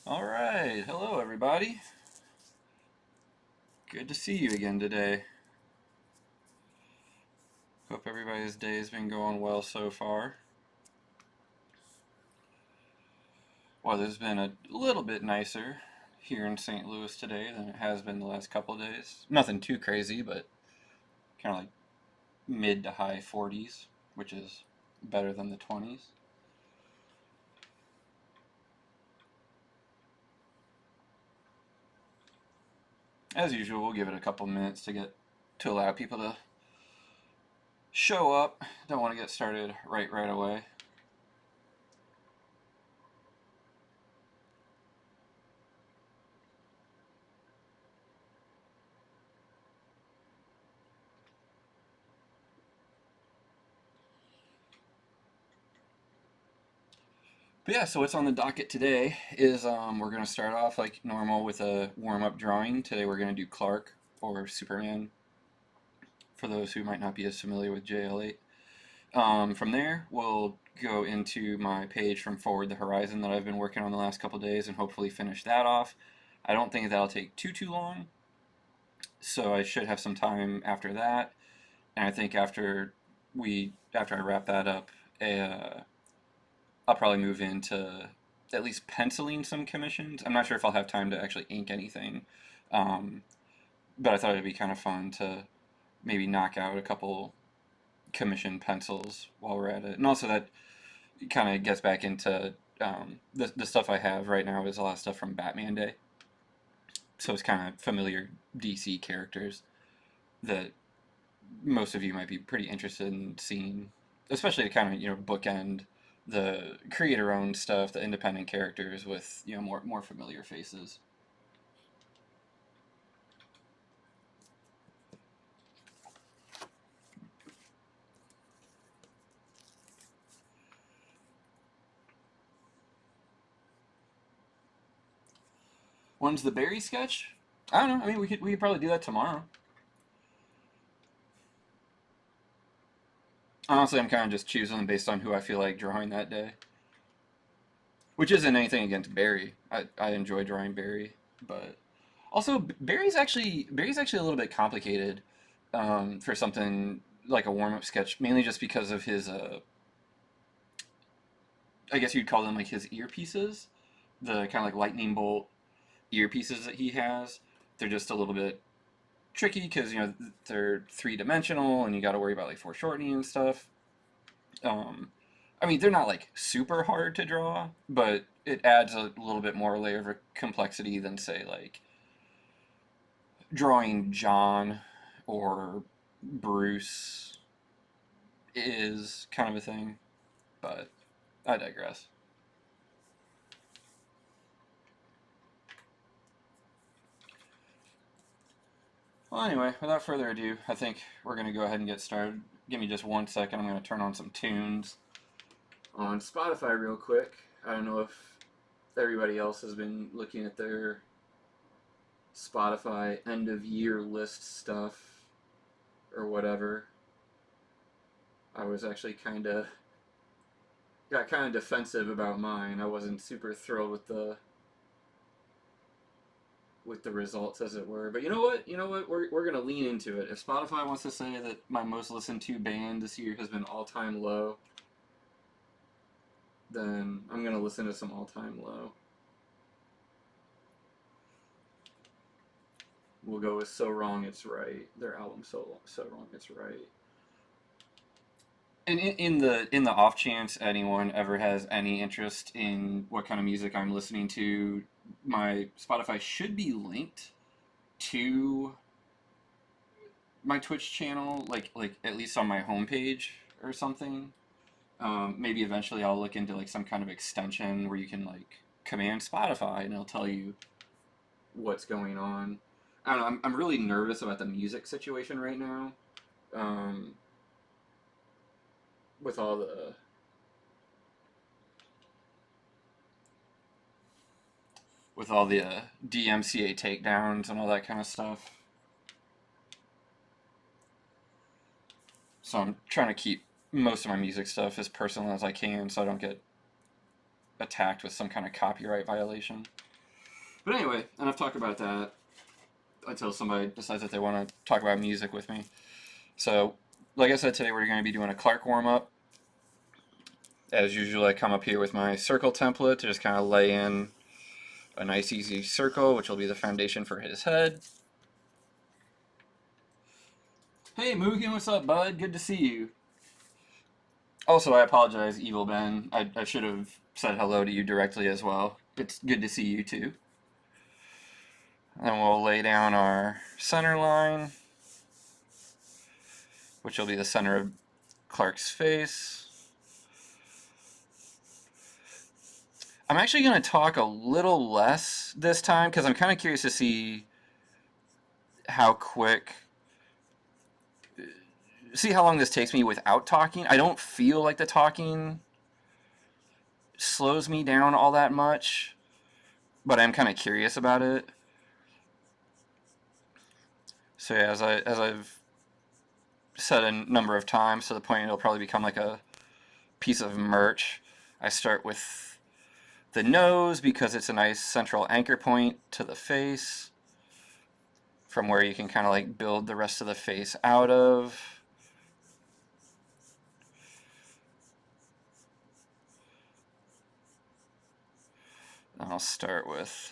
Alright, hello everybody. Good to see you again today. Hope everybody's day has been going well so far. Weather's been a little bit nicer here in St. Louis today than it has been the last couple of days. Nothing too crazy, but kind of like mid to high 40s, which is better than the 20s. As usual, we'll give it a couple minutes to allow people to show up. Don't want to get started right away. But yeah, so what's on the docket today is we're going to start off like normal with a warm-up drawing. Today we're going to do Clark or Superman, for those who might not be as familiar with JL8. From there, we'll go into my page from Forward the Horizon that I've been working on the last couple days and hopefully finish that off. I don't think that'll take too long, so I should have some time after that. And I think after I wrap that up, I'll probably move into at least penciling some commissions. I'm not sure if I'll have time to actually ink anything, but I thought it'd be kind of fun to maybe knock out a couple commission pencils while we're at it. And also that kind of gets back into the stuff I have right now is a lot of stuff from Batman Day. So it's kind of familiar DC characters that most of you might be pretty interested in seeing, especially to kind of bookend the creator-owned stuff, the independent characters with more familiar faces. When's the Barry sketch? I don't know. I mean, we could probably do that tomorrow. Honestly, I'm kind of just choosing based on who I feel like drawing that day. Which isn't anything against Barry. I enjoy drawing Barry, but also Barry's actually a little bit complicated for something like a warm up sketch, mainly just because of his I guess you'd call them like his earpieces, the kind of like lightning bolt earpieces that he has. They're just a little bit tricky because they're 3-dimensional and you got to worry about like foreshortening and stuff. I mean, they're not like super hard to draw, but it adds a little bit more layer of complexity than say like drawing John or Bruce is kind of a thing. But I digress. Well, anyway, without further ado, I think we're going to go ahead and get started. Give me just 1 second. I'm going to turn on some tunes on Spotify real quick. I don't know if everybody else has been looking at their Spotify end of year list stuff or whatever. I was actually got kind of defensive about mine. I wasn't super thrilled with the results, as it were. But you know what? We're gonna lean into it. If Spotify wants to say that my most listened to band this year has been All Time Low, then I'm gonna listen to some All Time Low. We'll go with So Wrong It's Right. Their album So Wrong It's Right. And in the off chance anyone ever has any interest in what kind of music I'm listening to, my Spotify should be linked to my Twitch channel, like at least on my homepage or something. Maybe eventually I'll look into like some kind of extension where you can like command Spotify and it'll tell you what's going on. I don't know. I'm really nervous about the music situation right now. With all the DMCA takedowns and all that kind of stuff. So I'm trying to keep most of my music stuff as personal as I can so I don't get attacked with some kind of copyright violation. But anyway, enough talk about that until somebody decides that they want to talk about music with me. So, like I said, today we're going to be doing a Clark warm-up. As usual, I come up here with my circle template to just kind of lay in a nice easy circle, which will be the foundation for his head. Hey Mugen, what's up, bud? Good to see you. Also, I apologize, Evil Ben. I should have said hello to you directly as well. It's good to see you too. And we'll lay down our center line, which will be the center of Clark's face. I'm actually going to talk a little less this time because I'm kind of curious to see how long this takes me without talking. I don't feel like the talking slows me down all that much, but I'm kind of curious about it. So yeah, as I've said a number of times, to the point it'll probably become like a piece of merch, I start with the nose because it's a nice central anchor point to the face, from where you can kind of like build the rest of the face out of. And I'll start with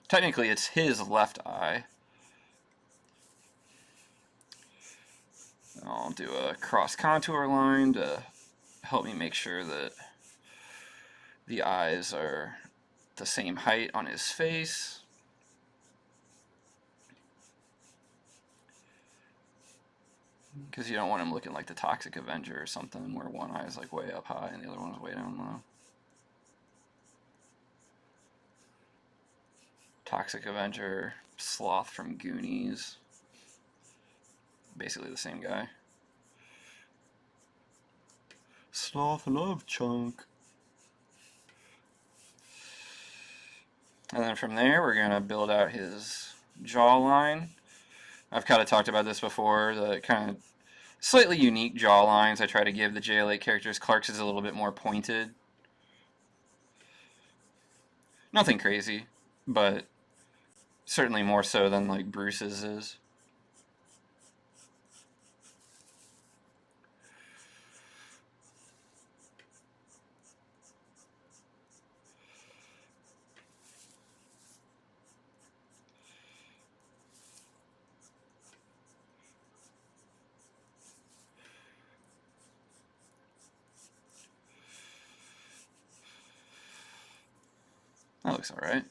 technically it's his left eye. I'll do a cross contour line to help me make sure that the eyes are the same height on his face. Because you don't want him looking like the Toxic Avenger or something, where one eye is like way up high and the other one is way down low. Toxic Avenger, Sloth from Goonies. Basically the same guy. Sloth love chunk. And then from there, we're going to build out his jawline. I've kind of talked about this before, the kind of slightly unique jawlines I try to give the JL8 characters. Clark's is a little bit more pointed. Nothing crazy, but certainly more so than like Bruce's is. That looks alright.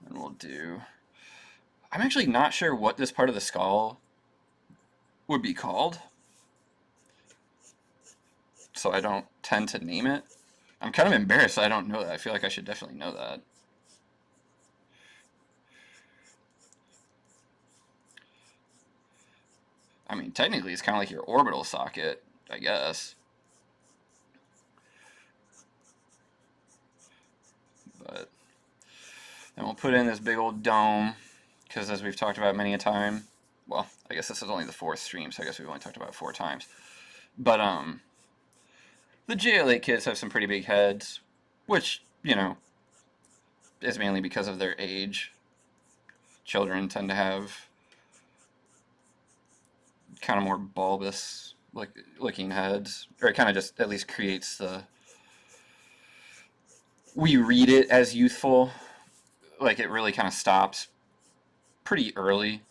And we'll do... I'm actually not sure what this part of the skull would be called, so I don't tend to name it. I'm kind of embarrassed that I don't know that. I feel like I should definitely know that. I mean, technically it's kind of like your orbital socket, I guess. But then we'll put in this big old dome, because as we've talked about many a time, well, I guess this is only the 4th stream, so I guess we've only talked about it 4 times. But, the JL8 kids have some pretty big heads, which, you know, is mainly because of their age. Children tend to have kind of more bulbous looking heads, or it kind of just at least creates the... We read it as youthful, like it really kind of stops pretty early.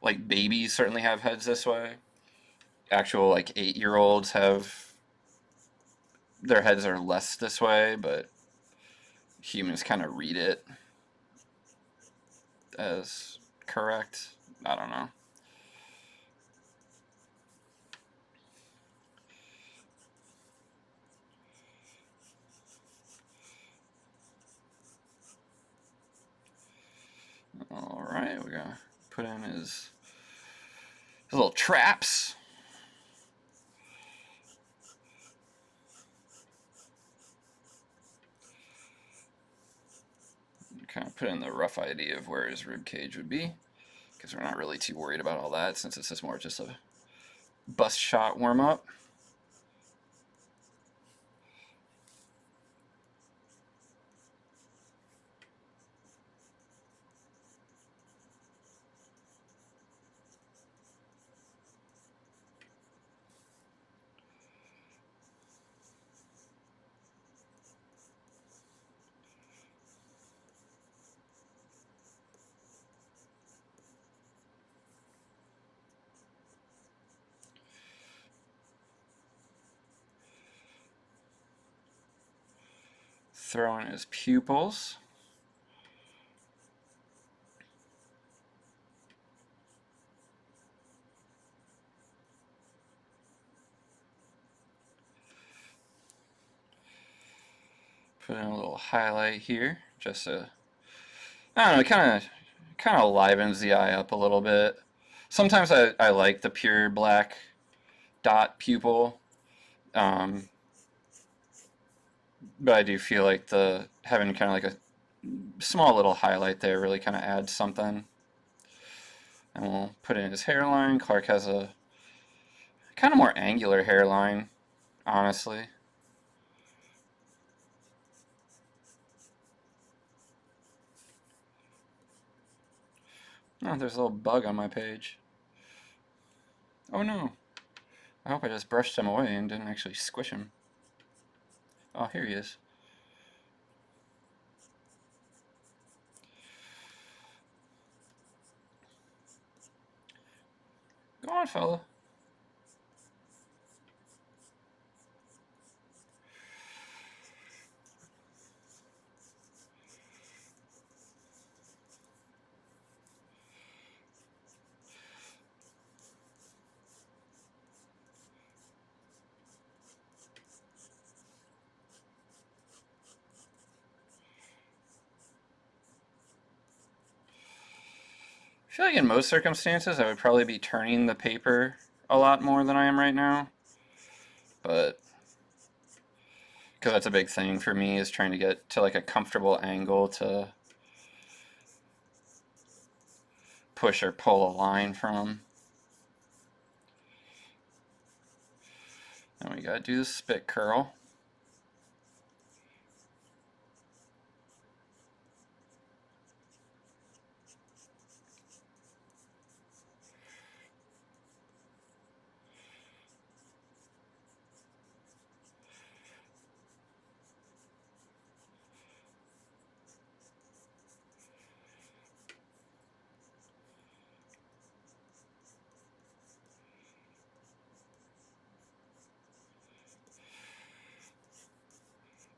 Like babies certainly have heads this way. Actual like 8-year-olds have, their heads are less this way, but humans kind of read it as correct. I don't know. Alright, we're gonna put in his little traps. Kind of put in the rough idea of where his rib cage would be, because we're not really too worried about all that, since this is more just a bust shot warm-up. throw in his pupils. Put in a little highlight here, just to, I don't know, kind of livens the eye up a little bit. Sometimes I like the pure black dot pupil, but I do feel like the having kind of like a small little highlight there really kind of adds something. And we'll put in his hairline. Clark has a kind of more angular hairline, honestly. Oh, there's a little bug on my page. Oh no. I hope I just brushed him away and didn't actually squish him. Oh, here he is. Go on, fella. I feel like in most circumstances I would probably be turning the paper a lot more than I am right now. But because that's a big thing for me, is trying to get to like a comfortable angle to push or pull a line from. Then we gotta do the spit curl.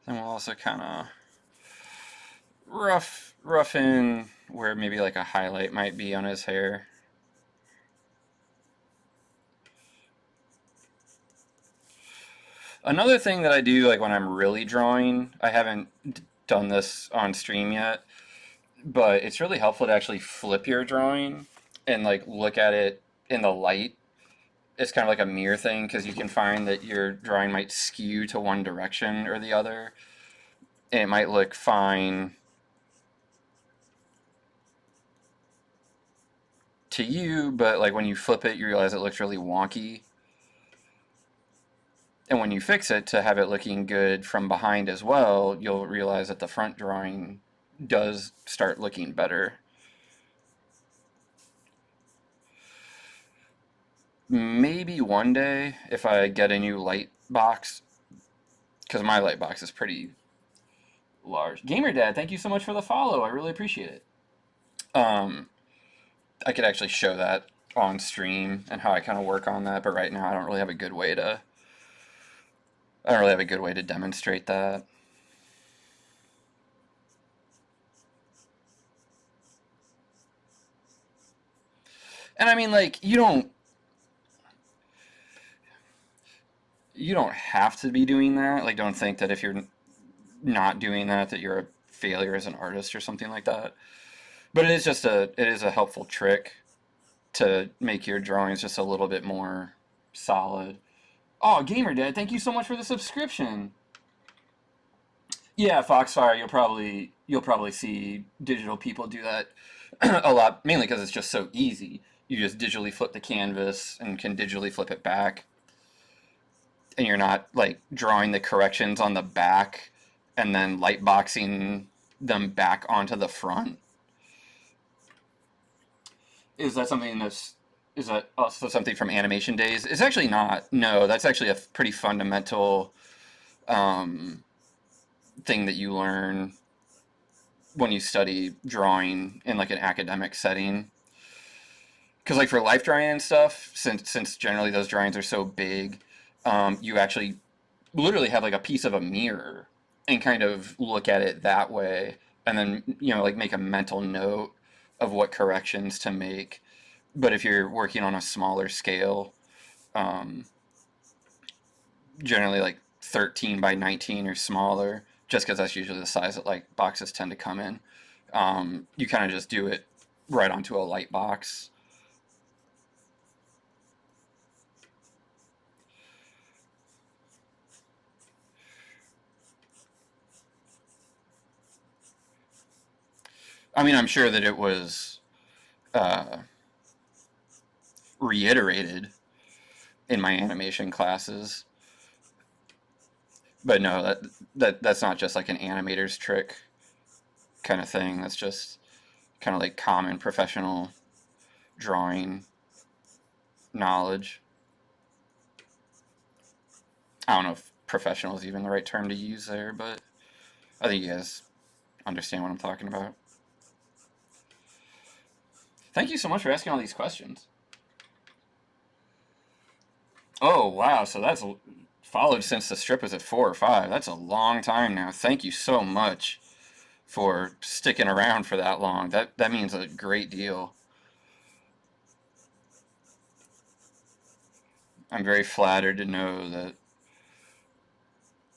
Then we'll also kind of rough in where maybe like a highlight might be on his hair. Another thing that I do, like when I'm really drawing, I haven't done this on stream yet, but it's really helpful to actually flip your drawing and like look at it in the light. It's kind of like a mirror thing, because you can find that your drawing might skew to one direction or the other, and it might look fine to you, but like when you flip it, you realize it looks really wonky. And when you fix it to have it looking good from behind as well, you'll realize that the front drawing does start looking better. Maybe one day, if I get a new light box, because my light box is pretty large. Gamer Dad, thank you so much for the follow. I really appreciate it. I could actually show that on stream and how I kind of work on that, but right now I don't really have a good way to demonstrate that. And I mean, like, you don't have to be doing that. Like, don't think that if you're not doing that you're a failure as an artist or something like that. But it is a helpful trick to make your drawings just a little bit more solid. Oh, Gamer Dad, thank you so much for the subscription. Yeah, Foxfire, you'll probably see digital people do that a lot, mainly because it's just so easy. You just digitally flip the canvas and can digitally flip it back, and you're not like drawing the corrections on the back and then light boxing them back onto the front. Is that also something from animation days? It's actually not. No, that's actually a pretty fundamental thing that you learn when you study drawing in like an academic setting. Because like for life drawing and stuff, since generally those drawings are so big, you actually literally have like a piece of a mirror and kind of look at it that way, and then, you know, like make a mental note of what corrections to make. But if you're working on a smaller scale, um, generally like 13 by 19 or smaller, just because that's usually the size that like boxes tend to come in, you kind of just do it right onto a light box. I mean, I'm sure that it was uh, reiterated in my animation classes, but no, that's not just like an animator's trick kind of thing. That's just kind of like common professional drawing knowledge. I don't know if professional is even the right term to use there, but I think you guys understand what I'm talking about. Thank you so much for asking all these questions. Oh, wow, so that's followed since the strip was at 4 or 5. That's a long time now. Thank you so much for sticking around for that long. That means a great deal. I'm very flattered to know that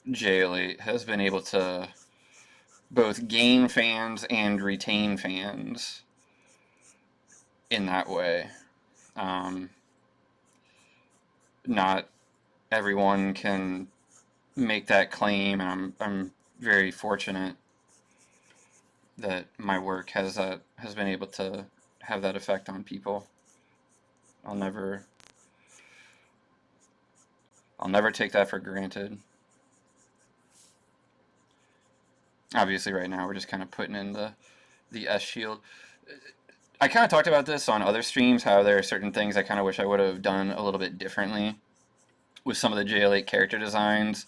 Yale has been able to both gain fans and retain fans in that way. Um, Not everyone can make that claim, and I'm very fortunate that my work has been able to have that effect on people. I'll never I'll never take that for granted. Obviously, right now we're just kind of putting in the S shield. I kind of talked about this on other streams, how there are certain things I kind of wish I would have done a little bit differently with some of the JL8 character designs.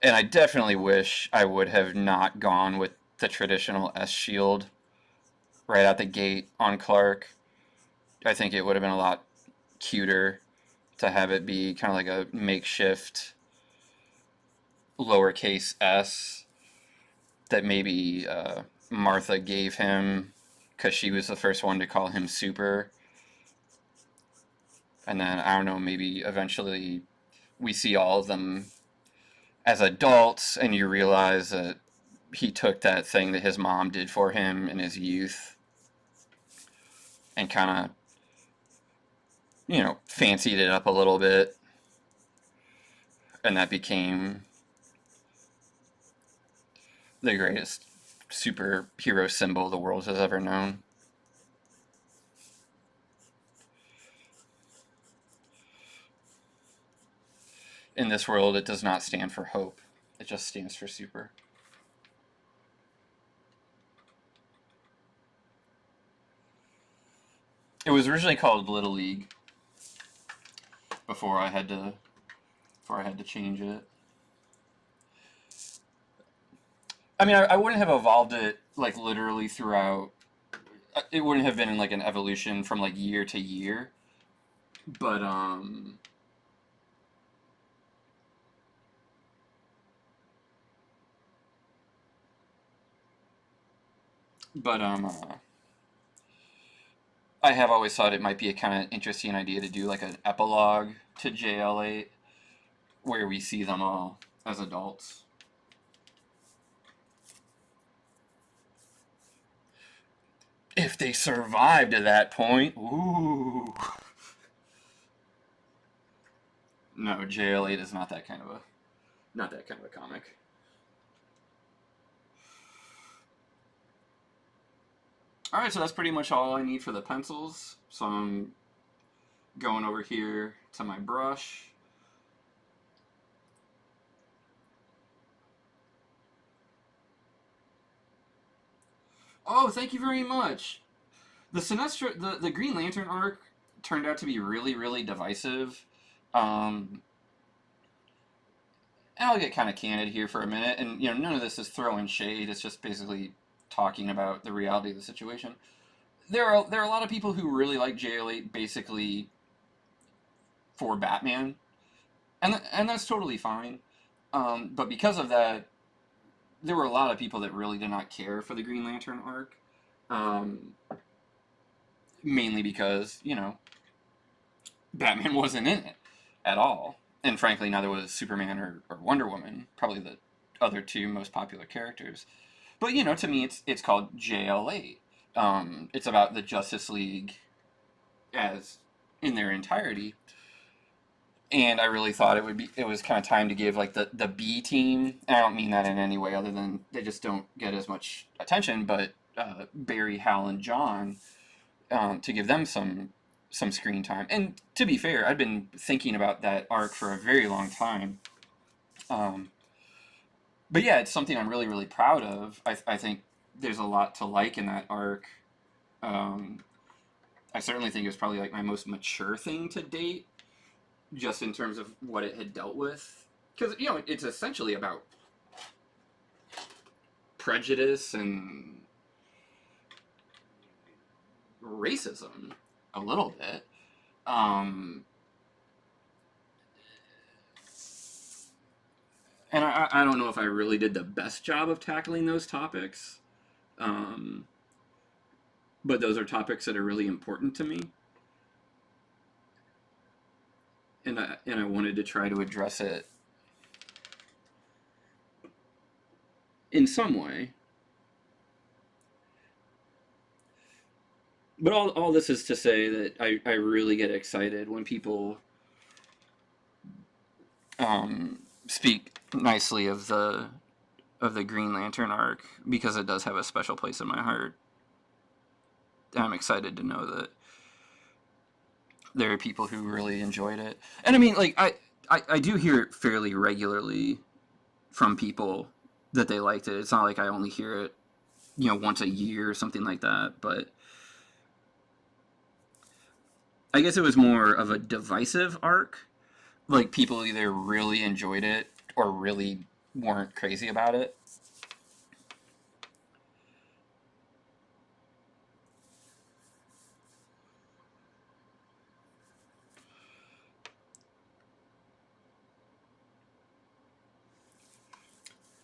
And I definitely wish I would have not gone with the traditional S shield right out the gate on Clark. I think it would have been a lot cuter to have it be kind of like a makeshift lowercase s that maybe Martha gave him because she was the first one to call him Super. And then, I don't know, maybe eventually we see all of them as adults and you realize that he took that thing that his mom did for him in his youth and kind of, you know, fancied it up a little bit. And that became the greatest superhero symbol the world has ever known. In this world, it does not stand for hope. It just stands for super. It was originally called Little League before I had to change it. I mean, I wouldn't have evolved it like literally throughout. It wouldn't have been like an evolution from like year to year, but but I have always thought it might be a kind of interesting idea to do like an epilogue to JL8 where we see them all as adults. If they survive to that point, ooh. No, JL8 is not that kind of a comic. Alright, so that's pretty much all I need for the pencils. So I'm going over here to my brush. Oh, thank you very much. The Sinestro, the Green Lantern arc turned out to be really, really divisive. And I'll get kind of candid here for a minute, and you know, none of this is throwing shade. It's just basically talking about the reality of the situation. There are a lot of people who really like JL8 basically for Batman, and that's totally fine. But because of that, there were a lot of people that really did not care for the Green Lantern arc, um, mainly because, you know, Batman wasn't in it at all. And frankly, neither was Superman or Wonder Woman, probably the other two most popular characters. But, you know, to me, it's called JL8. It's about the Justice League as in their entirety. And I really thought it was kind of time to give like the B team. I don't mean that in any way other than they just don't get as much attention, but Barry, Hal, and John, to give them some screen time. And to be fair, I've been thinking about that arc for a very long time. Um, but yeah, it's something I'm really really proud of. I think there's a lot to like in that arc. Um, I certainly think it's probably like my most mature thing to date, just in terms of what it had dealt with. Because, you know, it's essentially about prejudice and racism a little bit. Um, and I don't know if I really did the best job of tackling those topics. Um, but those are topics that are really important to me. And I wanted to try to address it in some way. But all this is to say that I really get excited when people speak nicely of the Green Lantern arc, because it does have a special place in my heart. I'm excited to know that there are people who really enjoyed it. And I mean, like, I do hear it fairly regularly from people that they liked it. It's not like I only hear it, you know, once a year or something like that. But I guess it was more of a divisive arc. Like, people either really enjoyed it or really weren't crazy about it.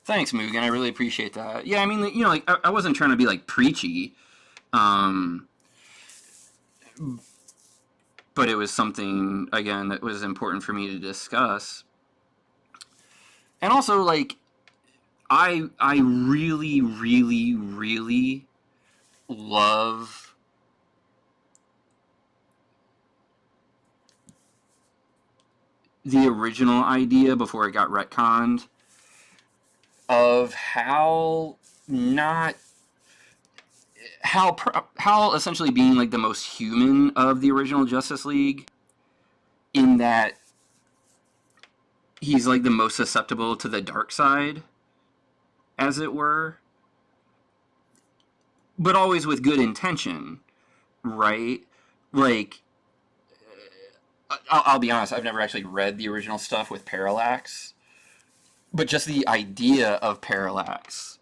Thanks, Mugen. I really appreciate that. Yeah, I mean, you know, like I wasn't trying to be like preachy, um, but it was something again that was important for me to discuss. And also, like, I really, really, really love the original idea before it got retconned of how not how essentially being like the most human of the original Justice League, in that he's like the most susceptible to the dark side, as it were, but always with good intention, right? Like, I'll be honest, I've never actually read the original stuff with Parallax, but just the idea of Parallax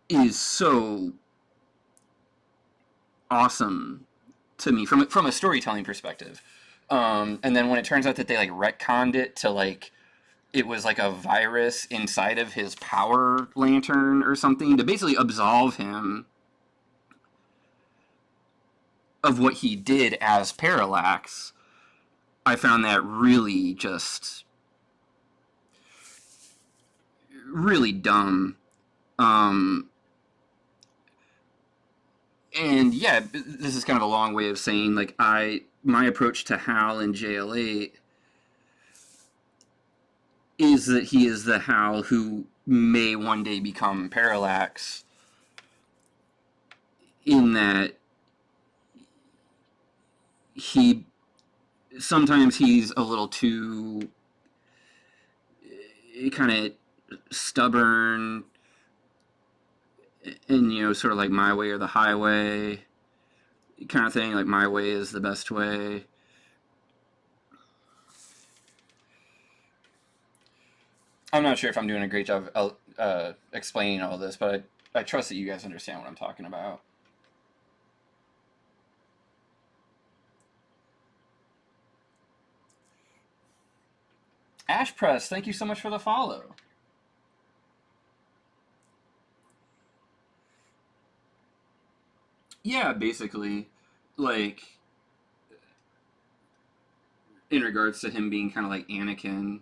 is so awesome to me from a storytelling perspective. And then when it turns out that they like retconned it to like it was like a virus inside of his power lantern or something to basically absolve him of what he did as Parallax, I found that really just really dumb. Um, and yeah, this is kind of a long way of saying like my approach to Hal in JL8 is that he is the Hal who may one day become Parallax, in that he sometimes he's a little too kind of stubborn and, you know, sort of like my way or the highway kind of thing, like my way is the best way. I'm not sure if I'm doing a great job of explaining all this, but I trust that you guys understand what I'm talking about. Ash Press, thank you so much for the follow. Yeah, basically, like in regards to him being kind of like Anakin,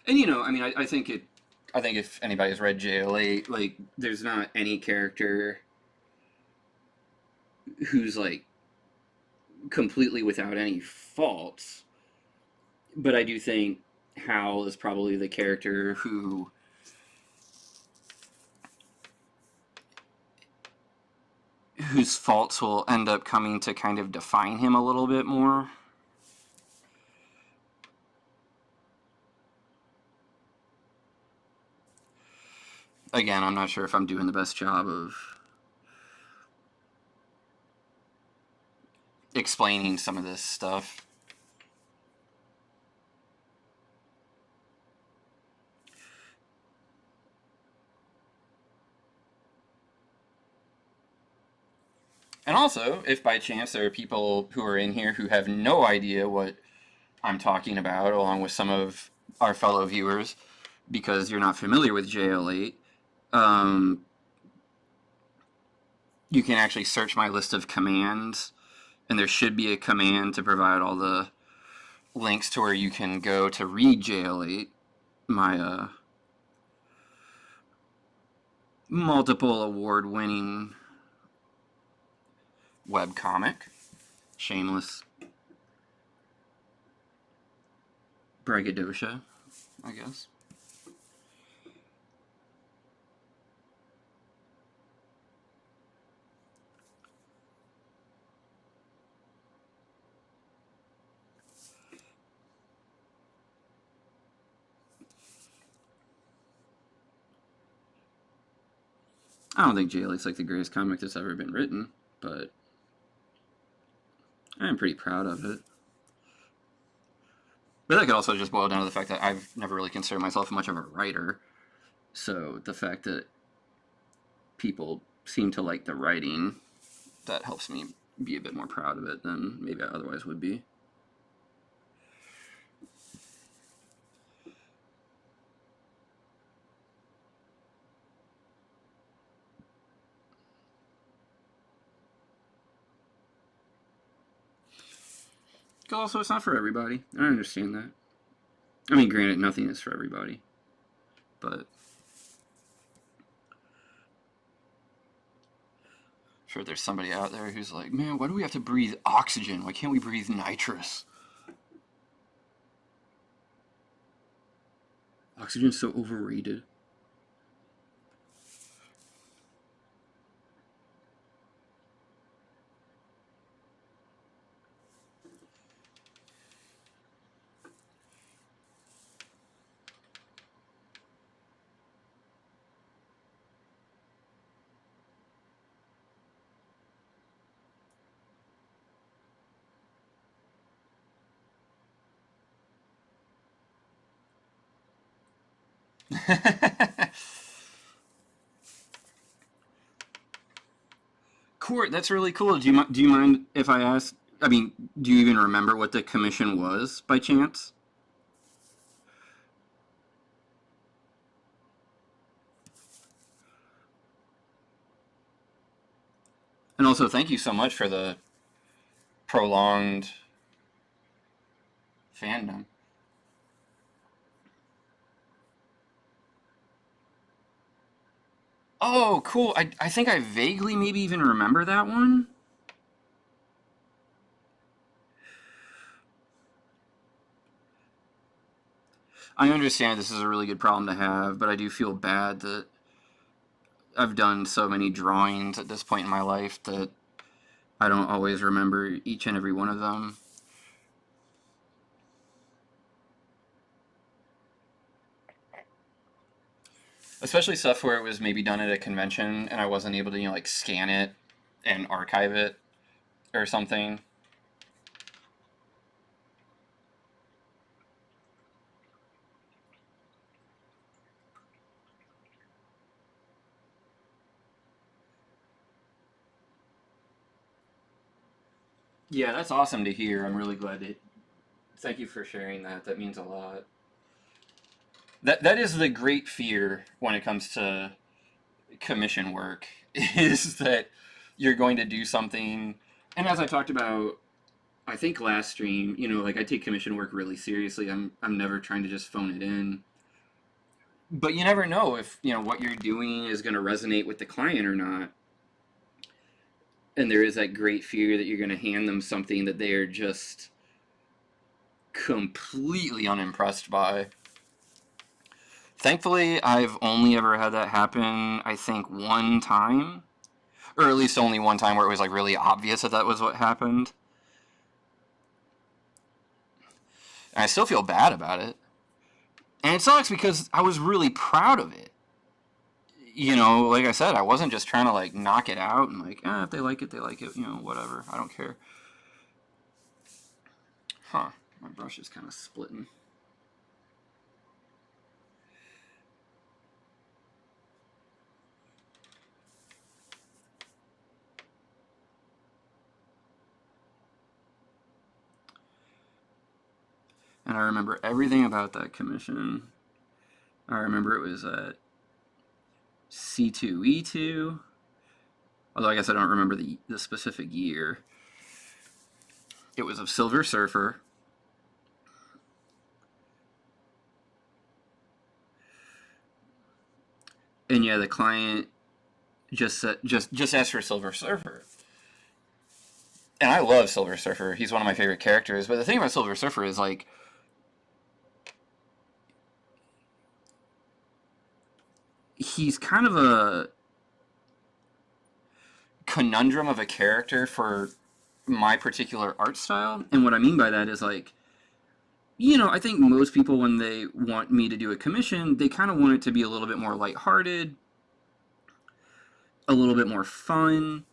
and I mean, I think it. I think if anybody's read JL8, like, there's not any character who's like completely without any faults, but I do think Hal is probably the character whose faults will end up coming to kind of define him a little bit more. Again, I'm not sure if I'm doing the best job of explaining some of this stuff. And also, if by chance there are people who are in here who have no idea what I'm talking about, along with some of our fellow viewers, because you're not familiar with JL8, you can actually search my list of commands, and there should be a command to provide all the links to where you can go to read JL8, my multiple award-winning webcomic. Shameless braggadocio, I guess. I don't think JL8's like the greatest comic that's ever been written, but I'm pretty proud of it. But that could also just boil down to the fact that I've never really considered myself much of a writer. So the fact that people seem to like the writing, that helps me be a bit more proud of it than maybe I otherwise would be. Also, it's not for everybody. I understand that. I mean, granted, nothing is for everybody. But I'm sure there's somebody out there who's like, man, why do we have to breathe oxygen? Why can't we breathe nitrous? Oxygen's so overrated. Court, that's really cool. Do you mind if I ask? I mean, do you even remember what the commission was by chance? And also, thank you so much for the prolonged fandom. Oh, cool. I think I vaguely maybe even remember that one. I understand this is a really good problem to have, but I do feel bad that I've done so many drawings at this point in my life that I don't always remember each and every one of them. Especially stuff where it was maybe done at a convention and I wasn't able to, like scan it and archive it or something. Yeah, that's awesome to hear. I'm really glad that. Thank you for sharing that. That means a lot. That is the great fear when it comes to commission work is that you're going to do something. And as I talked about, I think last stream, you know, like I take commission work really seriously. I'm never trying to just phone it in. But you never know if, you know, what you're doing is going to resonate with the client or not. And there is that great fear that you're going to hand them something that they are just completely unimpressed by. Thankfully, I've only ever had that happen, I think, one time. Or at least only one time where it was like really obvious that that was what happened. And I still feel bad about it. And it sucks because I was really proud of it. You know, like I said, I wasn't just trying to like knock it out and like, if they like it, they like it, you know, whatever. I don't care. Huh. My brush is kind of splitting. And I remember everything about that commission. I remember it was at C2E2. Although I guess I don't remember the specific year. It was of Silver Surfer. And yeah, the client just asked for Silver Surfer. And I love Silver Surfer. He's one of my favorite characters. But the thing about Silver Surfer is like, he's kind of a conundrum of a character for my particular art style. And what I mean by that is like, you know, I think most people when they want me to do a commission, they kind of want it to be a little bit more lighthearted, a little bit more fun.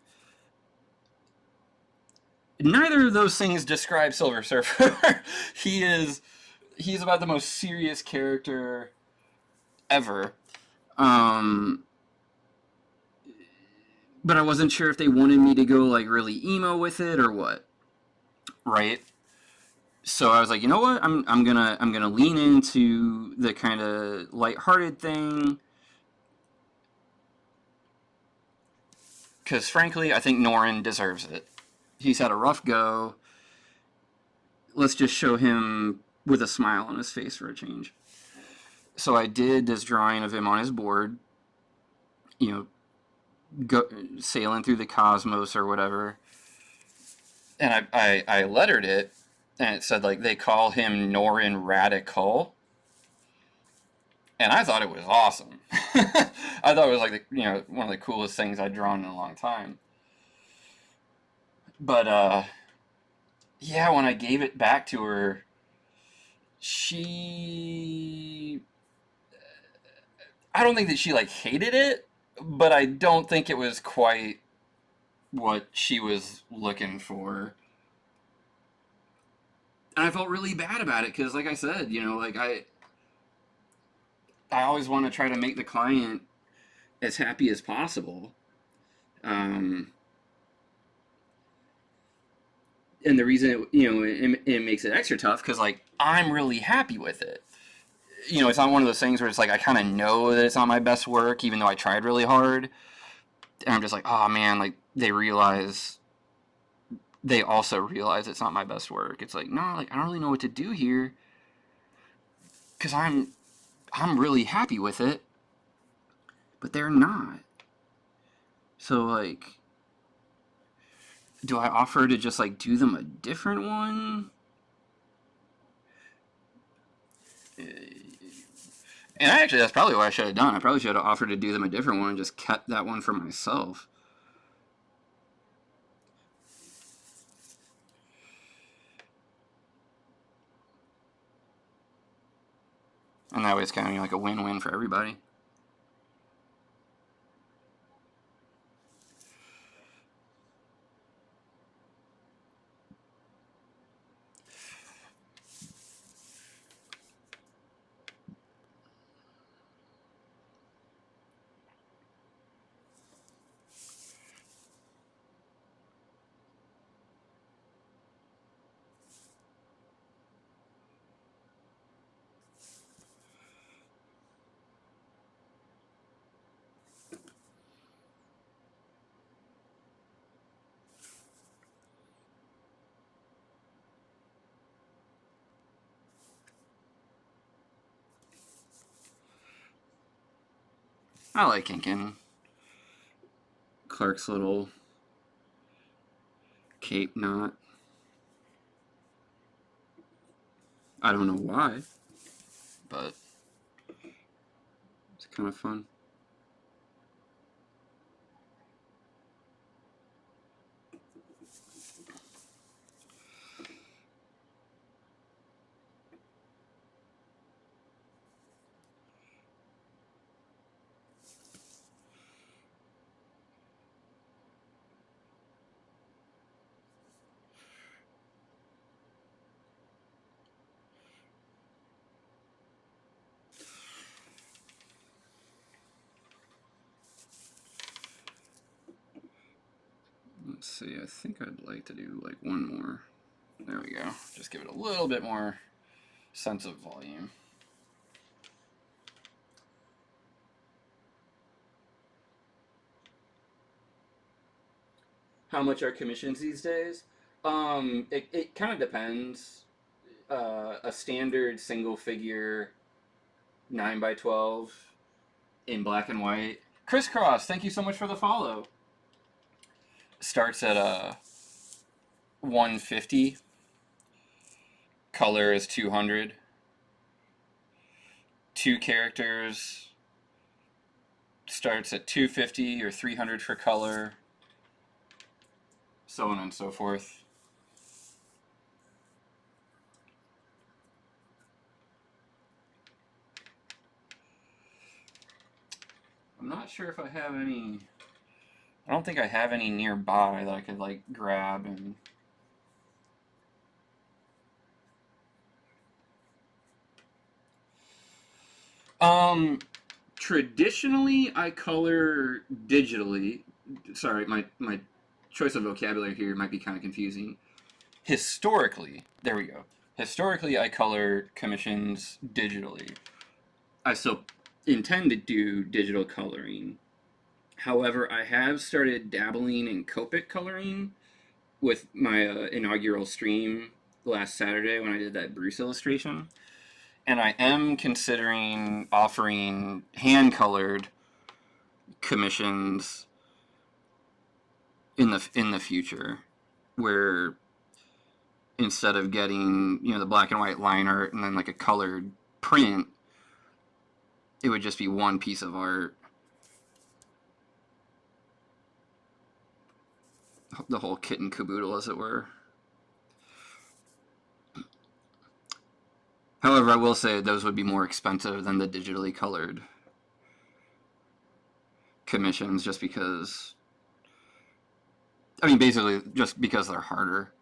Neither of those things describe Silver Surfer. He's about the most serious character ever. But I wasn't sure if they wanted me to go like really emo with it or what. Right? So I was like, you know what? I'm gonna lean into the kind of lighthearted thing. Because frankly, I think Norrin deserves it. He's had a rough go. Let's just show him with a smile on his face for a change. So I did this drawing of him on his board, you know, sailing through the cosmos or whatever. And I lettered it, and it said, like, they call him Norrin Radical. And I thought it was awesome. I thought it was, like, you know, one of the coolest things I'd drawn in a long time. But, yeah, when I gave it back to her, I don't think that she, like, hated it, but I don't think it was quite what she was looking for. And I felt really bad about it, because, like I said, you know, like, I always want to try to make the client as happy as possible. And the reason it makes it extra tough because like I'm really happy with it. You know, it's not one of those things where it's like I kind of know that it's not my best work, even though I tried really hard. And I'm just like, oh man, like they also realize it's not my best work. It's like, no, like I don't really know what to do here because I'm really happy with it, but they're not. So like, do I offer to just like do them a different one? And actually, that's probably what I should have done. I probably should have offered to do them a different one and just kept that one for myself. And that way it's kind of like a win-win for everybody. I like inking Clark's little cape knot. I don't know why, but it's kind of fun. Let's see, I think I'd like to do like one more. There we go. Just give it a little bit more sense of volume. How much are commissions these days? It kind of depends. A standard single figure 9x12 in black and white. Crisscross, thank you so much for the follow. Starts at 150. Color is 200. 2 characters starts at 250 or 300 for color. So on and so forth. I'm not sure if I have any. I don't think I have any nearby that I could like grab and. Traditionally I color digitally. Sorry, my choice of vocabulary here might be kind of confusing. Historically, there we go. Historically, I color commissions digitally. I still intend to do digital coloring. However, I have started dabbling in Copic coloring with my inaugural stream last Saturday when I did that Bruce illustration. And I am considering offering hand-colored commissions in the future, where instead of getting, you know, the black and white line art and then like a colored print, it would just be one piece of art. The whole kit and caboodle, as it were. However, I will say those would be more expensive than the digitally colored commissions, just because, I mean, basically just because they're harder.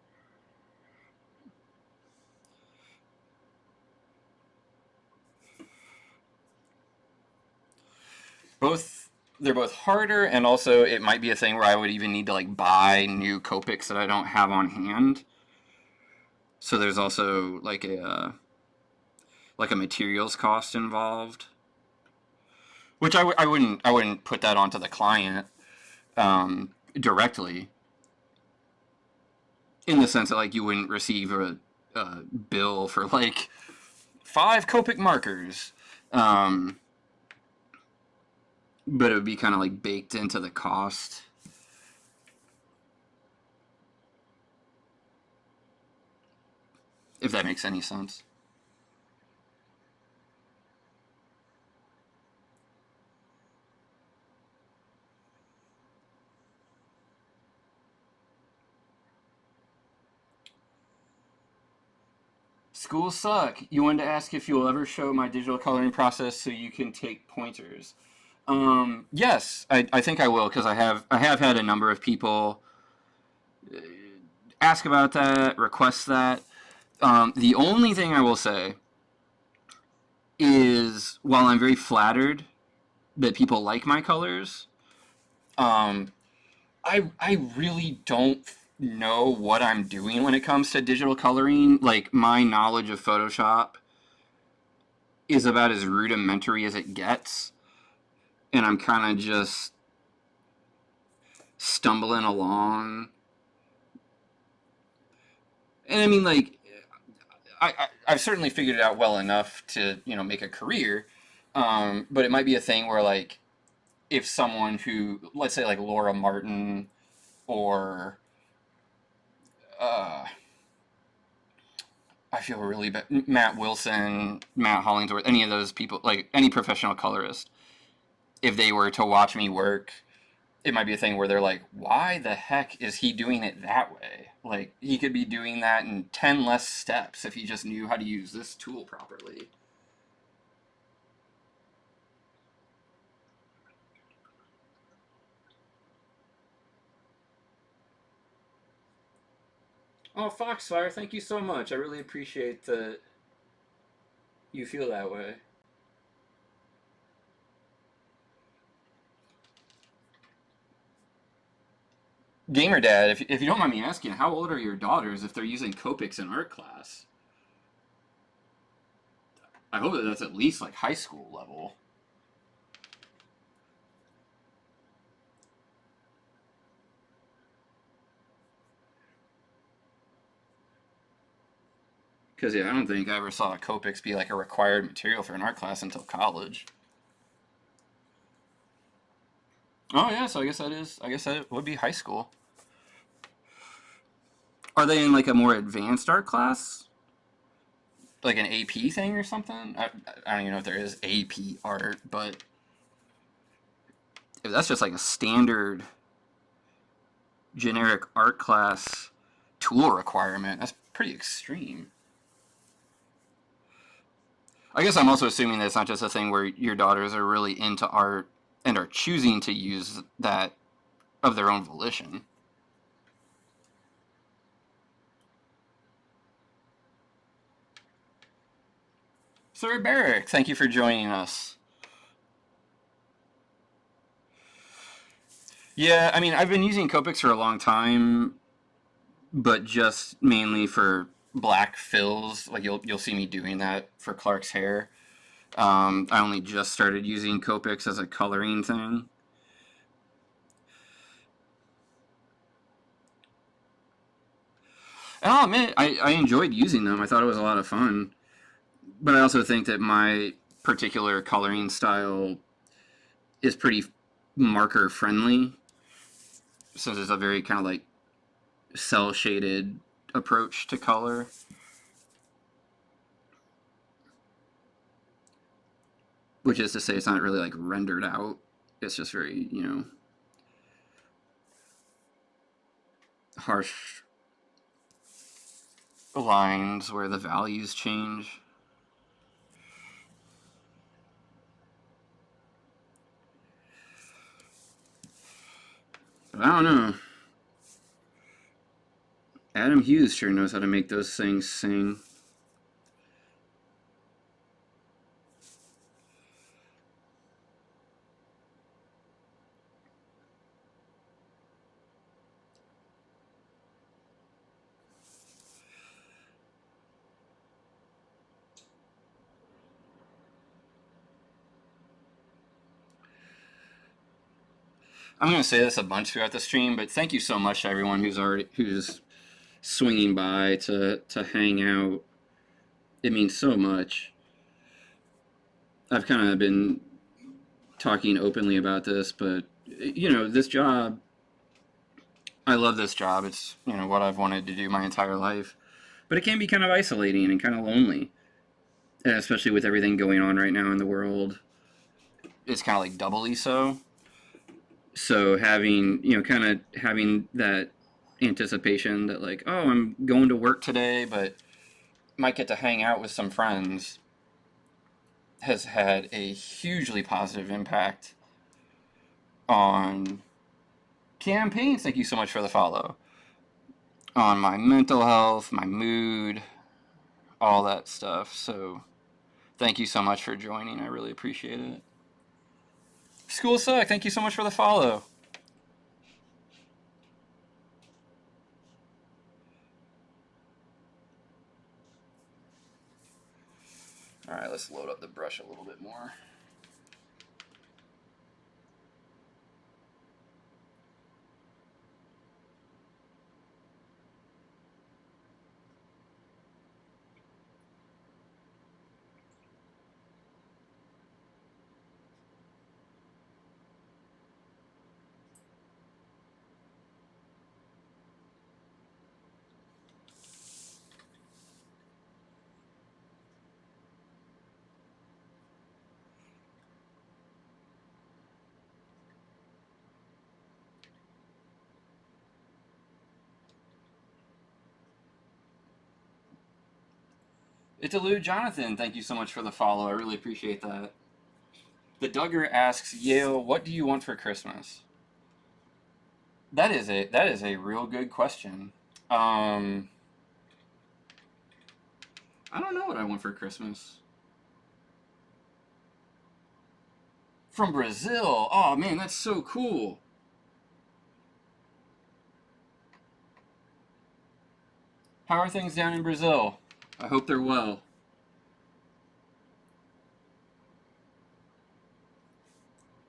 They're both harder, and also it might be a thing where I would even need to like buy new Copics that I don't have on hand. So there's also like a materials cost involved, which I wouldn't put that onto the client directly, in the sense that like you wouldn't receive a bill for like 5 Copic markers. But it would be kind of like baked into the cost. If that makes any sense. Schools suck. You wanted to ask if you'll ever show my digital coloring process so you can take pointers. Yes, I think I will, because I have had a number of people ask about that, request that. The only thing I will say is, while I'm very flattered that people like my colors, I really don't know what I'm doing when it comes to digital coloring. Like, my knowledge of Photoshop is about as rudimentary as it gets, and I'm kind of just stumbling along. And I mean, like, I've certainly figured it out well enough to, you know, make a career, but it might be a thing where, like, if someone who, let's say like Laura Martin or uh, I feel really bad, Matt Wilson, Matt Hollingsworth, any of those people, like any professional colorist, if they were to watch me work, it might be a thing where they're like, why the heck is he doing it that way? Like, he could be doing that in 10 less steps if he just knew how to use this tool properly. Oh, Foxfire, thank you so much. I really appreciate that you feel that way. Gamer Dad, if you don't mind me asking, how old are your daughters if they're using Copics in art class? I hope that that's at least like high school level. Because yeah, I don't think I ever saw Copics be like a required material for an art class until college. Oh yeah, so I guess that is. I guess that would be high school. Are they in like a more advanced art class, like an AP thing or something? I don't even know if there is AP art, but if that's just like a standard generic art class tool requirement, that's pretty extreme. I guess I'm also assuming that it's not just a thing where your daughters are really into art and are choosing to use that of their own volition. Sir Barrick, thank you for joining us. Yeah, I mean, I've been using Copics for a long time, but just mainly for black fills. Like you'll see me doing that for Clark's hair. I only just started using Copics as a coloring thing. And I'll admit, I enjoyed using them. I thought it was a lot of fun. But I also think that my particular coloring style is pretty marker friendly, since it's a very kind of like cell shaded approach to color. Which is to say, it's not really like rendered out. It's just very, harsh lines where the values change. But I don't know. Adam Hughes sure knows how to make those things sing. I'm going to say this a bunch throughout the stream, but thank you so much to everyone who's swinging by to hang out. It means so much. I've kind of been talking openly about this, but this job, I love this job. It's what I've wanted to do my entire life, but it can be kind of isolating and kind of lonely, and especially with everything going on right now in the world. It's kind of like doubly so. So having kind of having that anticipation that like, oh, I'm going to work today, but might get to hang out with some friends, has had a hugely positive impact on campaigns. Thank you so much for the follow. On my mental health, my mood, all that stuff. So thank you so much for joining. I really appreciate it. School Suck, thank you so much for the follow. Alright, let's load up the brush a little bit more. Italu Jonathan, thank you so much for the follow. I really appreciate that. The Duggar asks, Yale, what do you want for Christmas? That is a real good question. I don't know what I want for Christmas. From Brazil. Oh man, that's so cool. How are things down in Brazil? I hope they're well.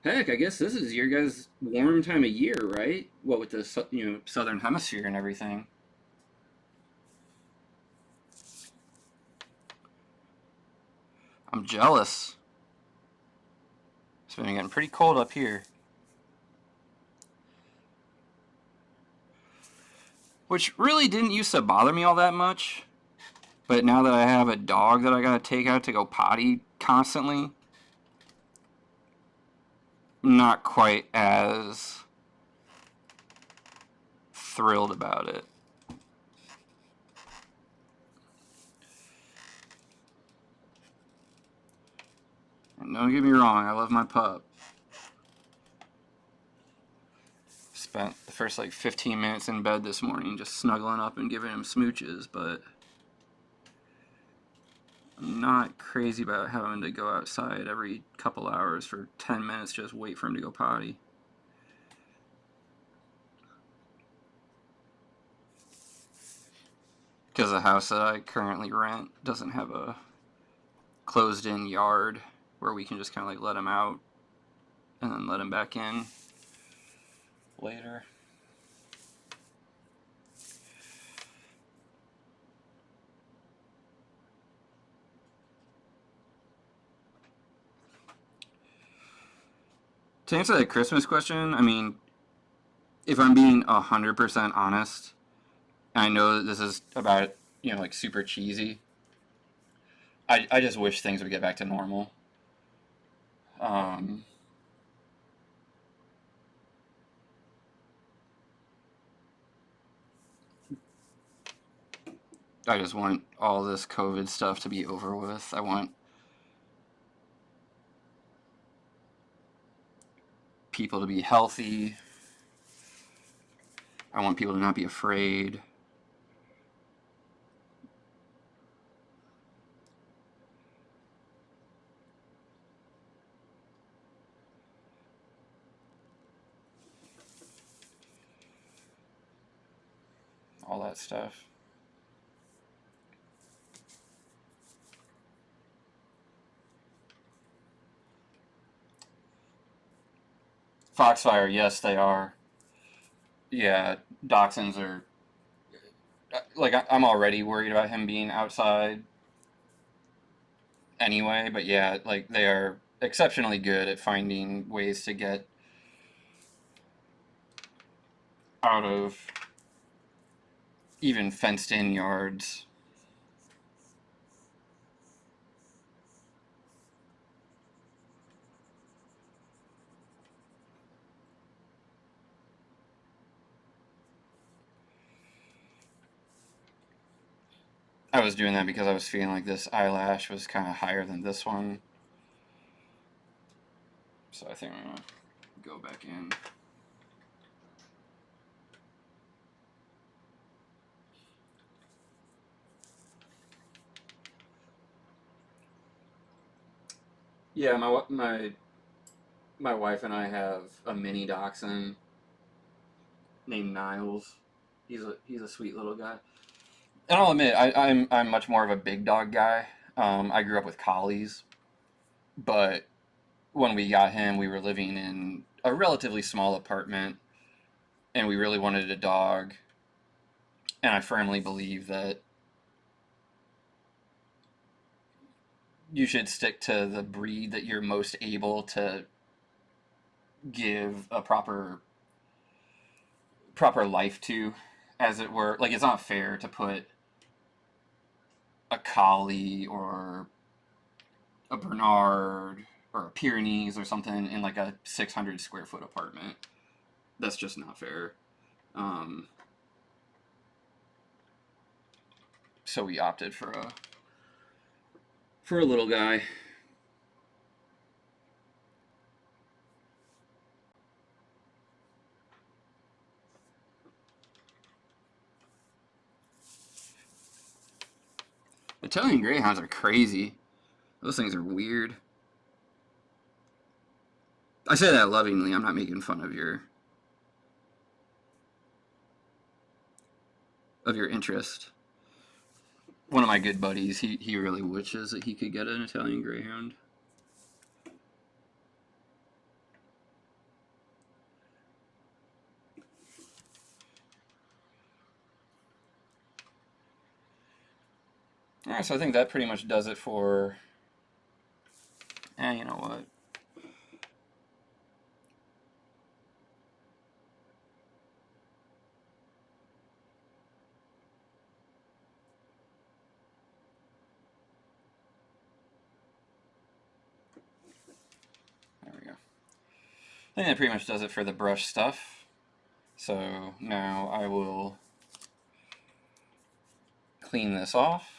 Heck, I guess this is your guys' warm time of year, right? What with the southern hemisphere and everything. I'm jealous. It's been getting pretty cold up here. Which really didn't used to bother me all that much. But now that I have a dog that I gotta take out to go potty constantly, I'm not quite as thrilled about it. And don't get me wrong, I love my pup. Spent the first like 15 minutes in bed this morning just snuggling up and giving him smooches, but I'm not crazy about having to go outside every couple hours for 10 minutes just wait for him to go potty. Because the house that I currently rent doesn't have a closed-in yard where we can just kind of like let him out and then let him back in later. To answer that Christmas question, I mean, if I'm being 100% honest, I know that this is about, like super cheesy. I just wish things would get back to normal. I just want all this COVID stuff to be over with. I want people to be healthy. I want people to not be afraid. All that stuff. Foxfire, yes, they are. Yeah, dachshunds are... Like, I'm already worried about him being outside anyway, but yeah, like, they are exceptionally good at finding ways to get out of even fenced-in yards. I was doing that because I was feeling like this eyelash was kind of higher than this one. So I think I'm going to go back in. Yeah, my wife and I have a mini dachshund named Niles. He's a sweet little guy. And I'll admit, I'm much more of a big dog guy. I grew up with collies, but when we got him, we were living in a relatively small apartment, and we really wanted a dog. And I firmly believe that you should stick to the breed that you're most able to give a proper life to, as it were. Like, it's not fair to put a collie or a Bernard or a Pyrenees or something in like a 600 square foot apartment. That's just not fair. So we opted for for a little guy. Italian Greyhounds are crazy. Those things are weird. I say that lovingly. I'm not making fun of your interest. One of my good buddies, he really wishes that he could get an Italian Greyhound. Alright, so I think that pretty much does it for... you know what? There we go. I think that pretty much does it for the brush stuff. So now I will clean this off.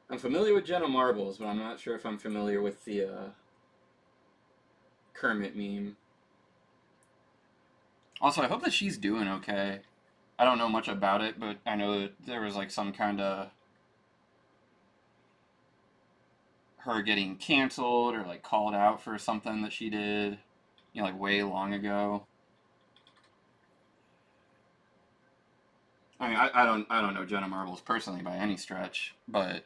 I'm familiar with Jenna Marbles, but I'm not sure if I'm familiar with the Kermit meme. Also, I hope that she's doing okay. I don't know much about it, but I know that there was like some kind of her getting canceled or like called out for something that she did, you know, like way long ago. I mean, I don't know Jenna Marbles personally by any stretch, but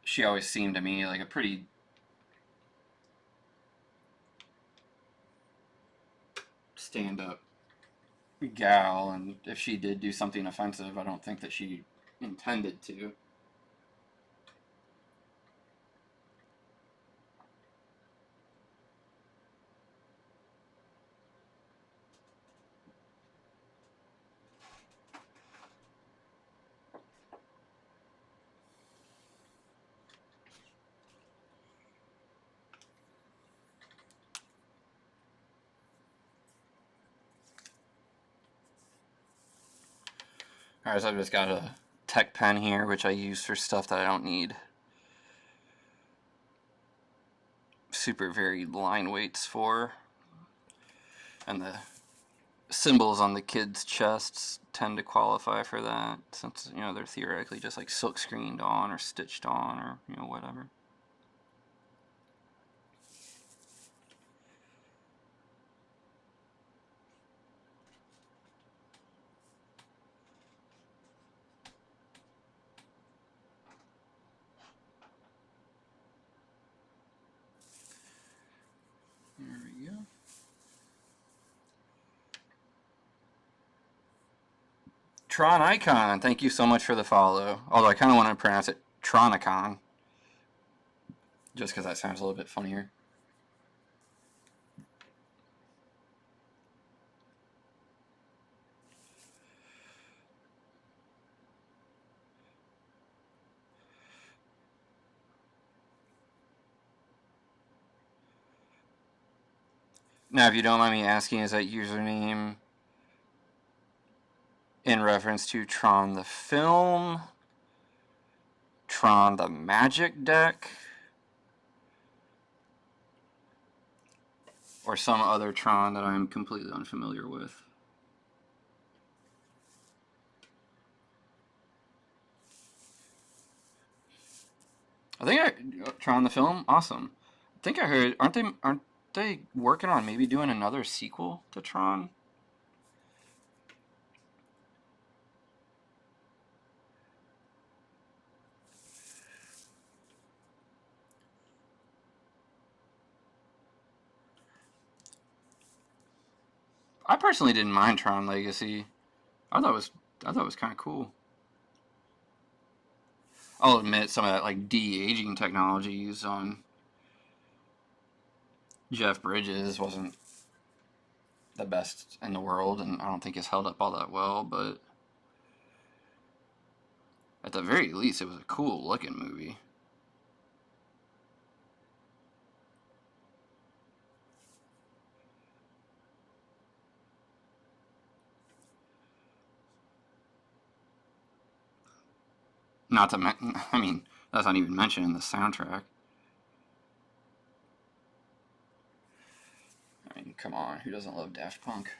she always seemed to me like a pretty stand-up gal, and if she did do something offensive, I don't think that she intended to. Alright, so I've just got a tech pen here, which I use for stuff that I don't need super varied line weights for. And the symbols on the kids' chests tend to qualify for that, since, you know, they're theoretically just like silk screened on or stitched on or, you know, whatever. There we go. Tron Icon, thank you so much for the follow. Although I kind of want to pronounce it Tronicon, just because that sounds a little bit funnier. Now, if you don't mind me asking, is that username in reference to Tron the film, Tron the Magic Deck, or some other Tron that I'm completely unfamiliar with? I think Tron the film, awesome. I think I heard, aren't they working on maybe doing another sequel to Tron? I personally didn't mind Tron Legacy. I thought it was kind of cool. I'll admit some of that like de-aging technology used on Jeff Bridges wasn't the best in the world, and I don't think it's held up all that well, but at the very least, it was a cool looking movie. Not to I mean, that's not even mentioned in the soundtrack. I mean, come on, who doesn't love Daft Punk?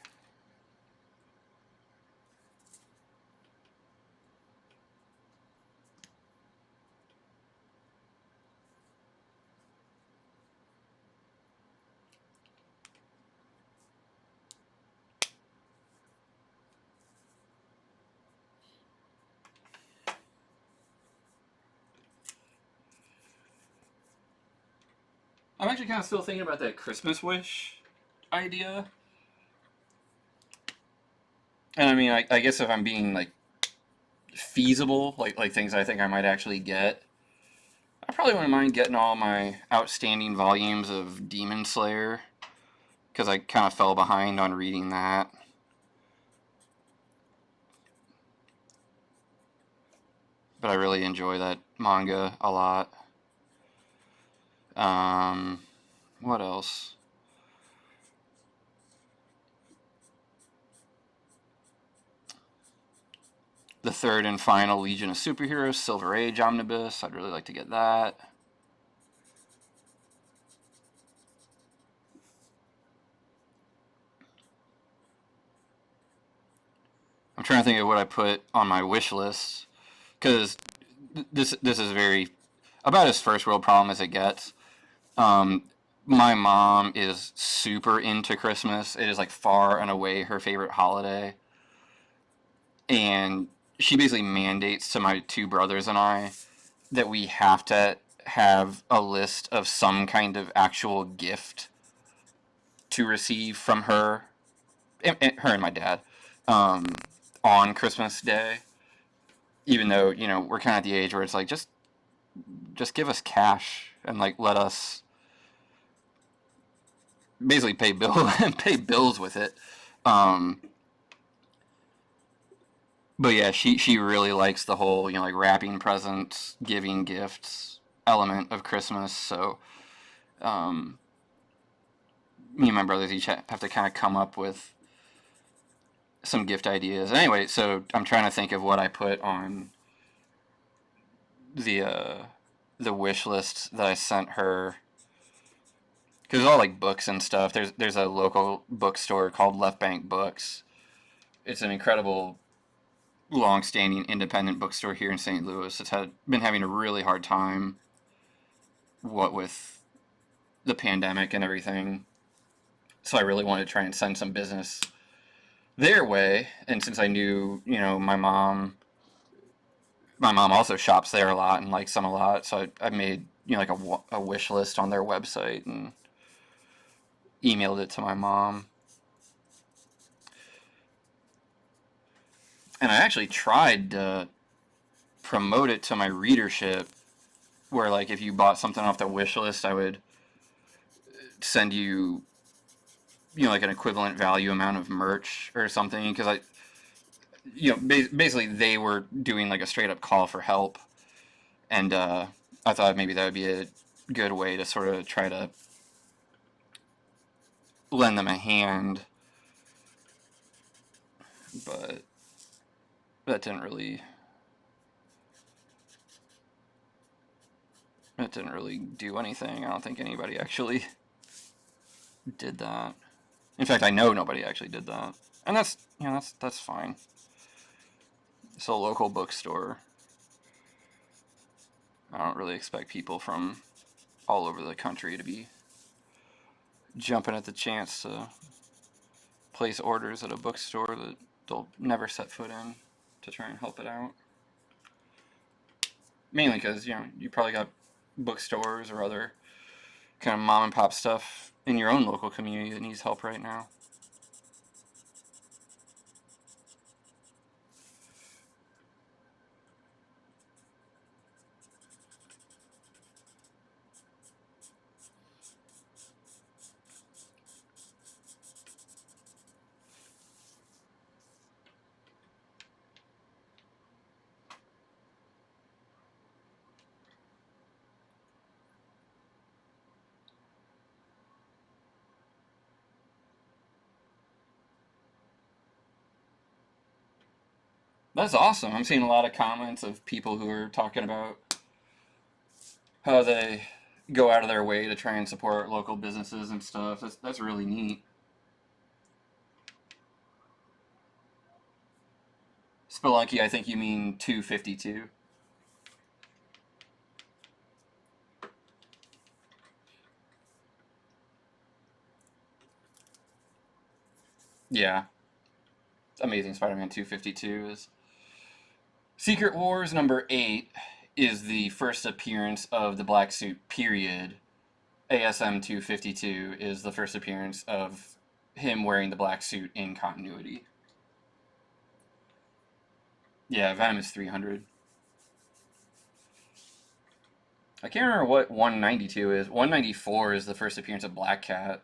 I'm actually kind of still thinking about that Christmas wish idea. And I mean, I guess if I'm being like feasible, like things I think I might actually get, I probably wouldn't mind getting all my outstanding volumes of Demon Slayer, because I kind of fell behind on reading that. But I really enjoy that manga a lot. What else? The third and final Legion of Superheroes Silver Age Omnibus. I'd really like to get that. I'm trying to think of what I put on my wish list, because this is very about as first world problem as it gets. My mom is super into Christmas. It is like far and away her favorite holiday, and she basically mandates to my two brothers and I that we have to have a list of some kind of actual gift to receive from her, her and my dad, on Christmas Day. Even though we're kind of at the age where it's like just give us cash and like let us basically pay bills with it. Um, but yeah, she really likes the whole like wrapping presents, giving gifts element of Christmas. So um, me and my brothers each have to kind of come up with some gift ideas. Anyway, so I'm trying to think of what I put on the wish list that I sent her, because it's all like books and stuff. There's a local bookstore called Left Bank Books. It's an incredible, long-standing independent bookstore here in St. Louis. It's been having a really hard time, what with the pandemic and everything. So I really wanted to try and send some business their way. And since I knew, my mom also shops there a lot and likes them a lot. So I made like a wish list on their website and emailed it to my mom. And I actually tried to promote it to my readership, where like if you bought something off the wish list, I would send you like an equivalent value amount of merch or something, because basically they were doing like a straight up call for help, and I thought maybe that would be a good way to sort of try to lend them a hand, but that didn't really do anything. I don't think anybody actually did that. In fact, I know nobody actually did that, and that's fine. It's a local bookstore. I don't really expect people from all over the country to be jumping at the chance to place orders at a bookstore that they'll never set foot in to try and help it out. Mainly because you probably got bookstores or other kind of mom and pop stuff in your own local community that needs help right now. That's awesome. I'm seeing a lot of comments of people who are talking about how they go out of their way to try and support local businesses and stuff. That's really neat. Spelunky, I think you mean 252. Yeah. Amazing Spider-Man 252 is Secret Wars number 8 is the first appearance of the black suit, period. ASM 252 is the first appearance of him wearing the black suit in continuity. Yeah, Venom is 300. I can't remember what 192 is. 194 is the first appearance of Black Cat,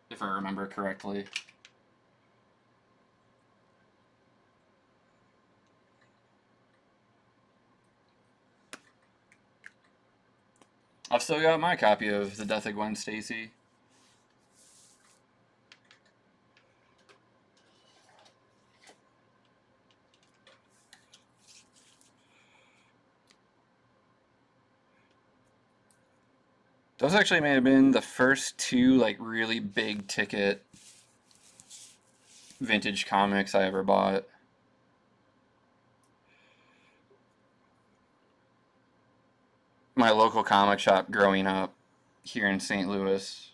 if I remember correctly. I've still got my copy of The Death of Gwen Stacy. Those actually may have been the first two like really big ticket vintage comics I ever bought. My local comic shop growing up here in St. Louis,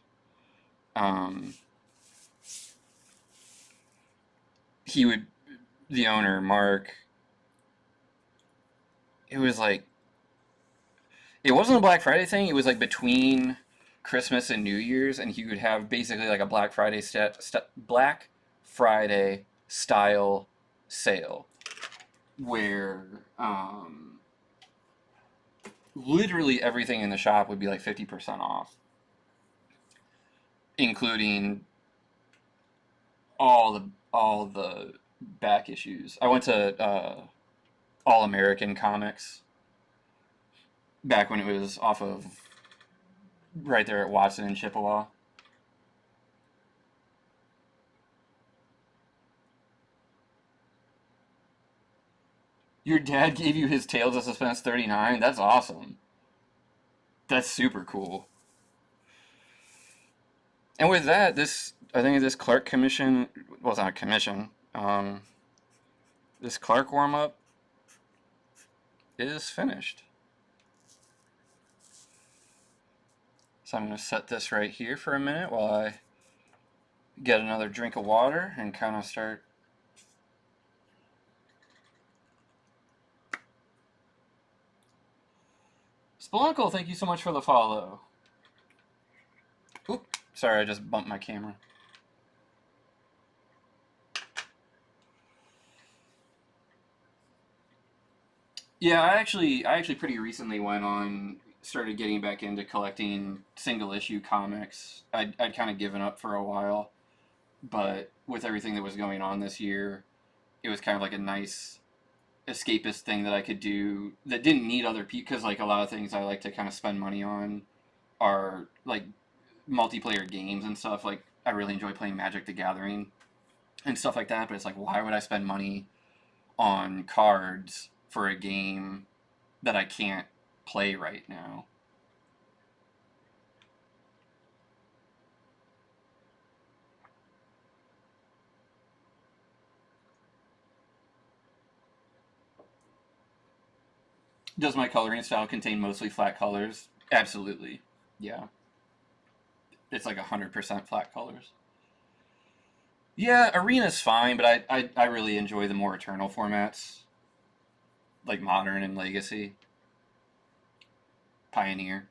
um, he would, the owner, Mark, it was like, it wasn't a Black Friday thing, it was like between Christmas and New Year's, and he would have basically like a Black Friday style sale where literally everything in the shop would be like 50% off, including all the back issues. I went to All American Comics back when it was off of right there at Watson and Chippewa. Your dad gave you his Tales of Suspense 39? That's awesome. That's super cool. And with that, I think this Clark commission, well, it's not a commission, this Clark warm-up is finished. So I'm going to set this right here for a minute while I get another drink of water and kind of start. Speluncle, thank you so much for the follow. Oop, sorry, I just bumped my camera. Yeah, I actually pretty recently started getting back into collecting single issue comics. I'd kind of given up for a while, but with everything that was going on this year, it was kind of like a nice escapist thing that I could do that didn't need other people, because like a lot of things I like to kind of spend money on are like multiplayer games and stuff. Like I really enjoy playing Magic the Gathering and stuff like that, but it's like, why would I spend money on cards for a game that I can't play right now? Does my coloring style contain mostly flat colors? Absolutely. Yeah. It's like 100% flat colors. Yeah, Arena's fine, but I really enjoy the more eternal formats, like Modern and Legacy. Pioneer.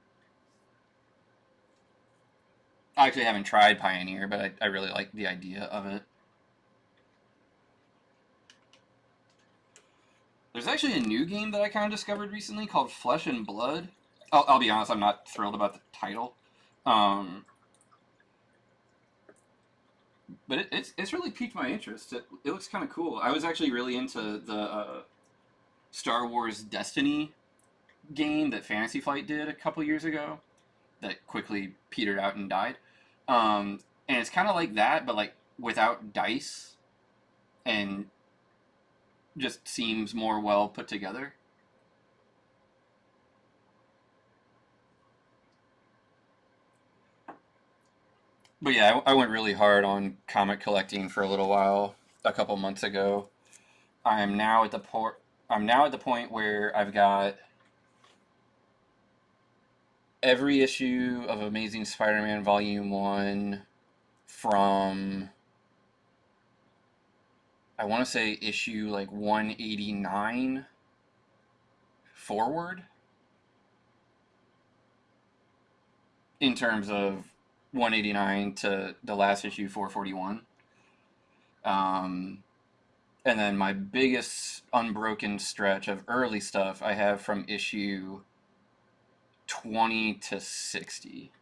I actually haven't tried Pioneer, but I really like the idea of it. There's actually a new game that I kind of discovered recently called Flesh and Blood. I'll be honest, I'm not thrilled about the title. But it's really piqued my interest. It looks kind of cool. I was actually really into the Star Wars Destiny game that Fantasy Flight did a couple years ago that quickly petered out and died. And it's kind of like that, but like without dice, and just seems more well put together. But yeah, I went really hard on comic collecting for a little while a couple months ago. I'm now at the port. I'm now at the point where I've got every issue of Amazing Spider-Man Volume 1 from, I want to say, issue like 189 forward, in terms of 189 to the last issue 441. Um, and then my biggest unbroken stretch of early stuff I have from issue 20 to 60.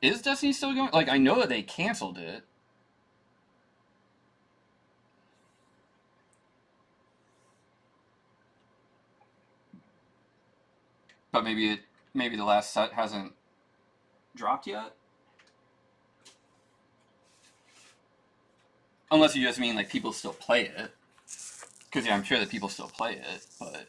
Is Destiny still going? Like, I know that they canceled it. But maybe the last set hasn't dropped yet. Unless you just mean like people still play it. Because yeah, I'm sure that people still play it, but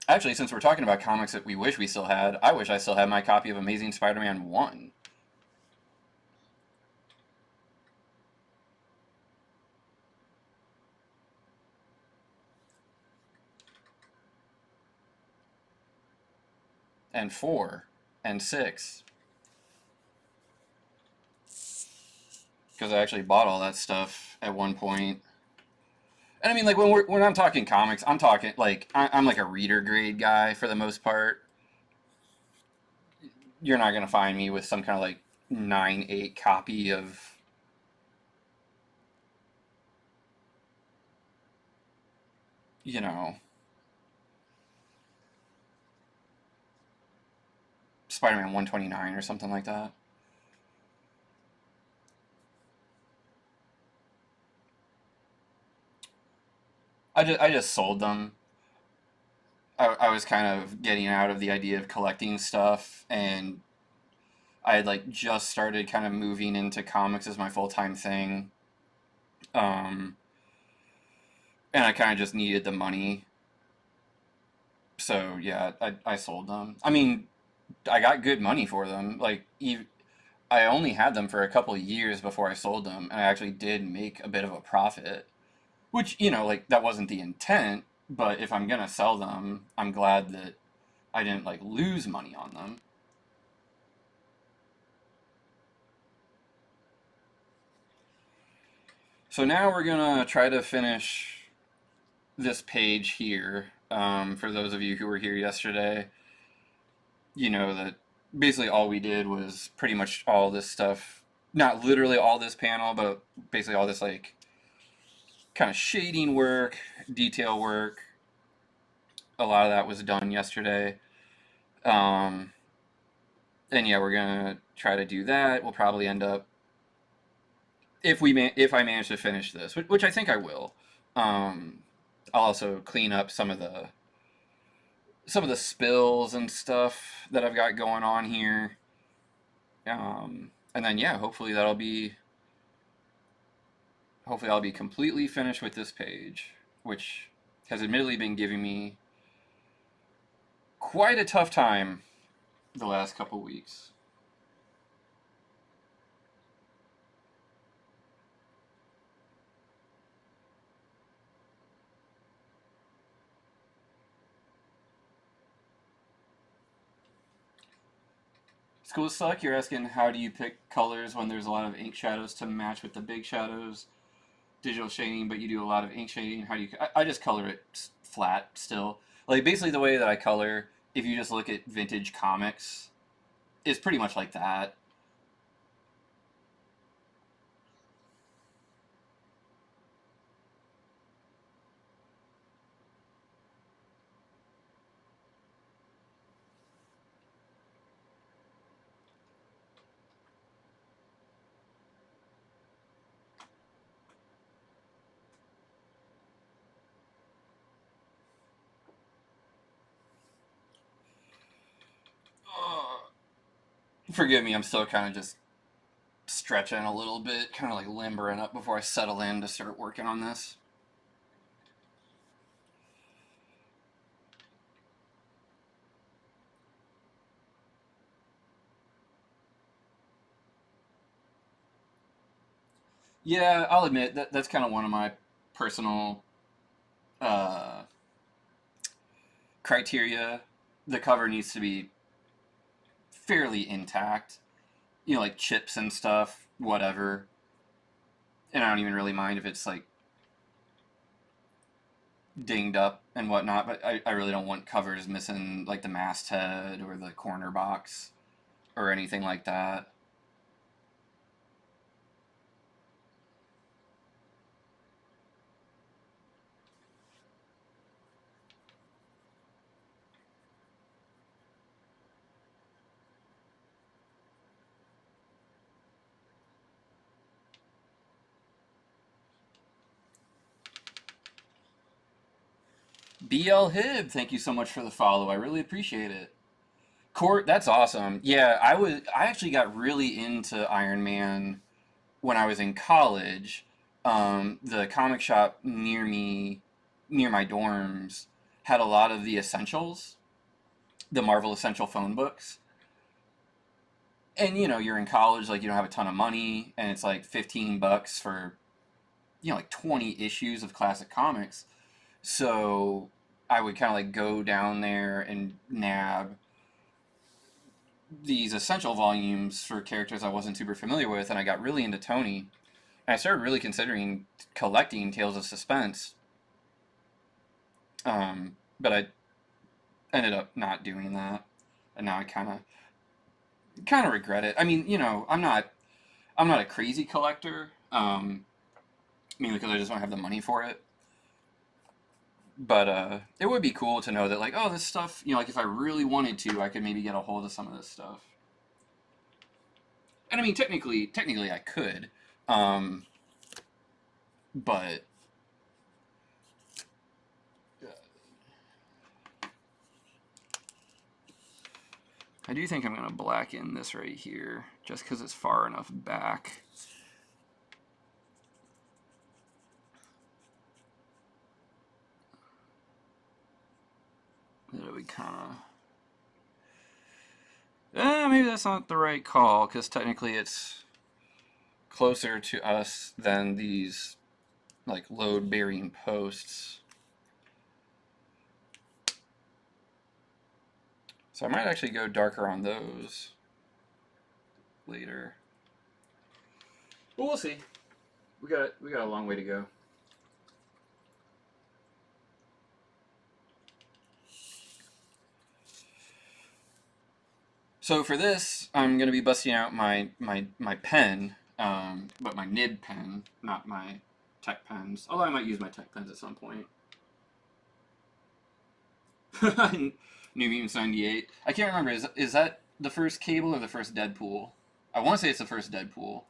actually, since we're talking about comics that we wish we still had, I wish I still had my copy of Amazing Spider-Man 1. And 4 and 6. Because I actually bought all that stuff at one point. And I mean, like when I'm talking comics, I'm talking like I'm like a reader grade guy for the most part. You're not gonna find me with some kind of like 9/8 copy of, you know, Spider-Man 129 or something like that. I just sold them. I was kind of getting out of the idea of collecting stuff, and I had like just started kind of moving into comics as my full time thing. Um, and I kind of just needed the money. So yeah, I sold them. I mean, I got good money for them. Like, I only had them for a couple of years before I sold them, and I actually did make a bit of a profit. Which, like that wasn't the intent, but if I'm gonna sell them, I'm glad that I didn't like lose money on them. So now we're gonna try to finish this page here. For those of you who were here yesterday, you know that basically all we did was pretty much all this stuff. Not literally all this panel, but basically all this like kind of shading work, detail work. A lot of that was done yesterday. Um, and yeah, we're gonna try to do that. We'll probably end up, if I manage to finish this, which I think I will. Um, I'll also clean up some of the spills and stuff that I've got going on here. And then yeah, hopefully I'll be completely finished with this page, which has admittedly been giving me quite a tough time the last couple weeks. School suck. You're asking how do you pick colors when there's a lot of ink shadows to match with the big shadows, digital shading, but you do a lot of ink shading. How do you? I just color it flat still. Like basically the way that I color, if you just look at vintage comics, is pretty much like that. Forgive me, I'm still kind of just stretching a little bit, kind of like limbering up before I settle in to start working on this. Yeah, I'll admit that's kind of one of my personal uh, criteria. The cover needs to be fairly intact, you know, like chips and stuff, whatever. And I don't even really mind if it's like dinged up and whatnot, but I really don't want covers missing like the masthead or the corner box or anything like that. BL Hib, thank you so much for the follow. I really appreciate it. Court, that's awesome. Yeah, I actually got really into Iron Man when I was in college. The comic shop near me, near my dorms, had a lot of the essentials, the Marvel Essential phone books. And you know, you're in college, like you don't have a ton of money, and it's like $15 for, you know, like 20 issues of classic comics. So I would kind of like go down there and nab these essential volumes for characters I wasn't super familiar with, and I got really into Tony. And I started really considering collecting Tales of Suspense, but I ended up not doing that, and now I kind of regret it. I mean, you know, I'm not a crazy collector, mainly because I just don't have the money for it. But it would be cool to know that, like, oh, this stuff, you know, like if I really wanted to, I could maybe get a hold of some of this stuff. And I mean, technically, I could, um, but I do think I'm gonna blacken this right here, just because it's far enough back. That we kind of. Maybe that's not the right call, because technically it's closer to us than these like load bearing posts. So I might actually go darker on those later. But we'll see. We got a long way to go. So for this, I'm gonna be busting out my pen, but my nib pen, not my tech pens. Although I might use my tech pens at some point. New Mutants 98. I can't remember. Is that the first Cable or the first Deadpool? I want to say it's the first Deadpool.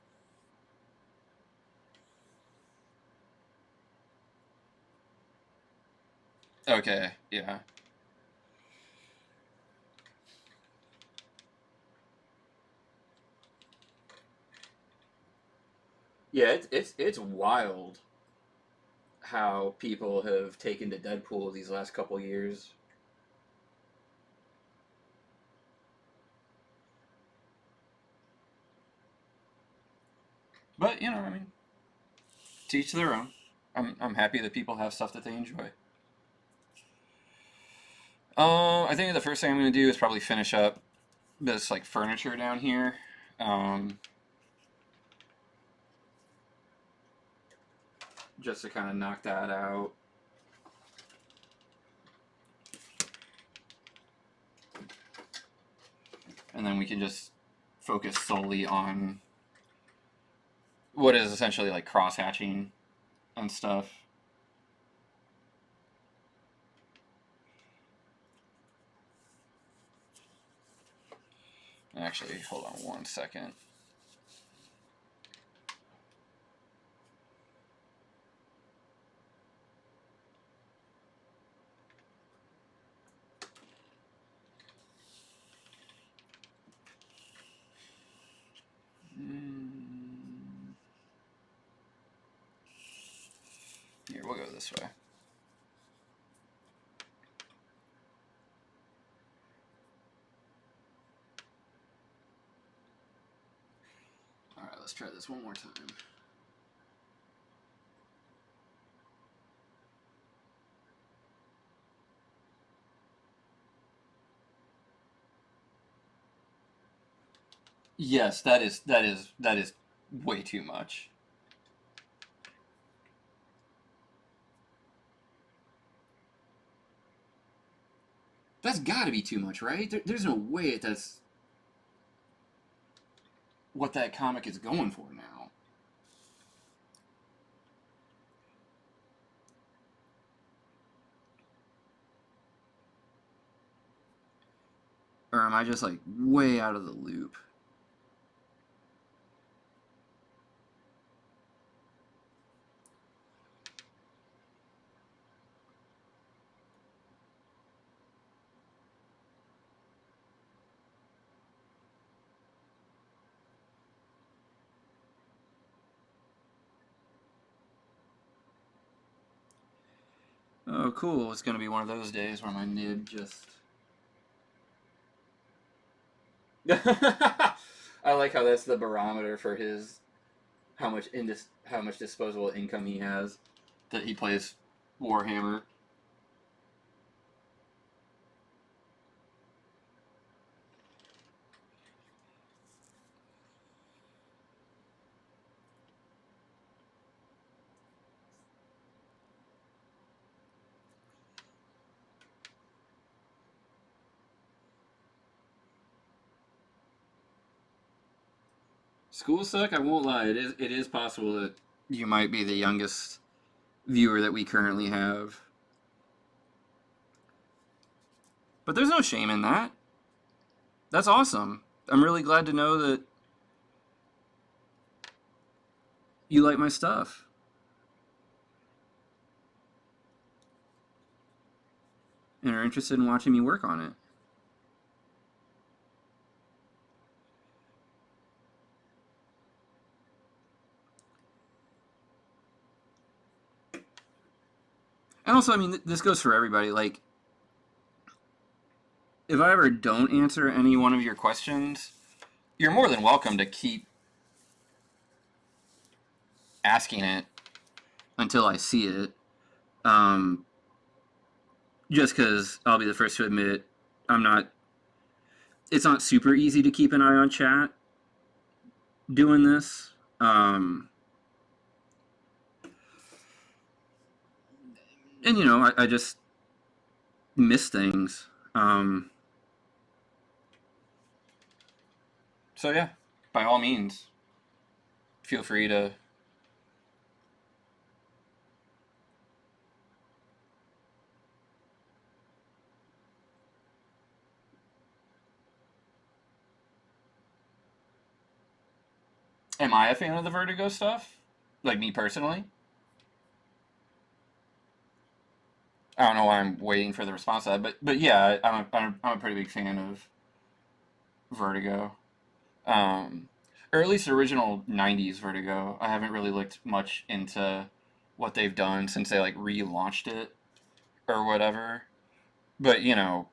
Okay, yeah. Yeah, it's wild how people have taken to Deadpool these last couple years. But you know, I mean, to each their own. I'm happy that people have stuff that they enjoy. I think the first thing I'm gonna do is probably finish up this like furniture down here. Um, just to kind of knock that out. And then we can just focus solely on what is essentially like cross hatching and stuff. Actually, hold on 1 second. this way. All right, let's try this one more time. Yes, that is way too much. That's got to be too much, right? There's no way that's what that comic is going for now. Or am I just like way out of the loop? Oh, cool. It's going to be one of those days where my nib just... I like how that's the barometer for his... how much disposable income he has. That he plays Warhammer. Schools suck, I won't lie. It is possible that you might be the youngest viewer that we currently have. But there's no shame in that. That's awesome. I'm really glad to know that you like my stuff. And are interested in watching me work on it. And also, I mean, this goes for everybody. Like, if I ever don't answer any one of your questions, you're more than welcome to keep asking it until I see it. Just because I'll be the first to admit it's not super easy to keep an eye on chat doing this. And, you know, I just miss things. So, yeah, by all means, feel free to... Am I a fan of the Vertigo stuff? Like, me personally? I don't know why I'm waiting for the response to that, but yeah, I'm a pretty big fan of Vertigo. Or at least original 90s Vertigo. I haven't really looked much into what they've done since they, like, relaunched it or whatever. But, you know,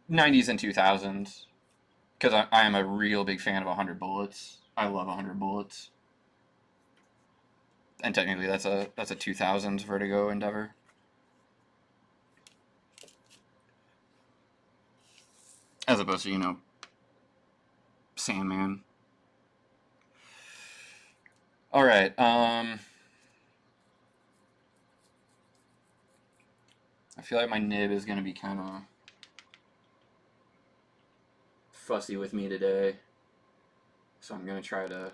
90s and 2000s. Because I am a real big fan of 100 Bullets. I love 100 Bullets. And technically that's a 2000s Vertigo endeavor. As opposed to, you know, Sandman. Alright, I feel like my nib is going to be kind of fussy with me today. So I'm going to try to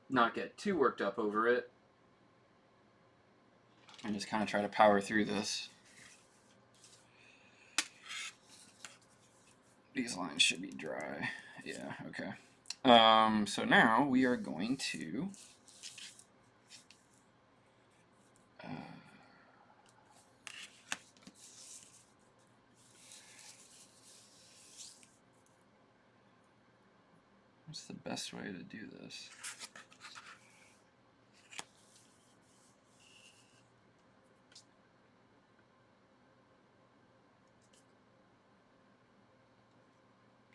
not get too worked up over it. And just kind of try to power through this. These lines should be dry. Yeah, okay. So now we are going to what's the best way to do this?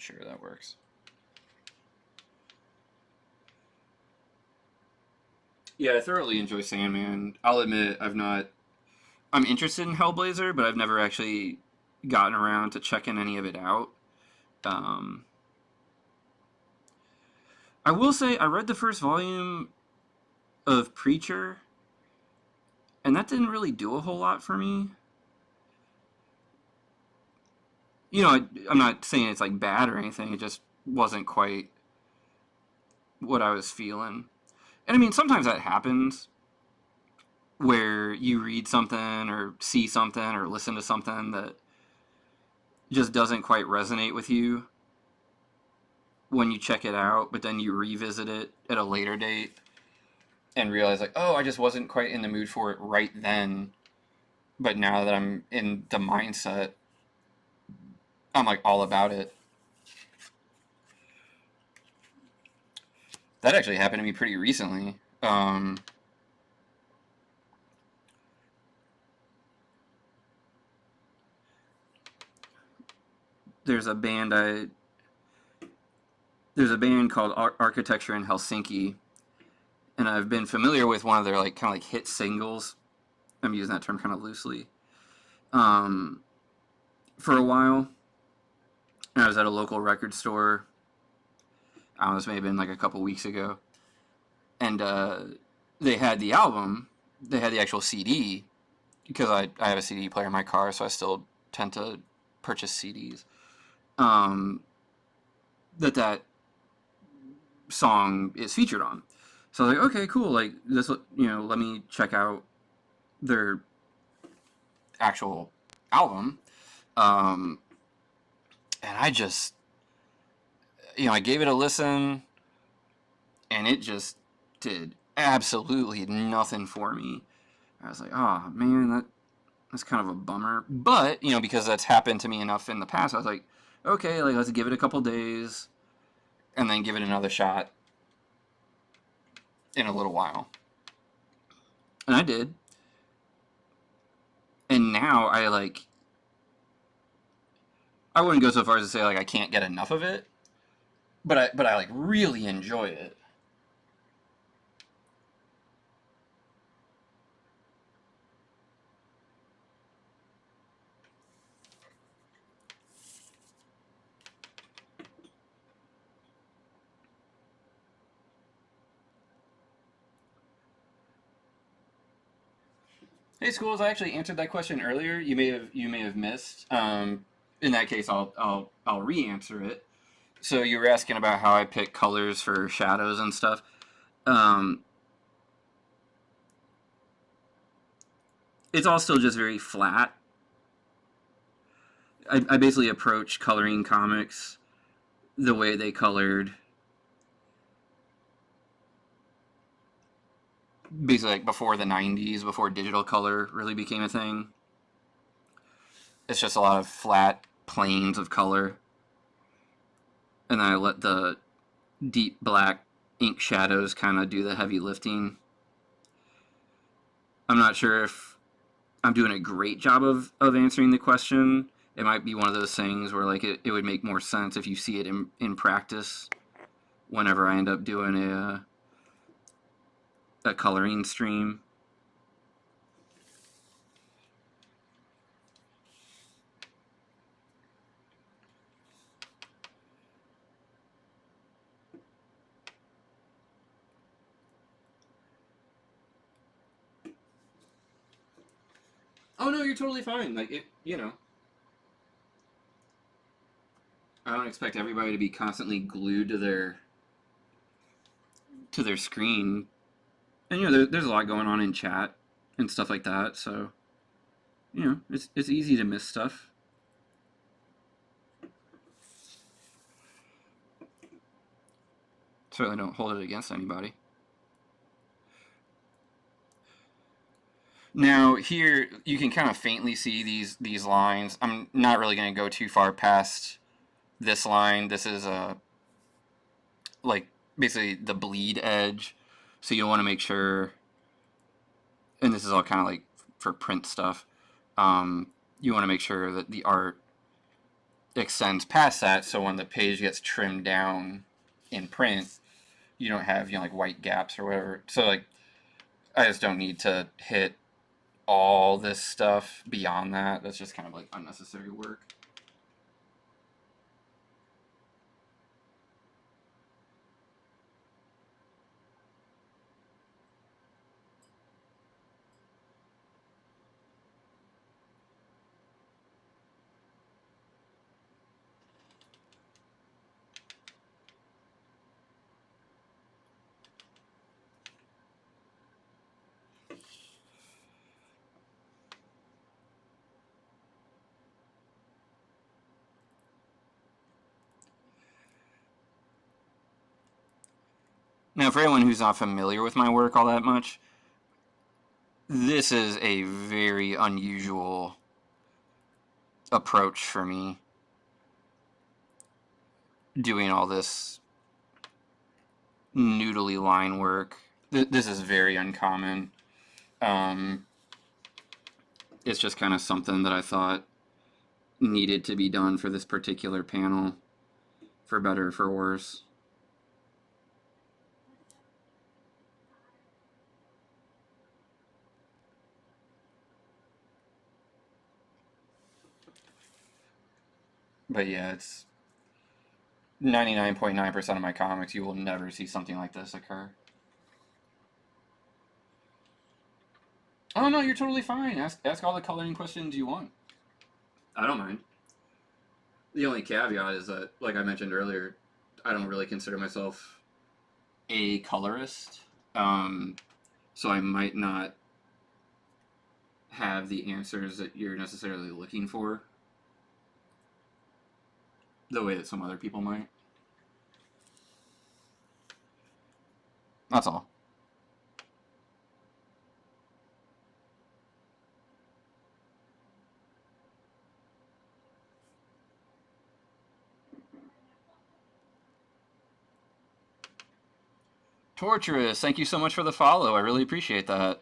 Sure, that works. Yeah, I thoroughly enjoy Sandman. I'll admit I'm interested in Hellblazer, but I've never actually gotten around to checking any of it out. Um, I will say I read the first volume of Preacher, and that didn't really do a whole lot for me. You know, I'm not saying it's like bad or anything. It just wasn't quite what I was feeling. And I mean, sometimes that happens where you read something or see something or listen to something that just doesn't quite resonate with you when you check it out, but then you revisit it at a later date and realize, like, oh, I just wasn't quite in the mood for it right then. But now that I'm in the mindset, I'm like all about it. That actually happened to me pretty recently. There's a band called Architecture in Helsinki, and I've been familiar with one of their like kind of like hit singles. I'm using that term kind of loosely. For a while, and I was at a local record store. I don't know, this may have been like a couple weeks ago, and they had the album. They had the actual CD because I have a CD player in my car, so I still tend to purchase CDs. That song is featured on. So I was like, okay, cool. Like this, let me check out their actual album. And I just, I gave it a listen, and it just did absolutely nothing for me. I was like, oh man, that's kind of a bummer. But because that's happened to me enough in the past, I was like, okay, like let's give it a couple days, and then give it another shot in a little while. And I did. And now I wouldn't go so far as to say like I can't get enough of it, but I like really enjoy it. Hey, Schools, I actually answered that question earlier. You may have missed. In that case, I'll re-answer it. So you were asking about how I pick colors for shadows and stuff. Um, it's all still just very flat. I basically approach coloring comics the way they colored basically like before the 90s, before digital color really became a thing. It's just a lot of flat planes of color. And then I let the deep black ink shadows kind of do the heavy lifting. I'm not sure if I'm doing a great job of answering the question. It might be one of those things where like it would make more sense if you see it in practice whenever I end up doing a coloring stream. Oh no, you're totally fine. Like I don't expect everybody to be constantly glued to their screen. And there's a lot going on in chat and stuff like that, so it's easy to miss stuff. Certainly don't hold it against anybody. Now here you can kind of faintly see these lines. I'm not really going to go too far past this line. This is like basically the bleed edge, so you'll want to make sure. And this is all kind of like for print stuff. You want to make sure that the art extends past that, so when the page gets trimmed down in print, you don't have, you know, like white gaps or whatever. So like, I just don't need to hit all this stuff beyond that. That's just kind of like unnecessary work. Now, for anyone who's not familiar with my work all that much, this is a very unusual approach for me, doing all this noodly line work. This is very uncommon. It's just kind of something that I thought needed to be done for this particular panel, for better or for worse. But yeah, it's 99.9% of my comics, you will never see something like this occur. Oh no, you're totally fine. Ask all the coloring questions you want. I don't mind. The only caveat is that, like I mentioned earlier, I don't really consider myself a colorist, so I might not have the answers that you're necessarily looking for the way that some other people might. That's all. Torturous, thank you so much for the follow. I really appreciate that.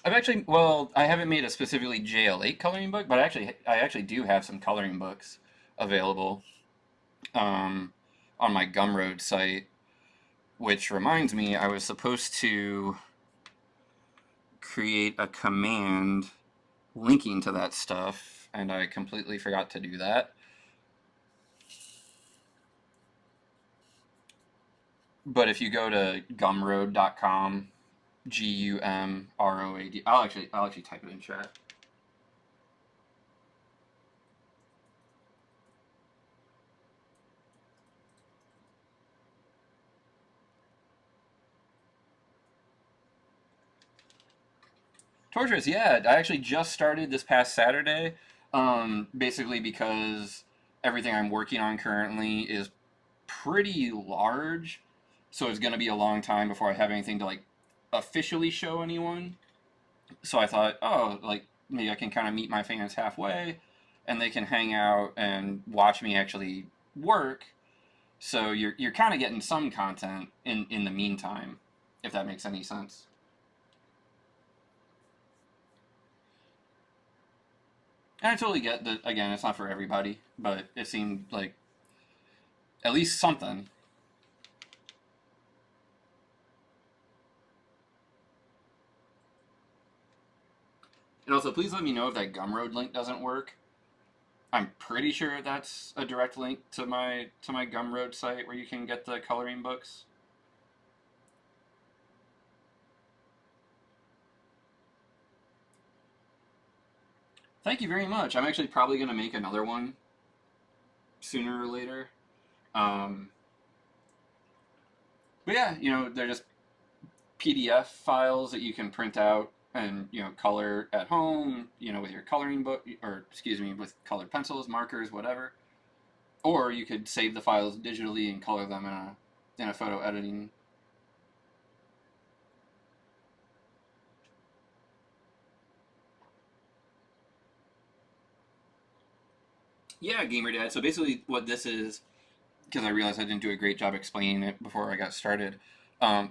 I've actually, well, I haven't made a specifically JL8 coloring book, but I actually do have some coloring books available um, on my Gumroad site, which reminds me I was supposed to create a command linking to that stuff, and I completely forgot to do that. But if you go to gumroad.com, Gumroad, I'll actually type it in chat. Torturous, yeah. I actually just started this past Saturday, basically because everything I'm working on currently is pretty large, so it's going to be a long time before I have anything to like officially show anyone. So I thought, oh, like maybe I can kind of meet my fans halfway, and they can hang out and watch me actually work. So you're kind of getting some content in the meantime, if that makes any sense. And I totally get that. Again, it's not for everybody, but it seemed like at least something. And also, please let me know if that Gumroad link doesn't work. I'm pretty sure that's a direct link to my Gumroad site where you can get the coloring books. Thank you very much. I'm actually probably going to make another one sooner or later. Um, but yeah, they're just PDF files that you can print out and color at home, with your coloring book, or excuse me, with colored pencils, markers, whatever. Or you could save the files digitally and color them in a photo editing. Yeah, Gamer Dad. So basically, what this is, because I realized I didn't do a great job explaining it before I got started.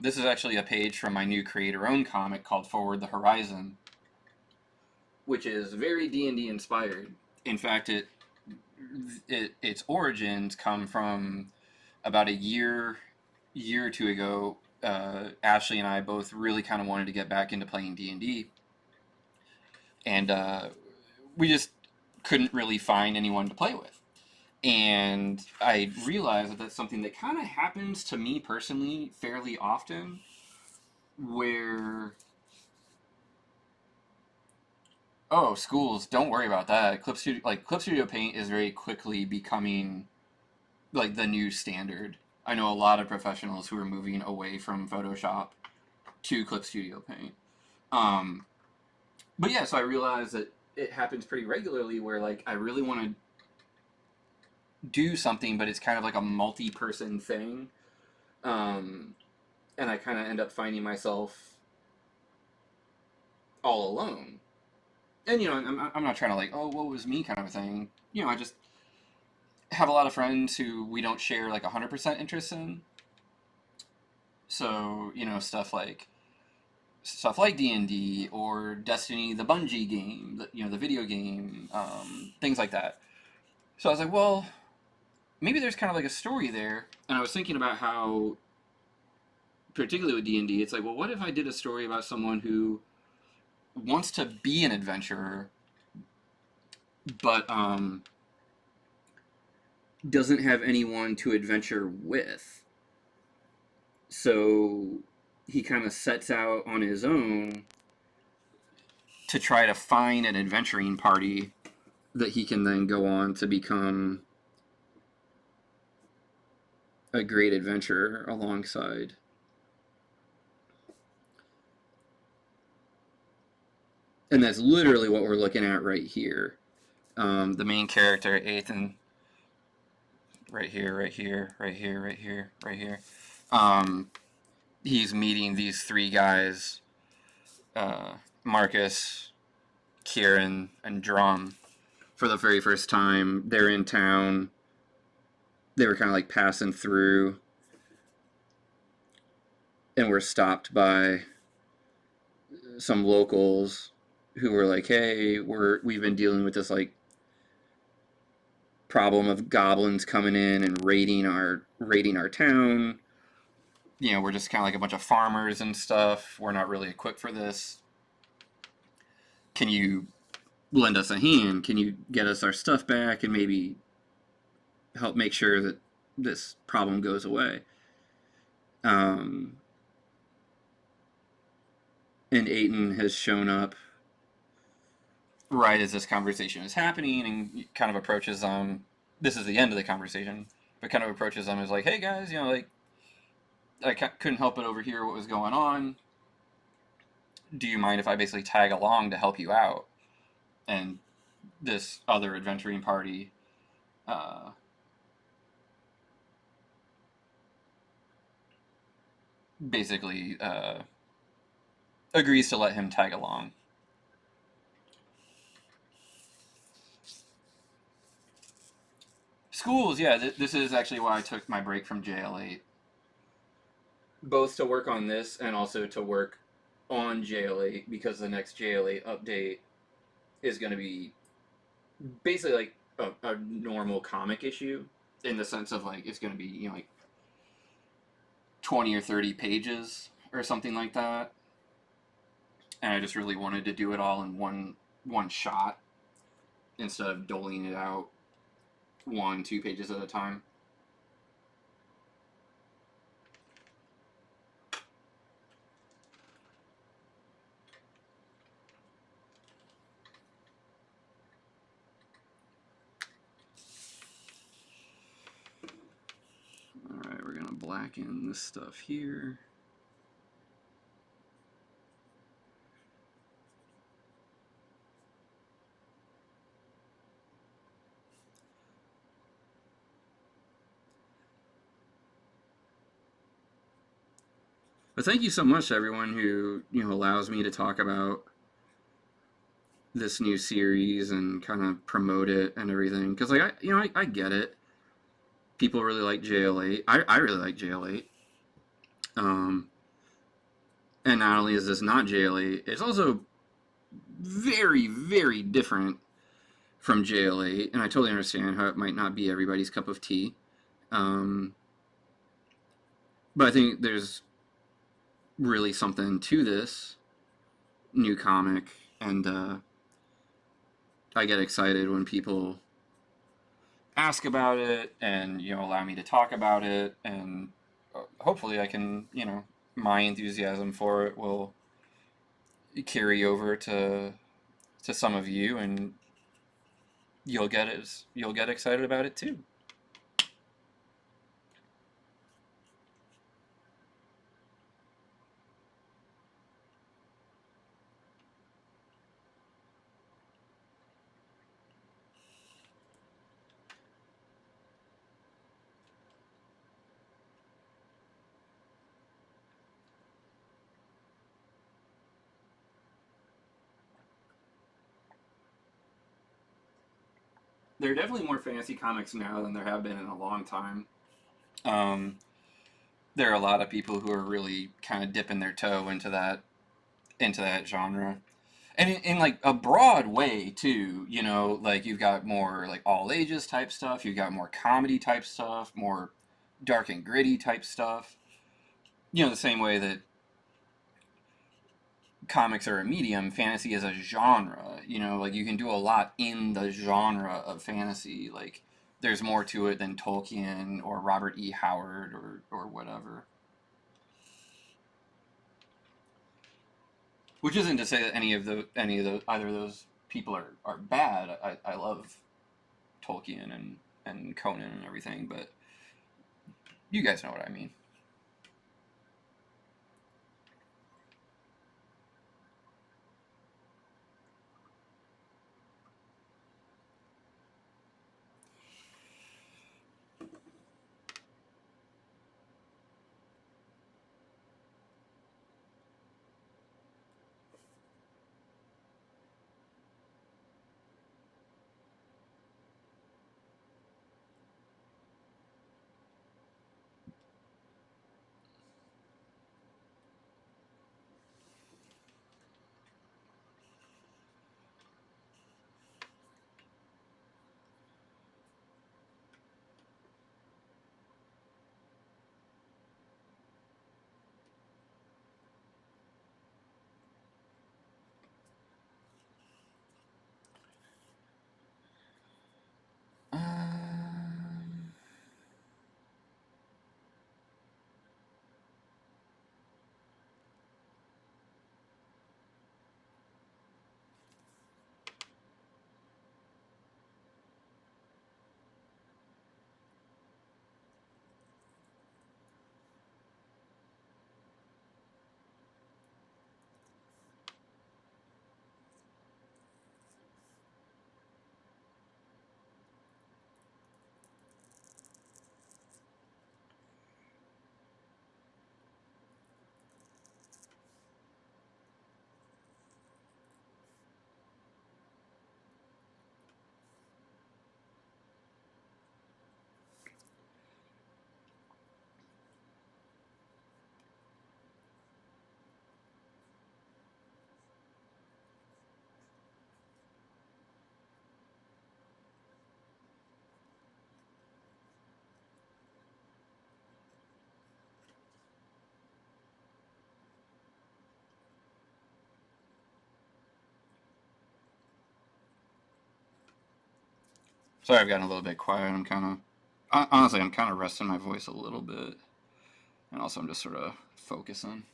This is actually a page from my new creator-owned comic called Forward the Horizon, which is very D&D inspired. In fact, its origins come from about a year or two ago. Ashley and I both really kind of wanted to get back into playing D&D, and we just couldn't really find anyone to play with. And I realized that that's something that kind of happens to me personally fairly often, where, oh, schools, don't worry about that. Clip Studio Paint is very quickly becoming like the new standard. I know a lot of professionals who are moving away from Photoshop to Clip Studio Paint. But yeah, so I realized that it happens pretty regularly where like I really want to do something, but it's kind of like a multi-person thing. And I kind of end up finding myself all alone. And, I'm not trying to like, oh, what was me kind of a thing. I just have a lot of friends who we don't share like 100% interest in. So, stuff like D&D or Destiny, the Bungie game, the video game, things like that. So I was like, well, maybe there's kind of like a story there. And I was thinking about how, particularly with D&D, it's like, well, what if I did a story about someone who wants to be an adventurer, but doesn't have anyone to adventure with. So he kind of sets out on his own to try to find an adventuring party that he can then go on to become a great adventurer alongside. And that's literally what we're looking at right here. The main character, Ethan, right here, right here, right here, right here, right here. He's meeting these three guys, Marcus, Kieran, and Drum, for the very first time. They're in town. They were kind of like passing through, and were stopped by some locals who were like, "Hey, we've been dealing with this like problem of goblins coming in and raiding our town. We're just kind of like a bunch of farmers and stuff. We're not really equipped for this. Can you lend us a hand? Can you get us our stuff back and maybe help make sure that this problem goes away?" And Aiton has shown up right as this conversation is happening and kind of approaches them. This is the end of the conversation, but kind of approaches them as like, "Hey guys, like I couldn't help but overhear what was going on. Do you mind if I basically tag along to help you out?" And this other adventuring party basically agrees to let him tag along. Schools, yeah, this is actually why I took my break from JL8. Both to work on this and also to work on JL8, because the next JL8 update is going to be basically like a normal comic issue, in the sense of like it's going to be like 20 or 30 pages or something like that. And I just really wanted to do it all in one shot instead of doling it out 1-2 pages at a time. Alright, we're going to blacken this stuff here. But thank you so much to everyone who, allows me to talk about this new series and kind of promote it and everything. Because, like, I get it. People really like JL8. I really like JL8. And not only is this not JL8, it's also very, very different from JL8. And I totally understand how it might not be everybody's cup of tea. But I think there's really something to this new comic, and I get excited when people ask about it and allow me to talk about it, and hopefully I can my enthusiasm for it will carry over to some of you, and you'll get excited about it too. There are definitely more fantasy comics now than there have been in a long time. There are a lot of people who are really kind of dipping their toe into that genre, and in like a broad way too. Like you've got more like all ages type stuff. You've got more comedy type stuff, more dark and gritty type stuff. The same way that comics are a medium, fantasy is a genre. Like you can do a lot in the genre of fantasy. Like there's more to it than Tolkien or Robert E. Howard or whatever. Which isn't to say that either of those people are bad. I love Tolkien and Conan and everything, but you guys know what I mean. Sorry, I've gotten a little bit quiet. I'm kind of, honestly, I'm kind of resting my voice a little bit. And also I'm just sort of focusing.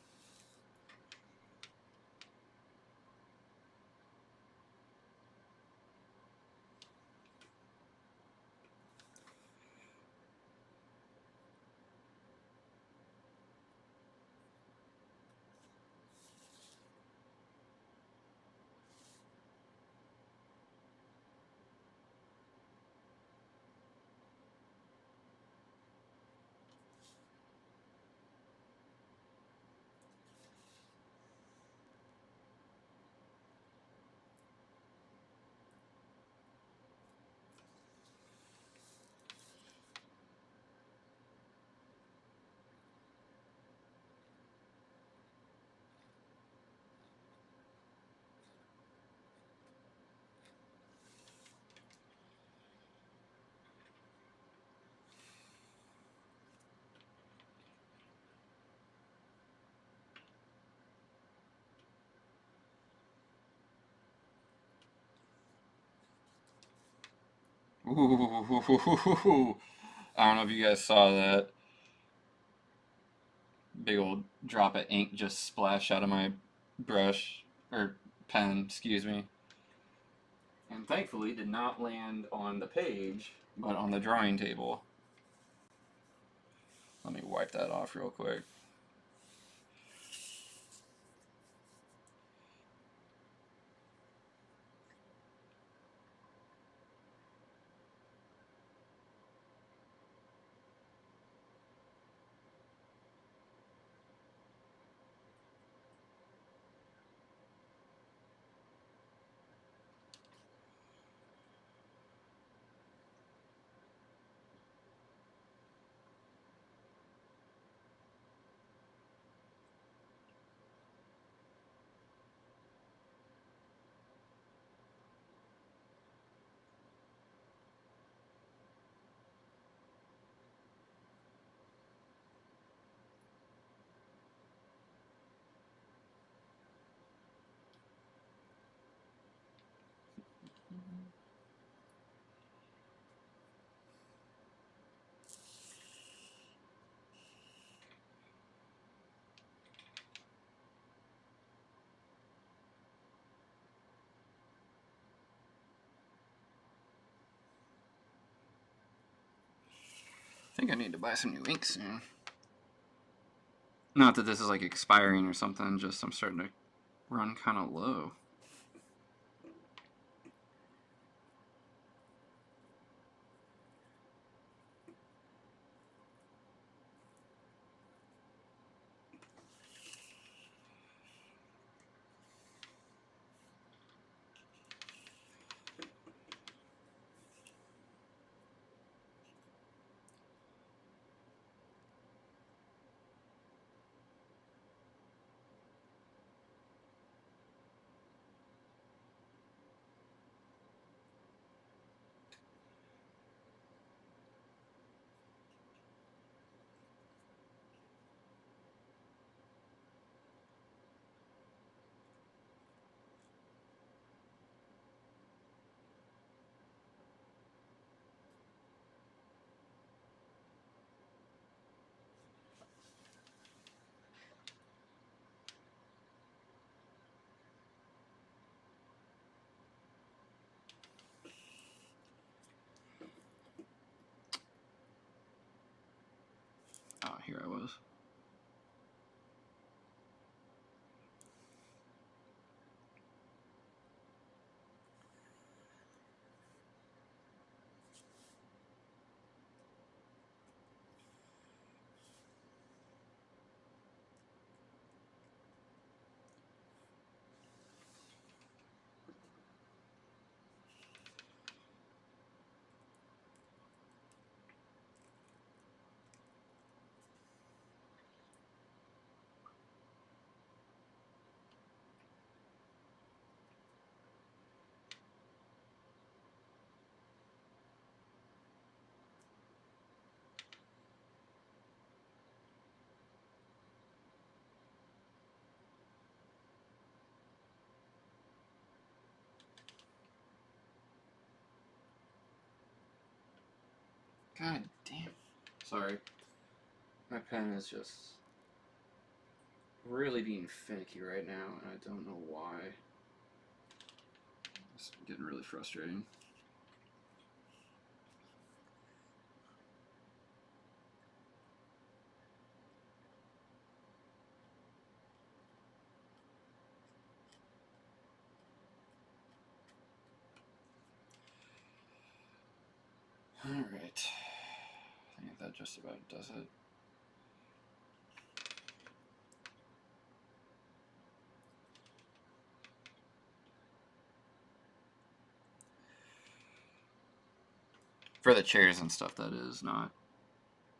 Ooh, I don't know if you guys saw that. Big old drop of ink just splashed out of my brush, or pen, excuse me. And thankfully did not land on the page, but on the drawing table. Let me wipe that off real quick. I think I need to buy some new ink soon. Not that this is like expiring or something, just I'm starting to run kind of low. God damn. Sorry. My pen is just really being finicky right now, and I don't know why. It's getting really frustrating. Alright. I think that just about does it. For the chairs and stuff, that is, not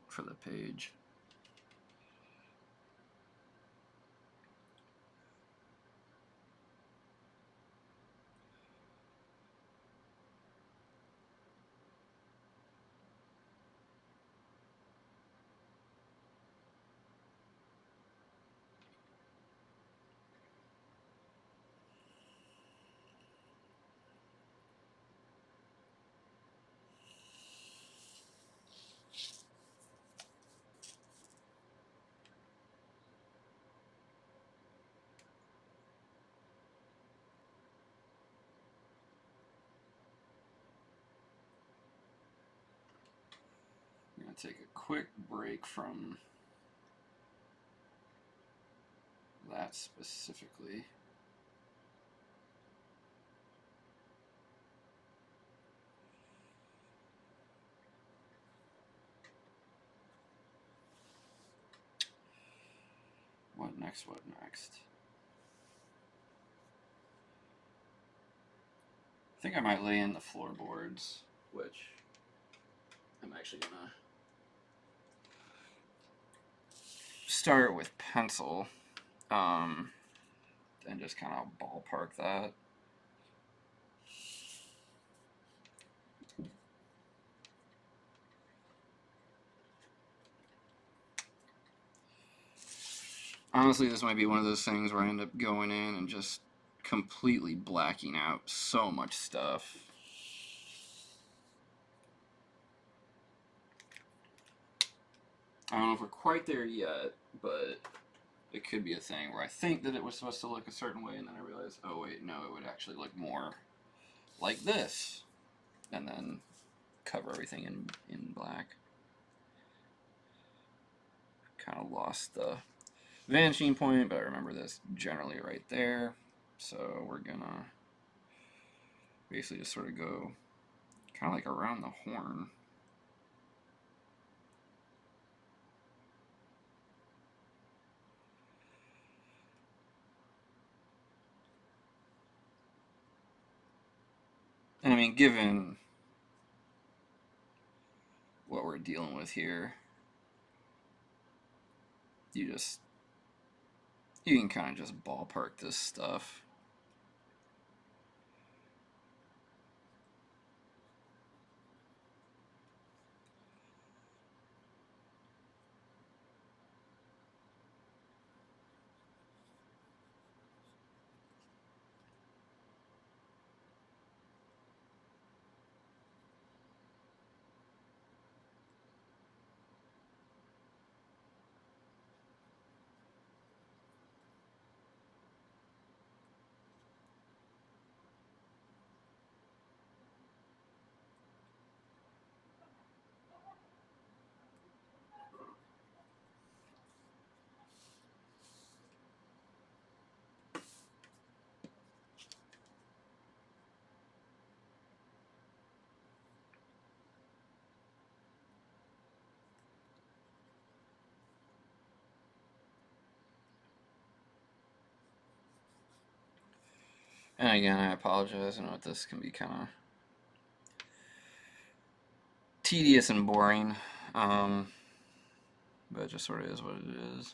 for the page. I'm going to take a quick break from that specifically. What next? What next? I think I might lay in the floorboards, which I'm actually going to start with pencil, and just kind of ballpark that. Honestly, this might be one of those things where I end up going in and just completely blacking out so much stuff. I don't know if we're quite there yet, but it could be a thing where I think that it was supposed to look a certain way, and then I realize, oh wait, no, it would actually look more like this, and then cover everything in black. Kind of lost the vanishing point, but I remember this generally right there. So we're gonna basically just sort of go kind of like around the horn. And I mean, given what we're dealing with here, you can kind of just ballpark this stuff. And again, I apologize. I know this can be kind of tedious and boring, but it just sort of is what it is.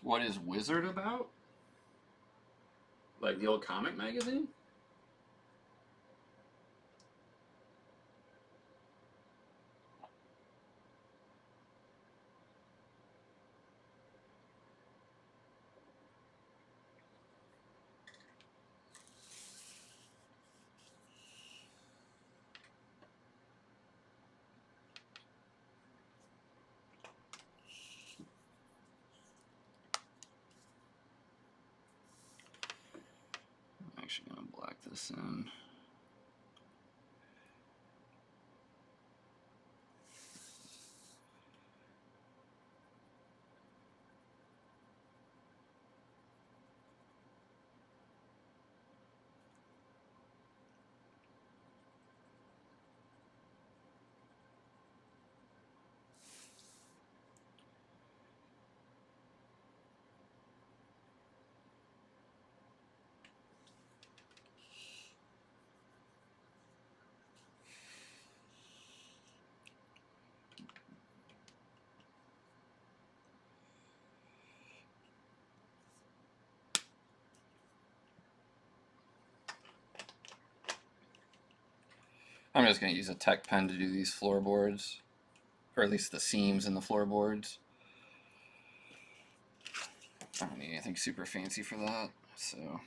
What is Wizard about? Like the old comic magazine? I'm actually going to black this in. I'm just going to use a tech pen to do these floorboards, or at least the seams in the floorboards. I don't need anything super fancy for that, so...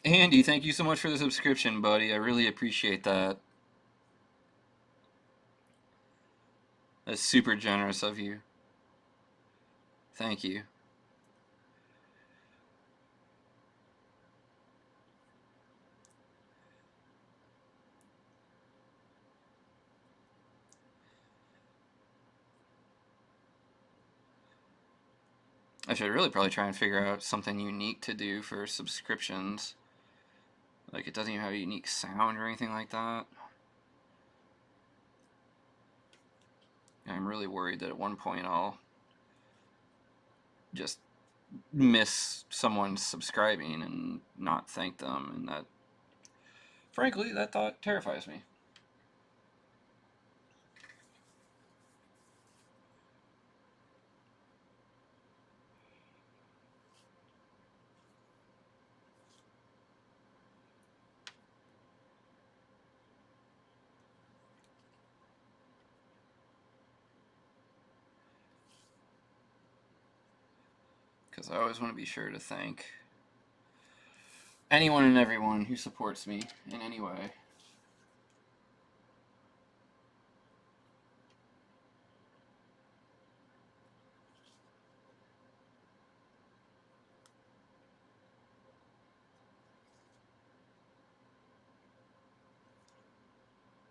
Andy, thank you so much for the subscription, buddy. I really appreciate that. That's super generous of you. Thank you. I should really probably try and figure out something unique to do for subscriptions. Like, it doesn't even have a unique sound or anything like that. I'm really worried that at one point I'll just miss someone subscribing and not thank them, and that, frankly, that thought terrifies me. Because I always want to be sure to thank anyone and everyone who supports me in any way.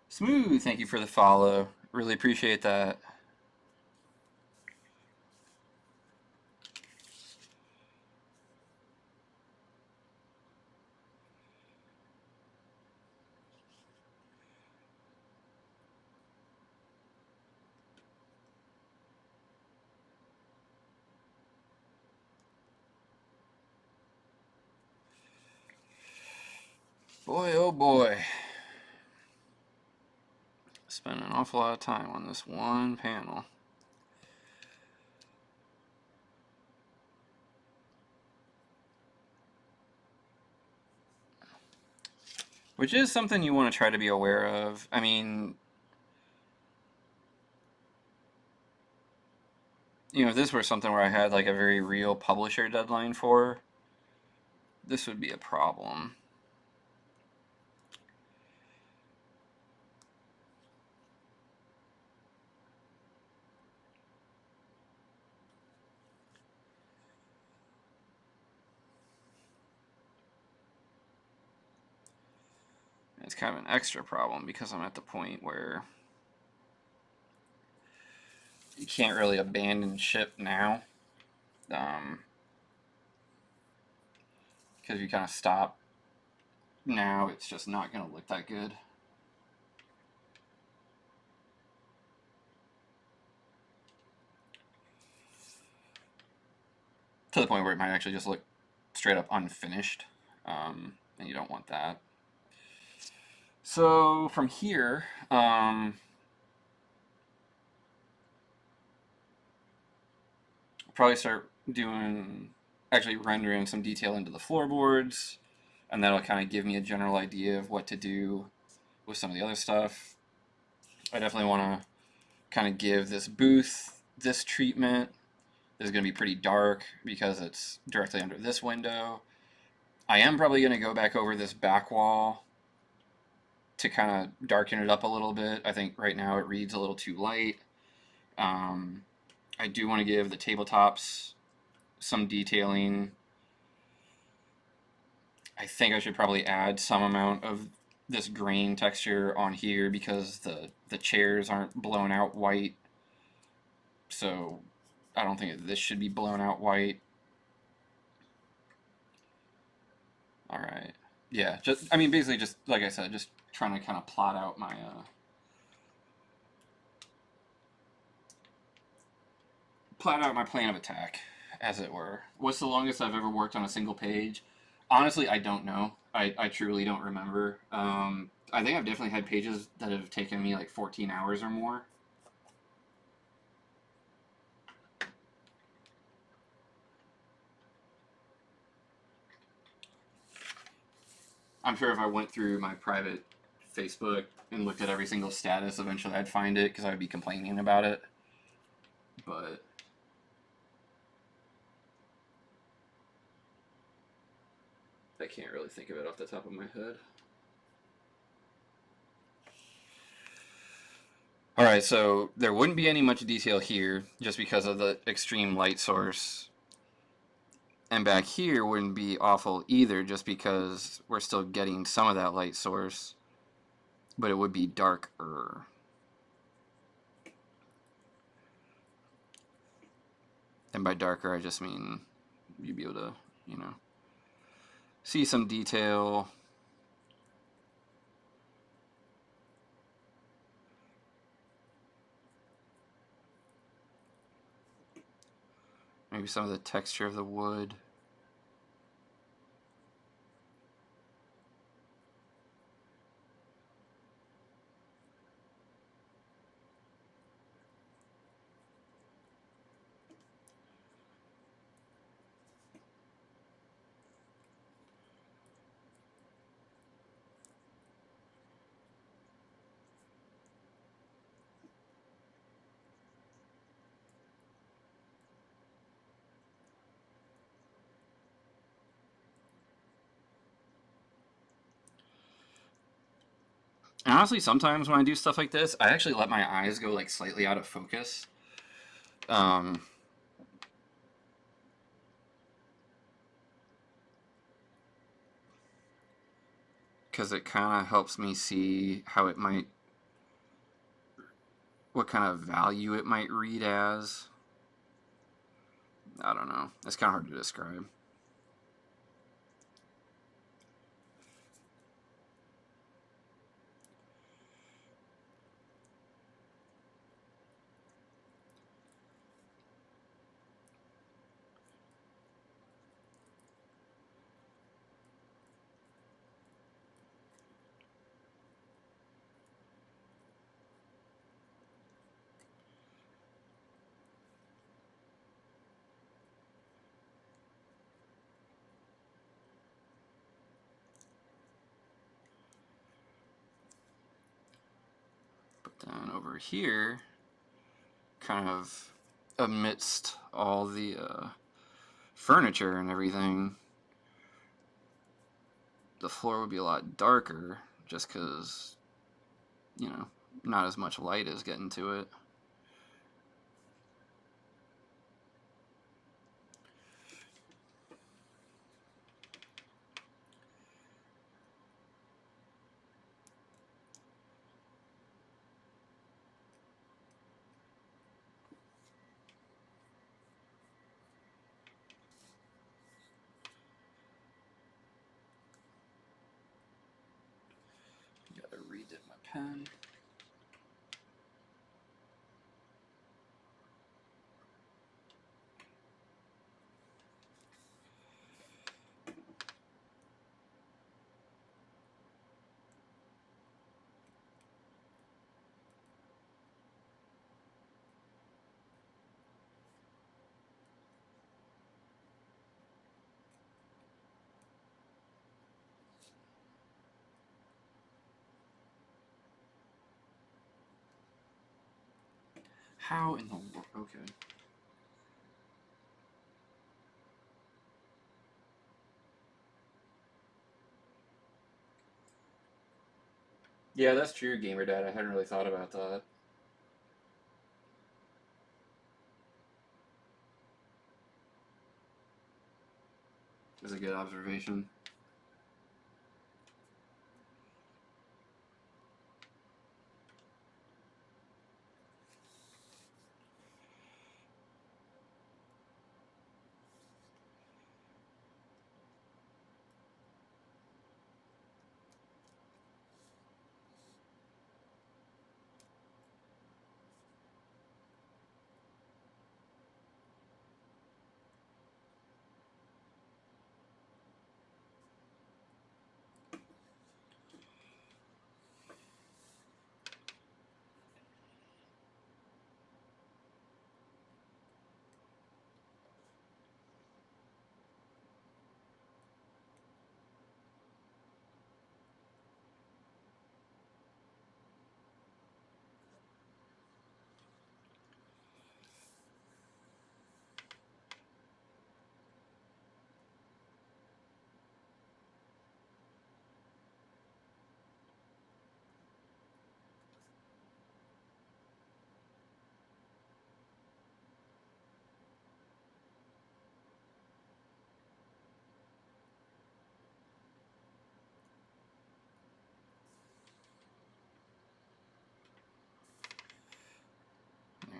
Smooth, thank you for the follow. Really appreciate that. Boy, oh boy. Spent an awful lot of time on this one panel. Which is something you want to try to be aware of. I mean, you know, if this were something where I had like a very real publisher deadline for, this would be a problem. It's kind of an extra problem because I'm at the point where you can't really abandon ship now. Because if you kind of stop now, it's just not going to look that good. To the point where it might actually just look straight up unfinished, and you don't want that. So from here, probably start actually rendering some detail into the floorboards, and that'll kind of give me a general idea of what to do with some of the other stuff. I definitely want to kind of give this booth this treatment. This is going to be pretty dark because it's directly under this window. I am probably going to go back over this back wall to kind of darken it up a little bit. I think right now it reads a little too light. I do want to give the tabletops some detailing. I think I should probably add some amount of this grain texture on here because the chairs aren't blown out white. So I don't think this should be blown out white. Alright. Yeah, I mean, basically just, like I said, just trying to kind of plot out my, plan of attack, as it were. What's the longest I've ever worked on a single page? Honestly, I don't know. I truly don't remember. I think I've definitely had pages that have taken me like 14 hours or more. I'm sure if I went through my private Facebook and looked at every single status, eventually I'd find it because I would be complaining about it. But I can't really think of it off the top of my head. Alright, so there wouldn't be any much detail here just because of the extreme light source. And back here wouldn't be awful either just because we're still getting some of that light source. But it would be darker. And by darker I just mean you'd be able to, you know, see some detail. Maybe some of the texture of the wood. And honestly, sometimes when I do stuff like this, I actually let my eyes go like slightly out of focus. Because it kind of helps me see how it might, what kind of value it might read as. I don't know. It's kind of hard to describe. Then over here, kind of amidst all the furniture and everything, the floor would be a lot darker just because, you know, not as much light is getting to it. Gotta redip my pen. How in the world? Okay. Yeah, that's true, Gamer Dad. I hadn't really thought about that. That's a good observation.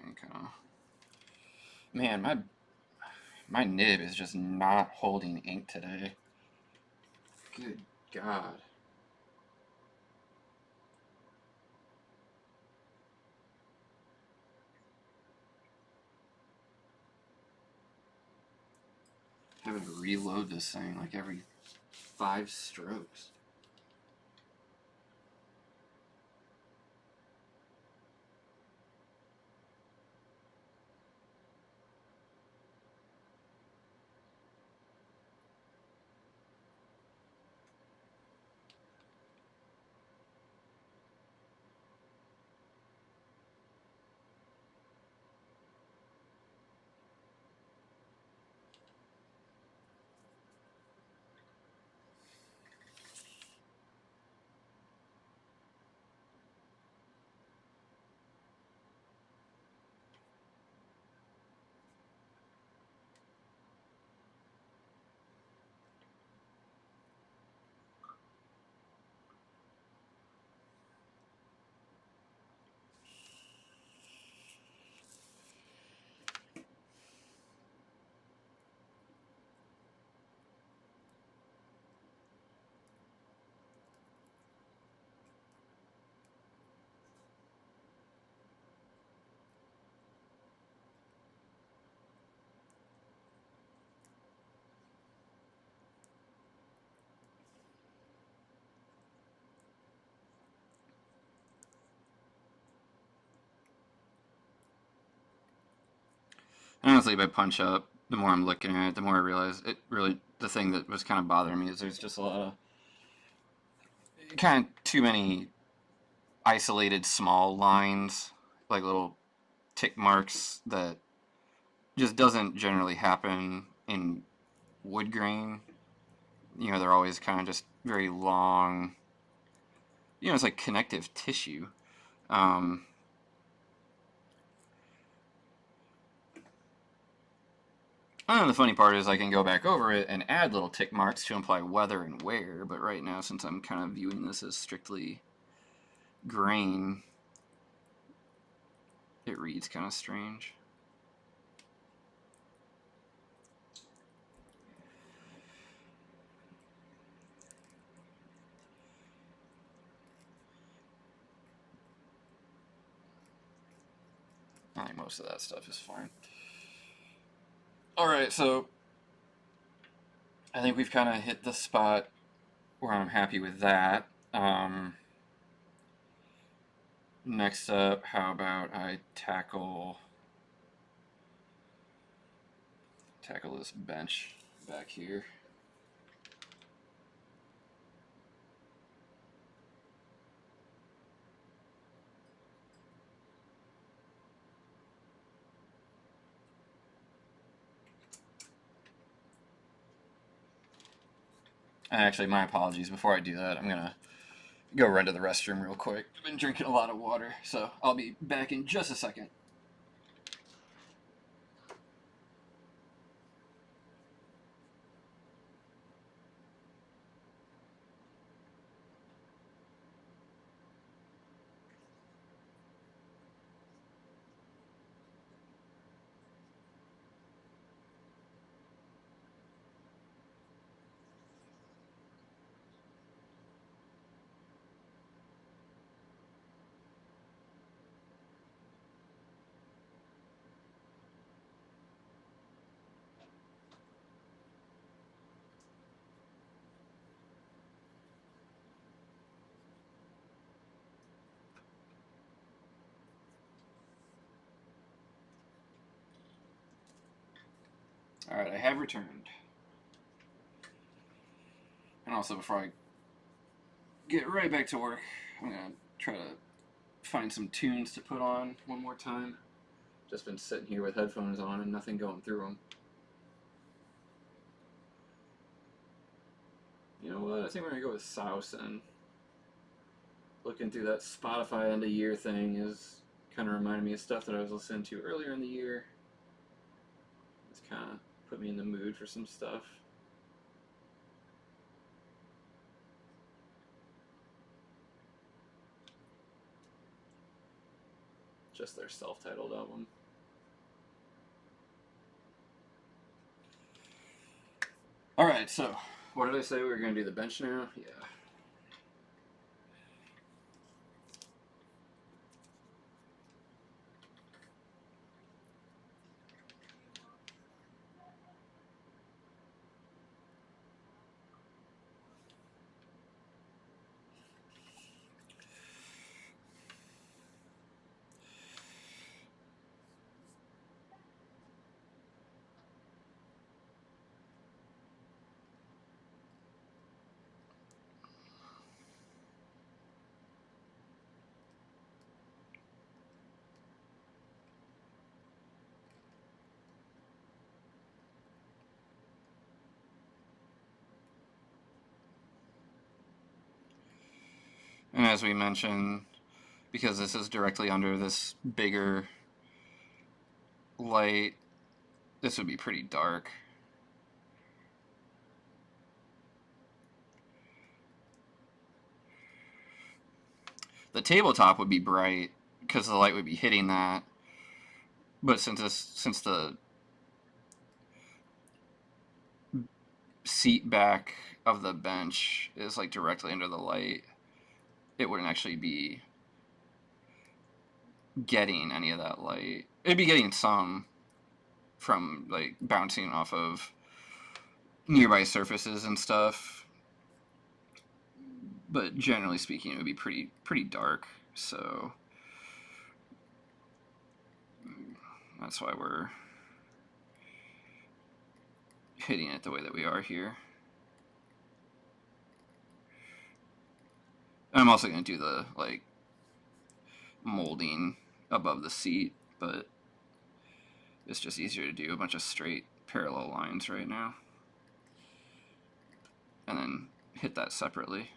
Okay. Man, my nib is just not holding ink today. Good God. Having to reload this thing like every 5 strokes. Honestly, by punch up, the more I'm looking at it, the more I realize it really, the thing that was kind of bothering me is there's just a lot of, kind of too many isolated small lines, like little tick marks that just doesn't generally happen in wood grain. You know, they're always kind of just very long, you know, it's like connective tissue. Um, and the funny part is I can go back over it and add little tick marks to imply weather and wear, but right now, since I'm kind of viewing this as strictly grain, it reads kind of strange. I think most of that stuff is fine. Alright, so I think we've kind of hit the spot where I'm happy with that. Next up, how about I tackle this bench back here. Actually, my apologies. Before I do that, I'm gonna go run to the restroom real quick. I've been drinking a lot of water, so I'll be back in just a second. Alright, I have returned. And also, before I get right back to work, I'm gonna try to find some tunes to put on one more time. Just been sitting here with headphones on and nothing going through them. You know what? I think we're gonna go with Souse, and looking through that Spotify end of year thing is kind of reminding me of stuff that I was listening to earlier in the year. It's kind of put me in the mood for some stuff. Just their self-titled album. Alright, so what did I say? We were going to do the bench now? Yeah. And as we mentioned, because this is directly under this bigger light, this would be pretty dark. The tabletop would be bright because the light would be hitting that. But since the seat back of the bench is like directly under the light, it wouldn't actually be getting any of that light. It'd be getting some from like bouncing off of nearby surfaces and stuff, but generally speaking, it would be pretty dark. So that's why we're hitting it the way that we are here. And I'm also going to do the like molding above the seat, but it's just easier to do a bunch of straight parallel lines right now and then hit that separately.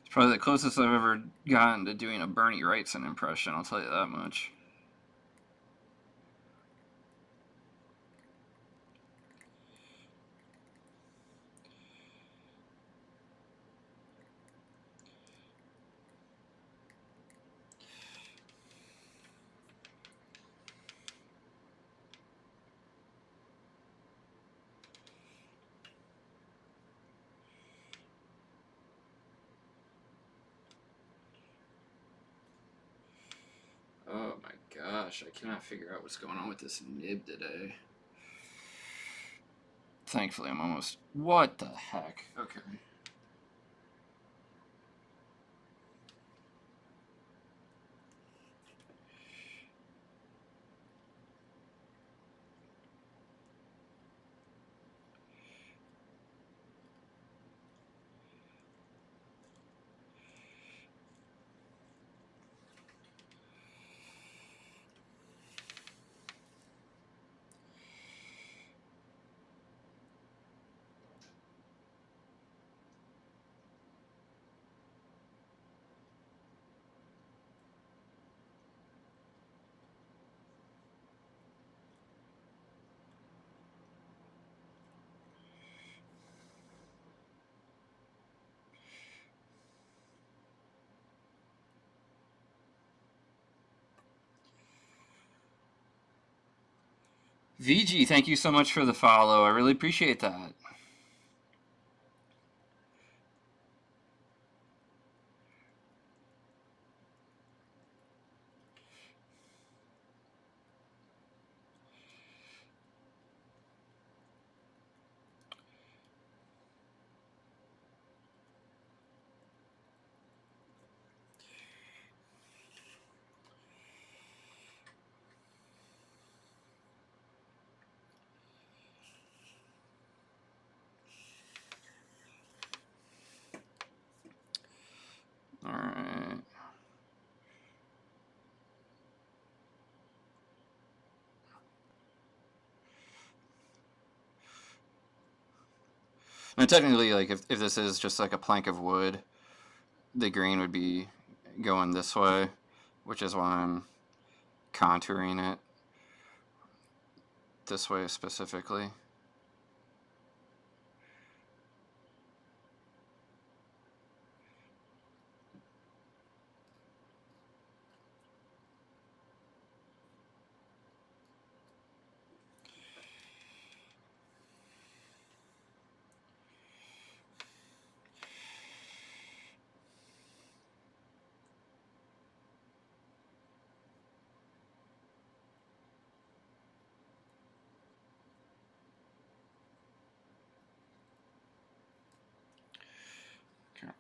It's probably the closest I've ever gotten to doing a Bernie Wrightson impression, I'll tell you that much. Oh my gosh, I cannot figure out what's going on with this nib today. Thankfully, I'm almost... What the heck? Okay. VG, thank you so much for the follow. I really appreciate that. All right. And technically, like, if this is just like a plank of wood, the grain would be going this way, which is why I'm contouring it this way specifically.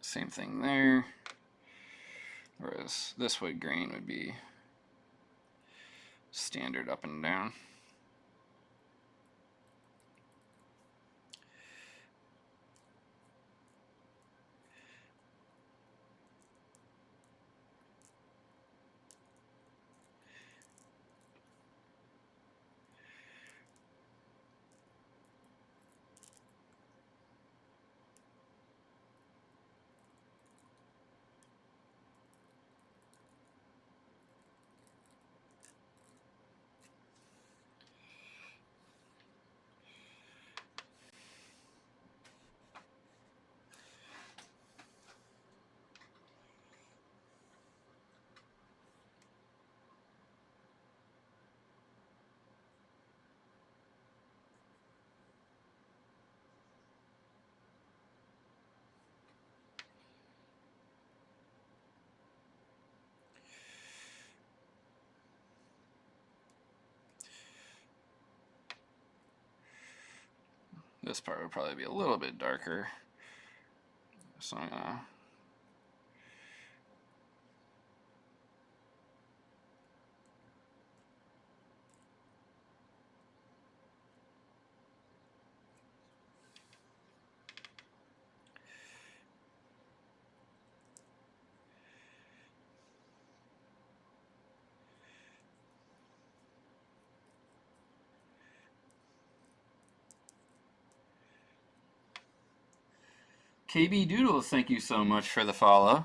Same thing there. Whereas this wood grain would be standard up and down. This part would probably be a little bit darker. So I'm gonna KB Doodles, thank you so much for the follow.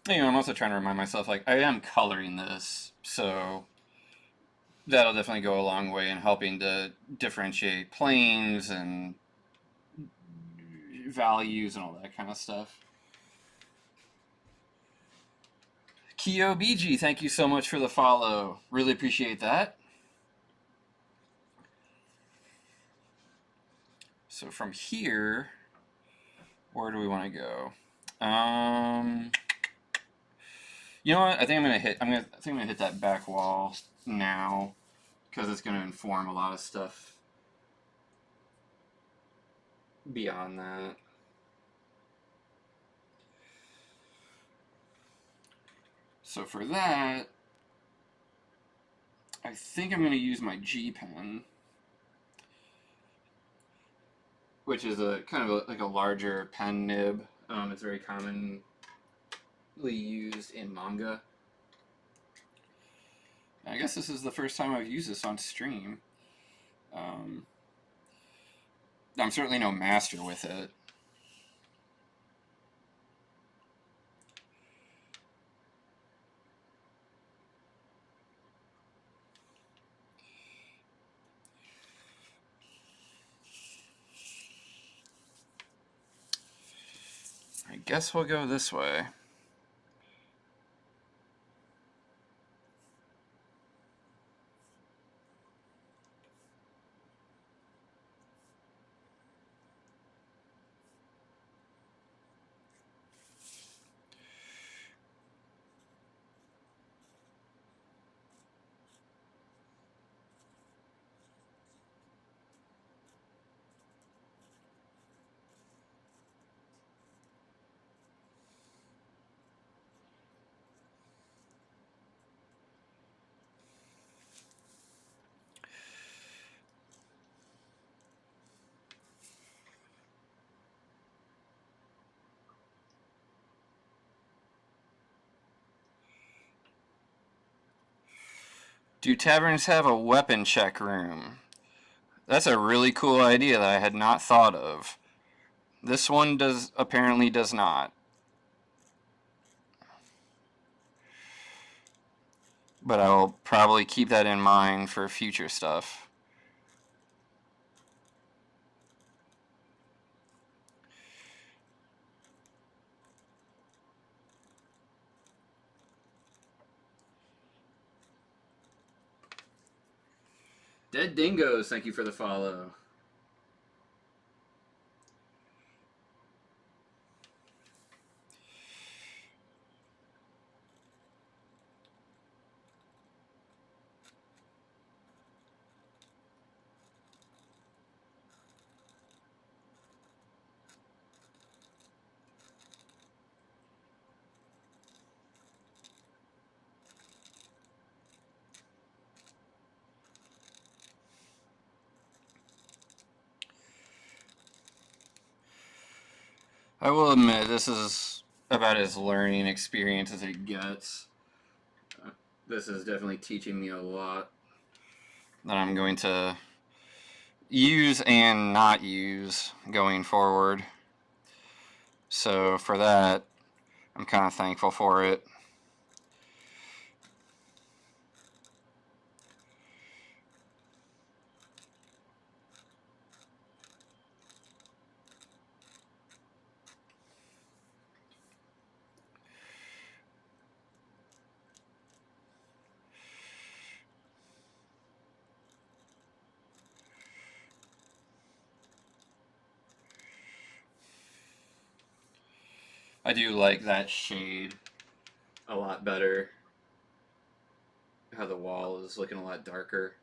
I'm also trying to remind myself, like, I am coloring this, so that'll definitely go a long way in helping to differentiate planes and values and all that kind of stuff. Kyo BG, thank you so much for the follow. Really appreciate that. So from here, where do we want to go? You know what? I think I'm gonna hit that back wall now, because it's going to inform a lot of stuff beyond that. So for that, I think I'm going to use my G pen, which is a kind of like a larger pen nib. It's very commonly used in manga. I guess this is the first time I've used this on stream. I'm certainly no master with it. I guess we'll go this way. Do taverns have a weapon check room? That's a really cool idea that I had not thought of. This one apparently does not. But I will probably keep that in mind for future stuff. Dead Dingoes, thank you for the follow. I will admit, this is about as learning experience as it gets. This is definitely teaching me a lot that I'm going to use and not use going forward. So for that, I'm kind of thankful for it. I do like that shade a lot better. How the wall is looking a lot darker.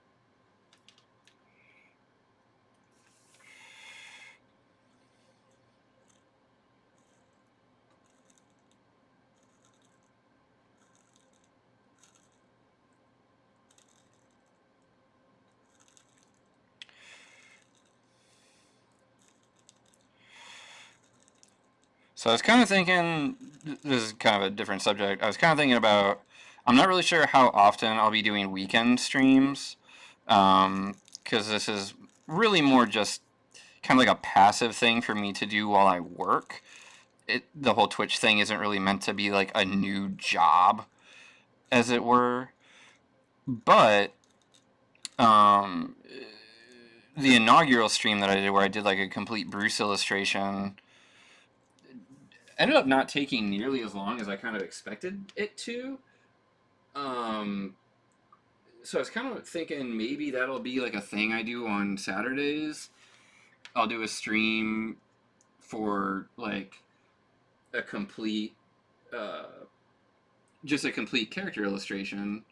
So I was kind of thinking, this is kind of a different subject. I was kind of thinking about, I'm not really sure how often I'll be doing weekend streams, because this is really more just kind of like a passive thing for me to do while I work. The whole Twitch thing isn't really meant to be like a new job, as it were. But the inaugural stream that I did, where I did like a complete Bruce illustration, ended up not taking nearly as long as I kind of expected it to. So I was kind of thinking maybe that'll be like a thing I do on Saturdays. I'll do a stream for like a complete, just a complete character illustration.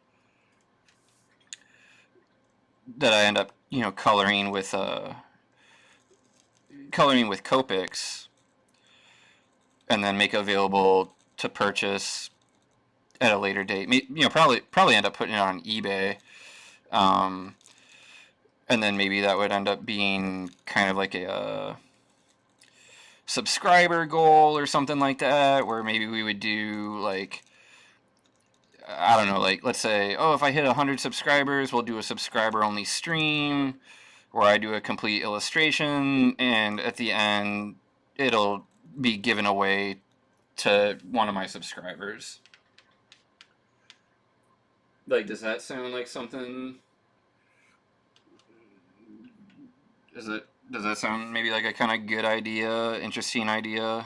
that I end up, you know, coloring with Copics, and then make available to purchase at a later date. You know, probably end up putting it on eBay, um, and then maybe that would end up being kind of like a subscriber goal or something like that, where maybe we would do like, I don't know, like let's say, oh, if I hit 100 subscribers, we'll do a subscriber only stream where I do a complete illustration, and at the end it'll be given away to one of my subscribers. Like, does that sound like something? Does that sound maybe like a kind of good idea, interesting idea?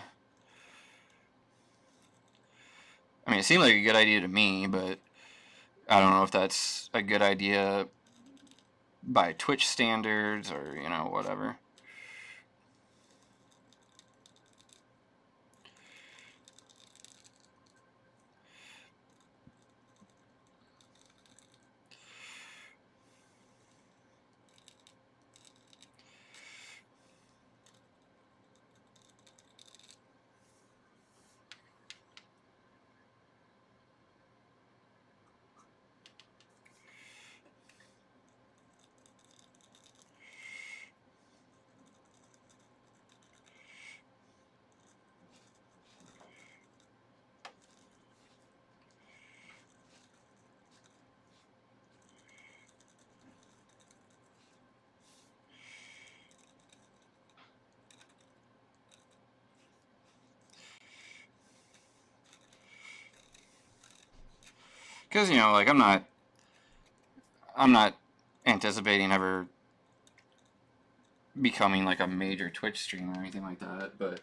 I mean, it seemed like a good idea to me, but I don't know if that's a good idea by Twitch standards or, you know, whatever. Because, you know, like I'm not anticipating ever becoming like a major Twitch streamer or anything like that, but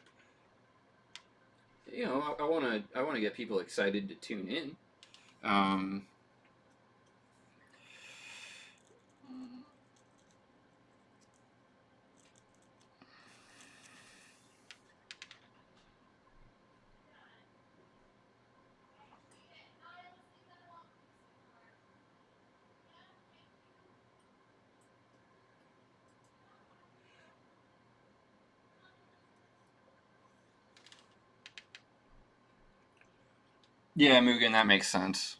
you know, I want to get people excited to tune in. Um, yeah, Mugen, that makes sense.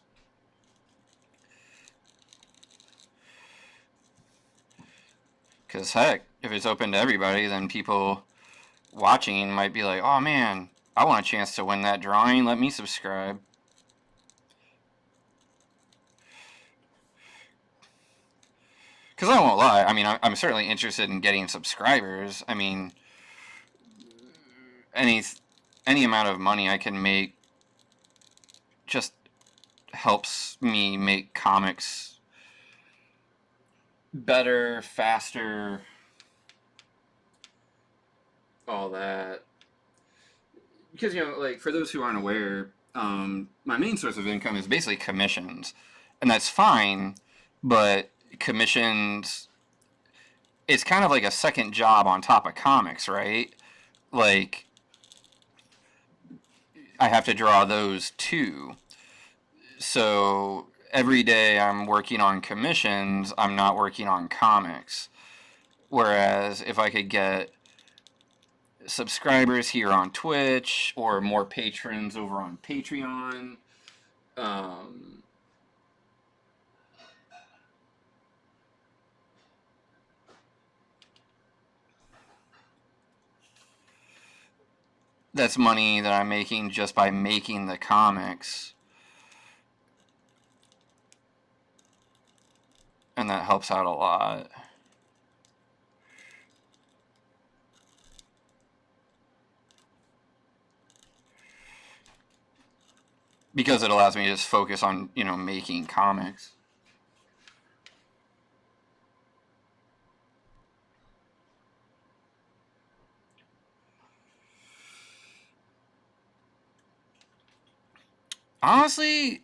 Because heck, if it's open to everybody, then people watching might be like, oh man, I want a chance to win that drawing. Let me subscribe. Because I won't lie, I mean, I'm certainly interested in getting subscribers. I mean, any any amount of money I can make just helps me make comics better, faster, all that. Because, you know, like, for those who aren't aware, my main source of income is basically commissions. And that's fine, but commissions, it's kind of like a second job on top of comics, right? Like, I have to draw those too. So every day I'm working on commissions, I'm not working on comics. Whereas if I could get subscribers here on Twitch or more patrons over on Patreon, um, that's money that I'm making just by making the comics. And that helps out a lot. Because it allows me to just focus on, you know, making comics. Honestly,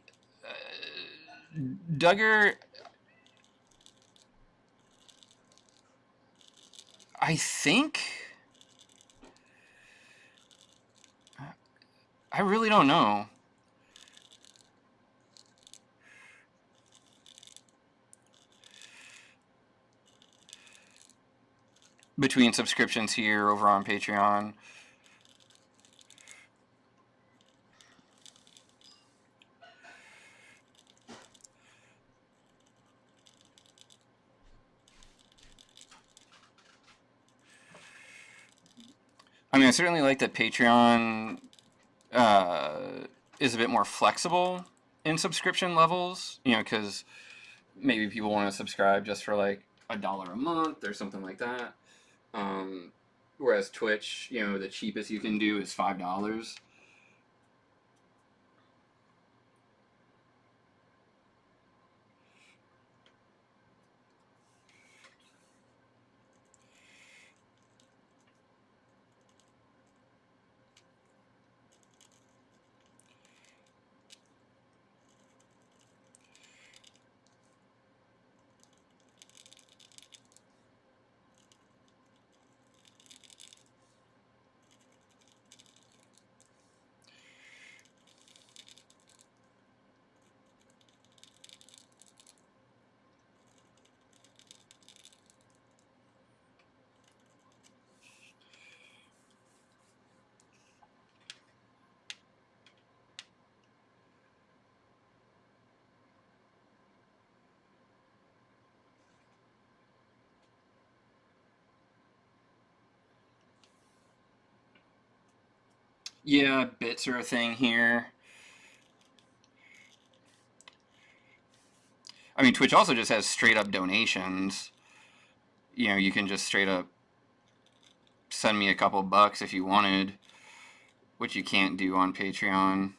Duggar, I think, I really don't know. between subscriptions here over on Patreon. I mean, I certainly like that Patreon is a bit more flexible in subscription levels, you know, because maybe people want to subscribe just for like $1 a month or something like that. Whereas Twitch, you know, the cheapest you can do is $5. Yeah, bits are a thing here. I mean, Twitch also just has straight up donations. You know, you can just straight up send me a couple bucks if you wanted, which you can't do on Patreon.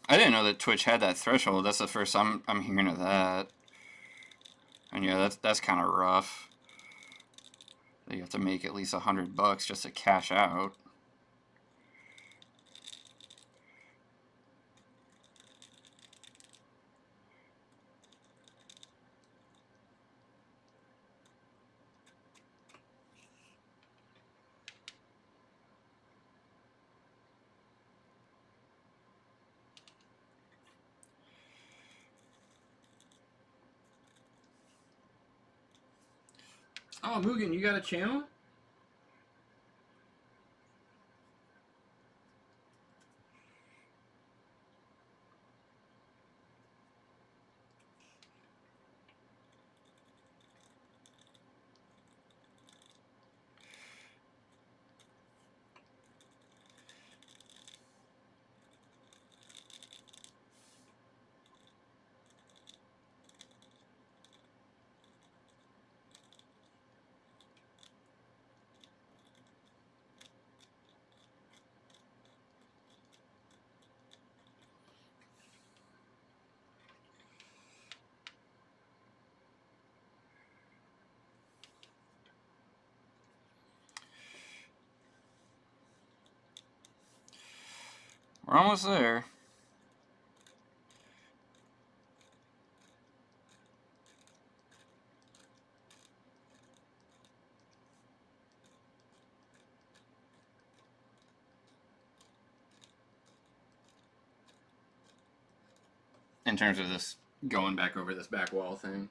I didn't know that Twitch had that threshold. That's the first I'm hearing of that. And yeah, that's kind of rough. You have to make at least $100 just to cash out. Oh, Mugen, you got a channel? We're almost there. in terms of this going back over this back wall thing.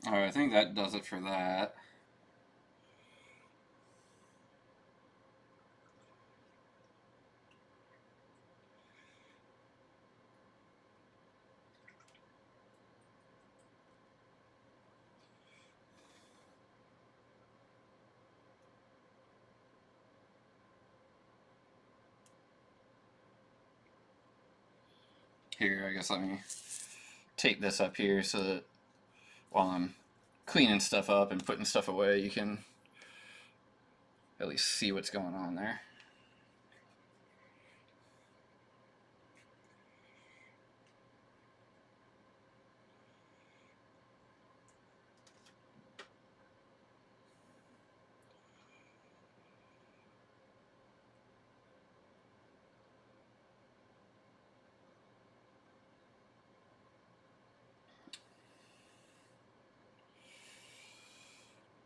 Alright, I think that does it for that. Here, I guess let me tape this up here so that while I'm cleaning stuff up and putting stuff away, you can at least see what's going on there.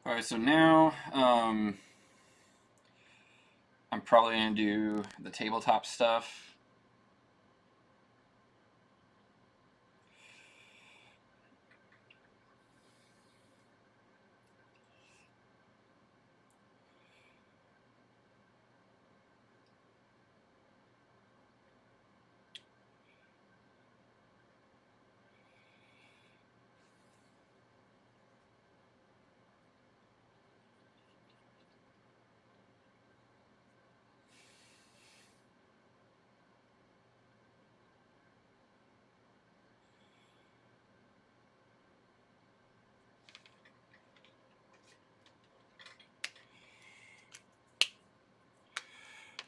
Alright, so now I'm probably going to do the tabletop stuff.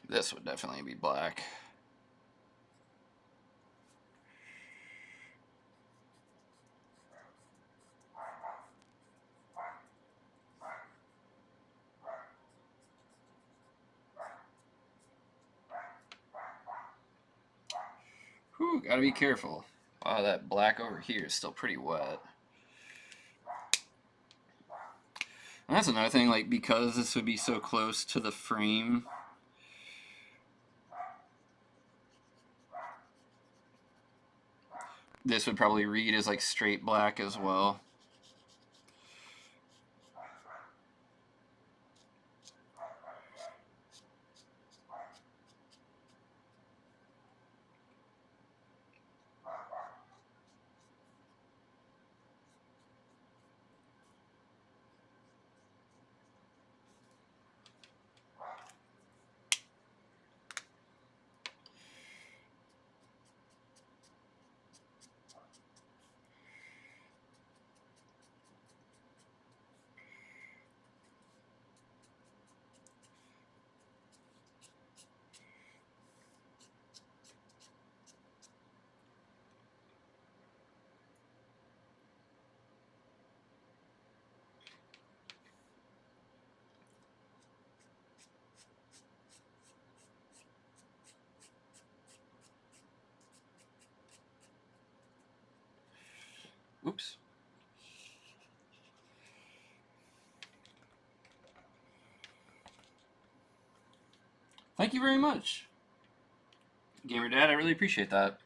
This would definitely be black. Whew, gotta be careful. Wow, that black over here is still pretty wet. And that's another thing, like, because this would be so close to the frame, this would probably read as like straight black as well. Oops. Thank you very much, Gamer Dad. I really appreciate that.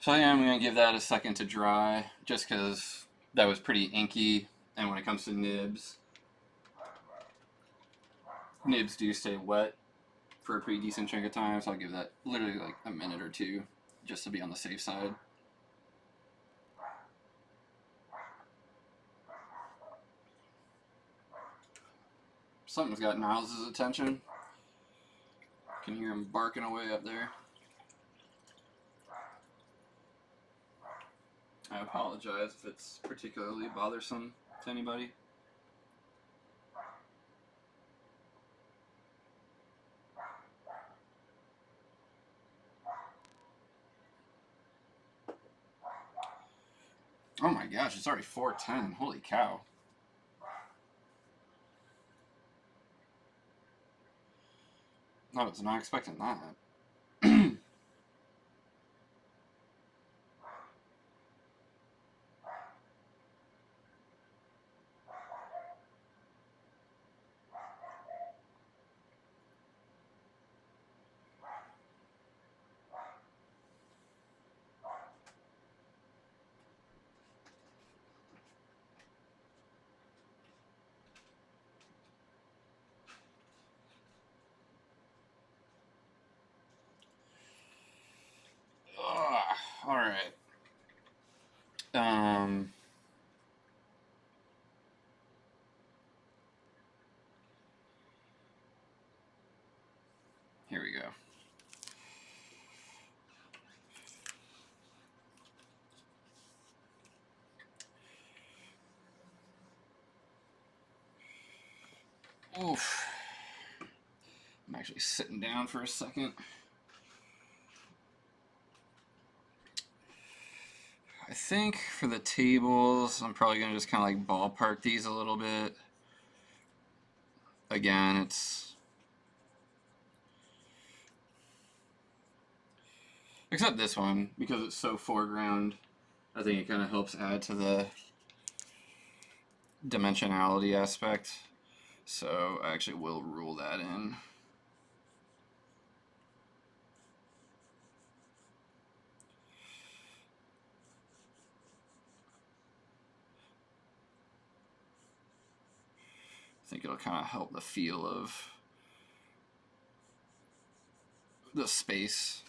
So I am going to give that a second to dry, just because that was pretty inky, and when it comes to nibs, nibs do stay wet for a pretty decent chunk of time, so I'll give that literally like a minute or two, just to be on the safe side. Something's got Niles' attention. Can hear him barking away up there. I apologize if it's particularly bothersome to anybody. Oh my gosh, it's already 4:10. Holy cow. I was not expecting that. All right. Here we go. Oof. I'm actually sitting down for a second. I think for the tables, I'm probably going to just kind of like ballpark these a little bit. Again, it's... Except this one, because it's so foreground, I think it kind of helps add to the dimensionality aspect. So I actually will rule that in. I think it'll kind of help the feel of the space.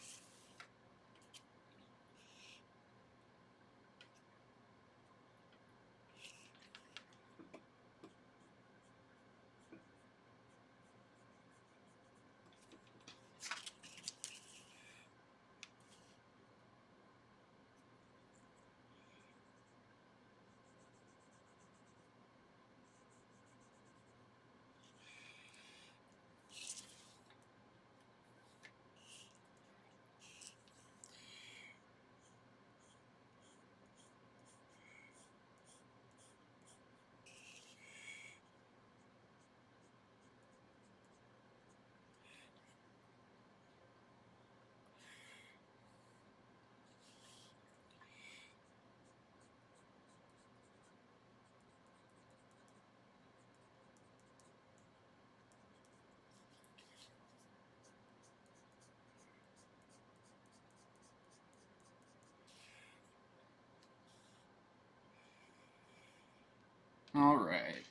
All right.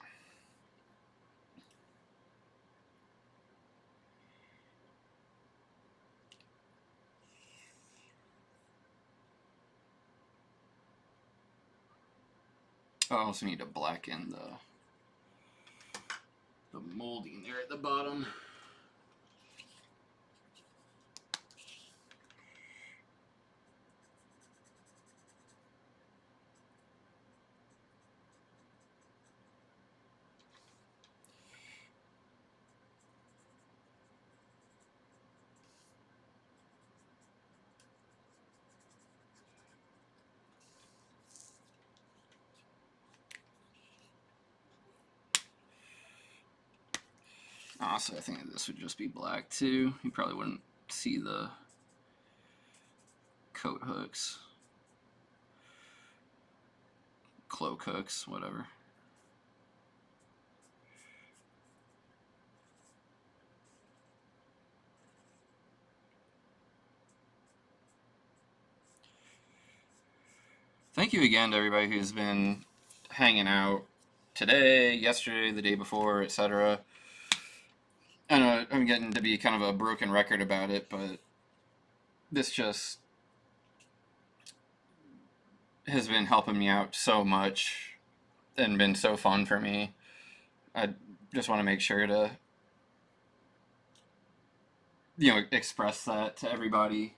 I also need to blacken the molding there at the bottom. Honestly, I think this would just be black too. You probably wouldn't see the coat hooks, cloak hooks, whatever. Thank you again to everybody who's been hanging out today, yesterday, the day before, etc. I know I'm getting to be kind of a broken record about it, but this just has been helping me out so much and been so fun for me. I just want to make sure to, express that to everybody.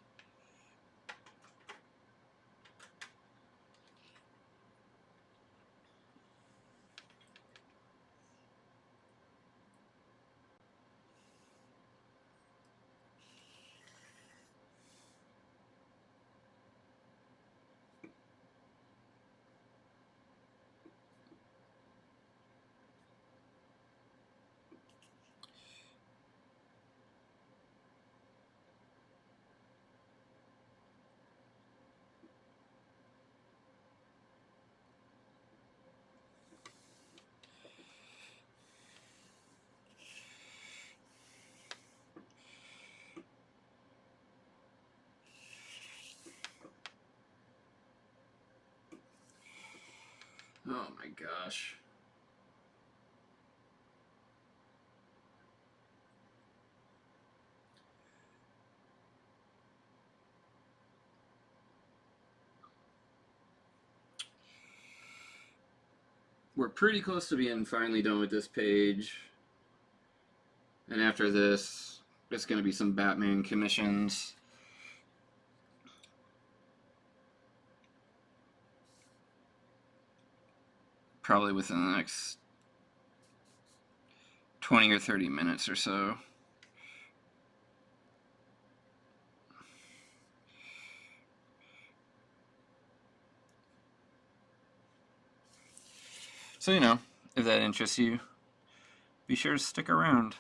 Oh my gosh. We're pretty close to being finally done with this page. And after this, it's going to be some Batman commissions. Probably within the next 20 or 30 minutes or so. So, if that interests you, be sure to stick around.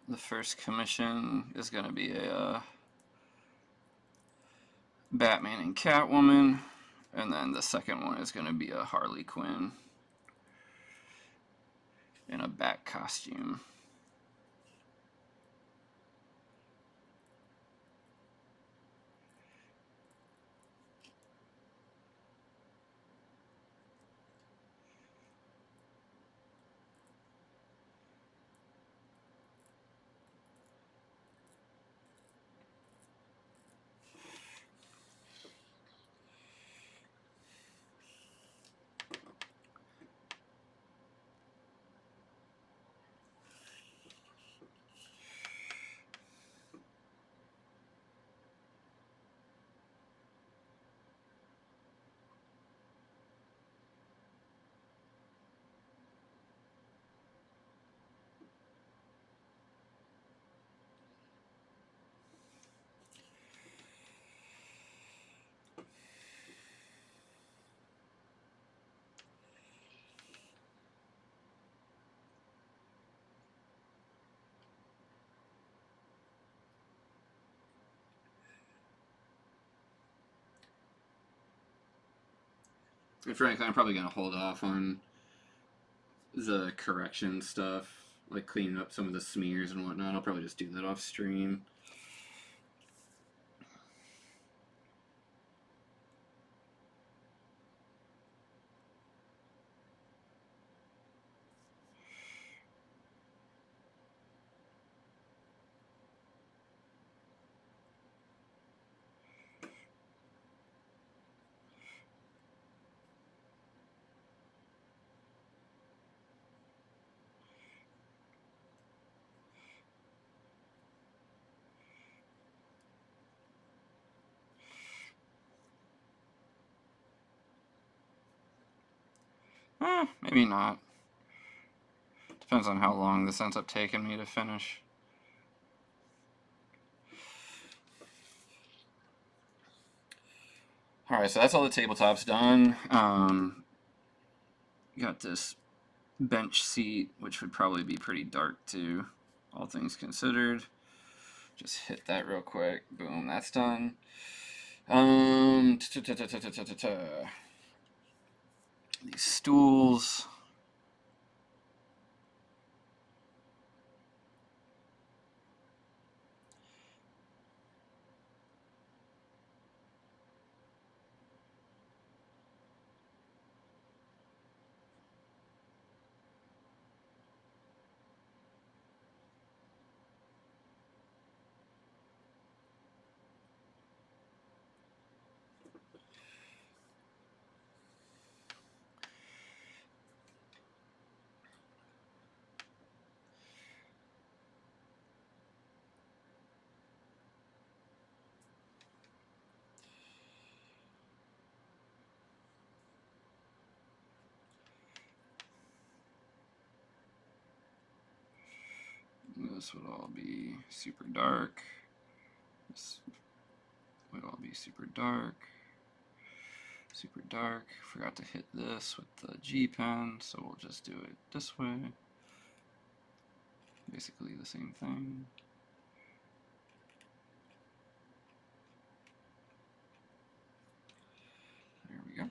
The first commission is going to be a Batman and Catwoman, and then the second one is going to be a Harley Quinn in a bat costume. And frankly, I'm probably going to hold off on the correction stuff, like cleaning up some of the smears and whatnot. I'll probably just do that off stream. Maybe not. Depends on how long this ends up taking me to finish. Alright, so that's all the tabletops done. Got this bench seat, which would probably be pretty dark too, all things considered. Just hit that real quick. Boom, that's done. These stools. This would all be super dark. This would all be super dark. Super dark. Forgot to hit this with the G pen, so we'll just do it this way. Basically the same thing. There we go.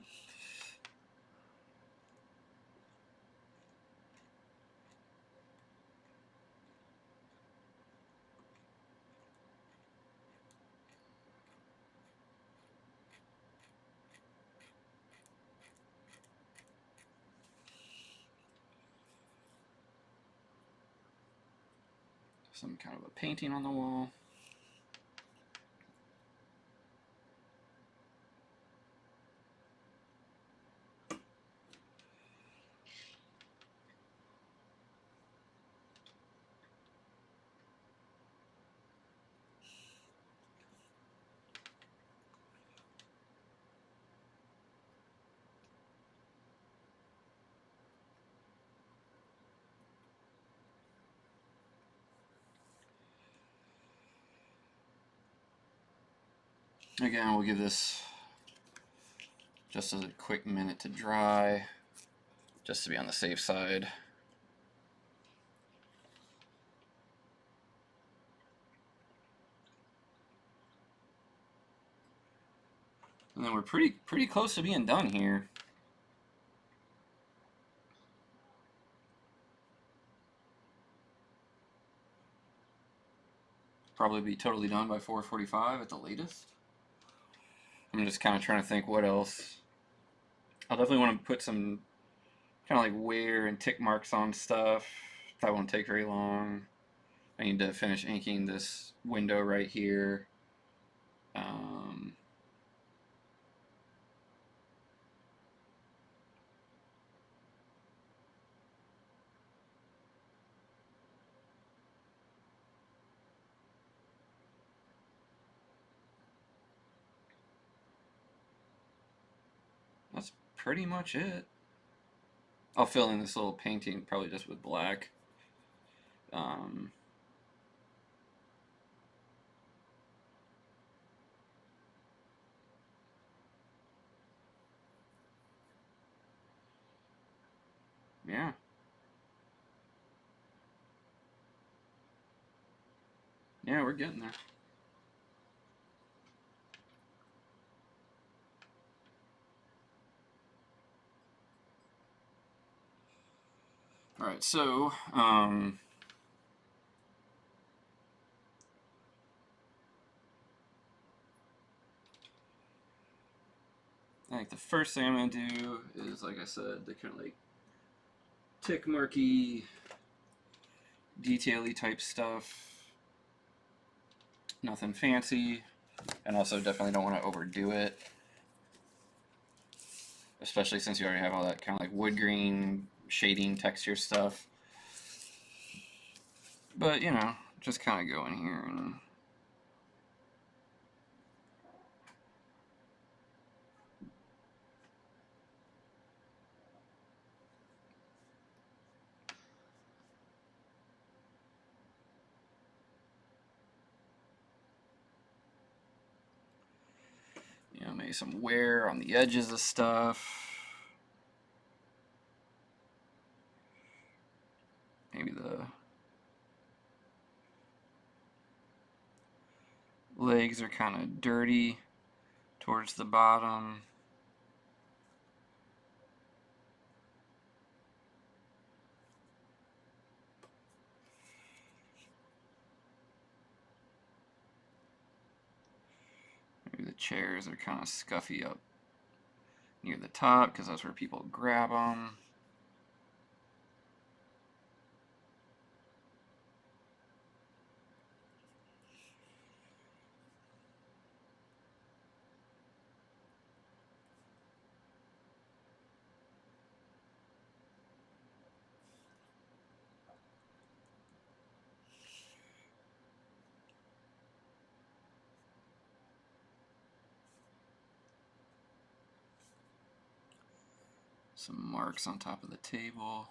Some kind of a painting on the wall. Again, we'll give this just a quick minute to dry, just to be on the safe side. And then we're pretty close to being done here. Probably be totally done by 4:45 at the latest. I'm just kind of trying to think what else. I'll definitely want to put some kind of like wear and tick marks on stuff. That won't take very long. I need to finish inking this window right here. That's pretty much it. I'll fill in this little painting probably just with black. Yeah. Yeah, we're getting there. Alright, so, I think the first thing I'm going to do is, like I said, the kind of like tick marky, detail-y type stuff. Nothing fancy, and also definitely don't want to overdo it. Especially since you already have all that kind of like wood green shading texture stuff. But, you know, just kind of go in here and You know, maybe some wear on the edges of stuff. Maybe the legs are kind of dirty towards the bottom. Maybe the chairs are kind of scuffy up near the top because that's where people grab them. Some marks on top of the table.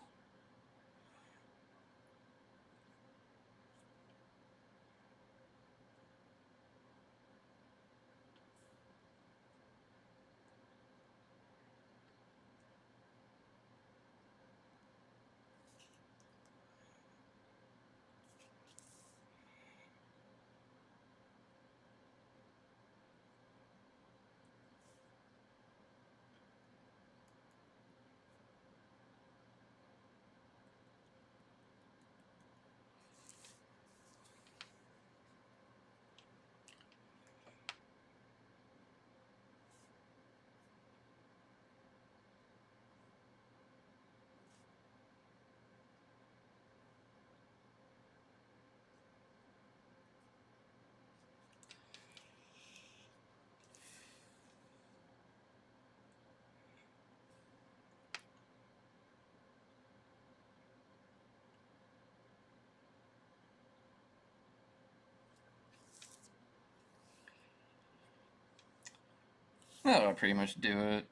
That'll pretty much do it.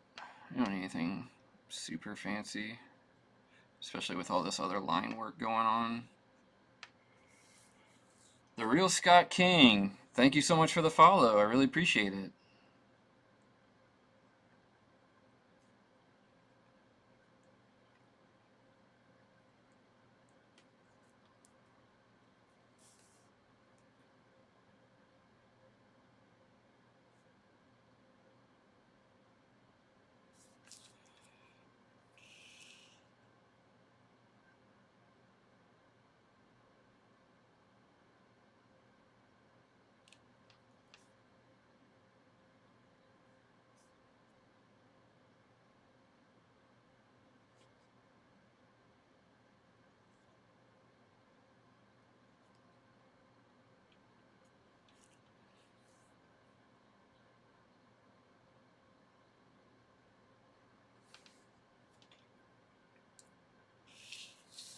You don't need anything super fancy, especially with all this other line work going on. The Real Scott King, thank you so much for the follow. I really appreciate it.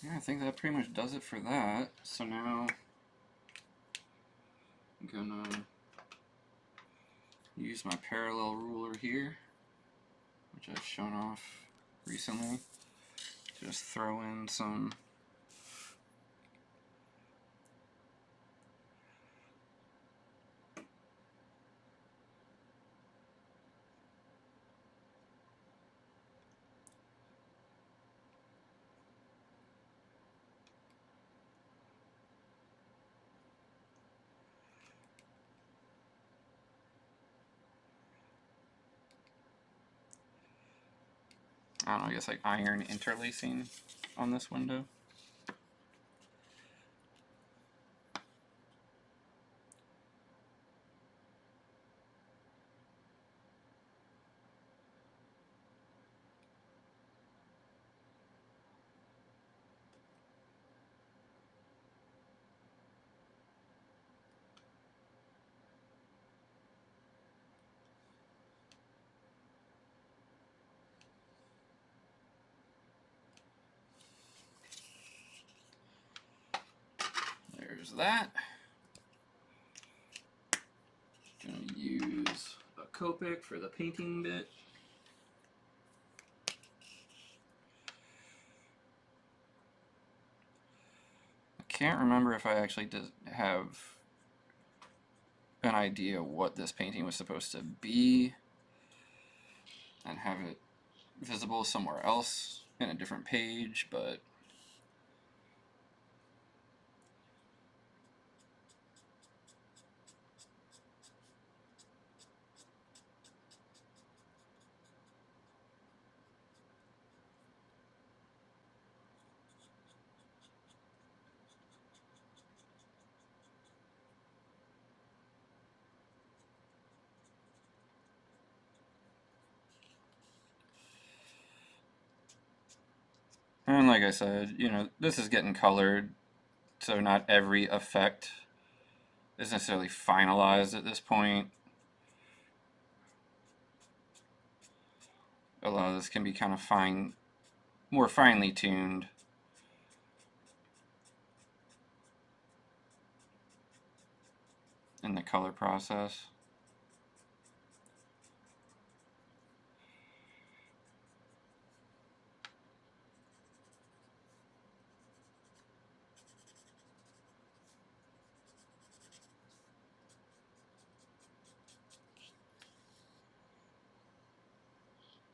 Yeah, I think that pretty much does it for that. So now I'm gonna use my parallel ruler here, which I've shown off recently. Just throw in some I don't know, I guess like iron interlacing on this window. There's that. Gonna use a Copic for the painting bit. I can't remember if I actually did have an idea what this painting was supposed to be. and have it visible somewhere else in a different page, but and like I said, you know, this is getting colored, so not every effect is necessarily finalized at this point. A lot of this can be kind of more finely tuned. In the color process.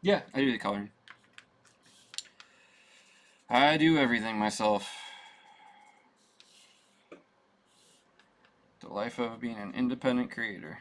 Yeah, I do the coloring. I do everything myself. The life of being an independent creator.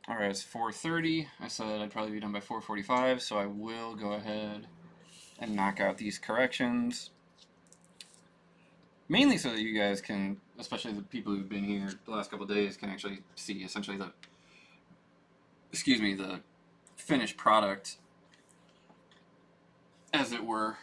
Alright, it's 4:30. I said I'd probably be done by 4:45, so I will go ahead and knock out these corrections. Mainly so that you guys can, especially the people who've been here the last couple days, can actually see essentially the finished product, as it were.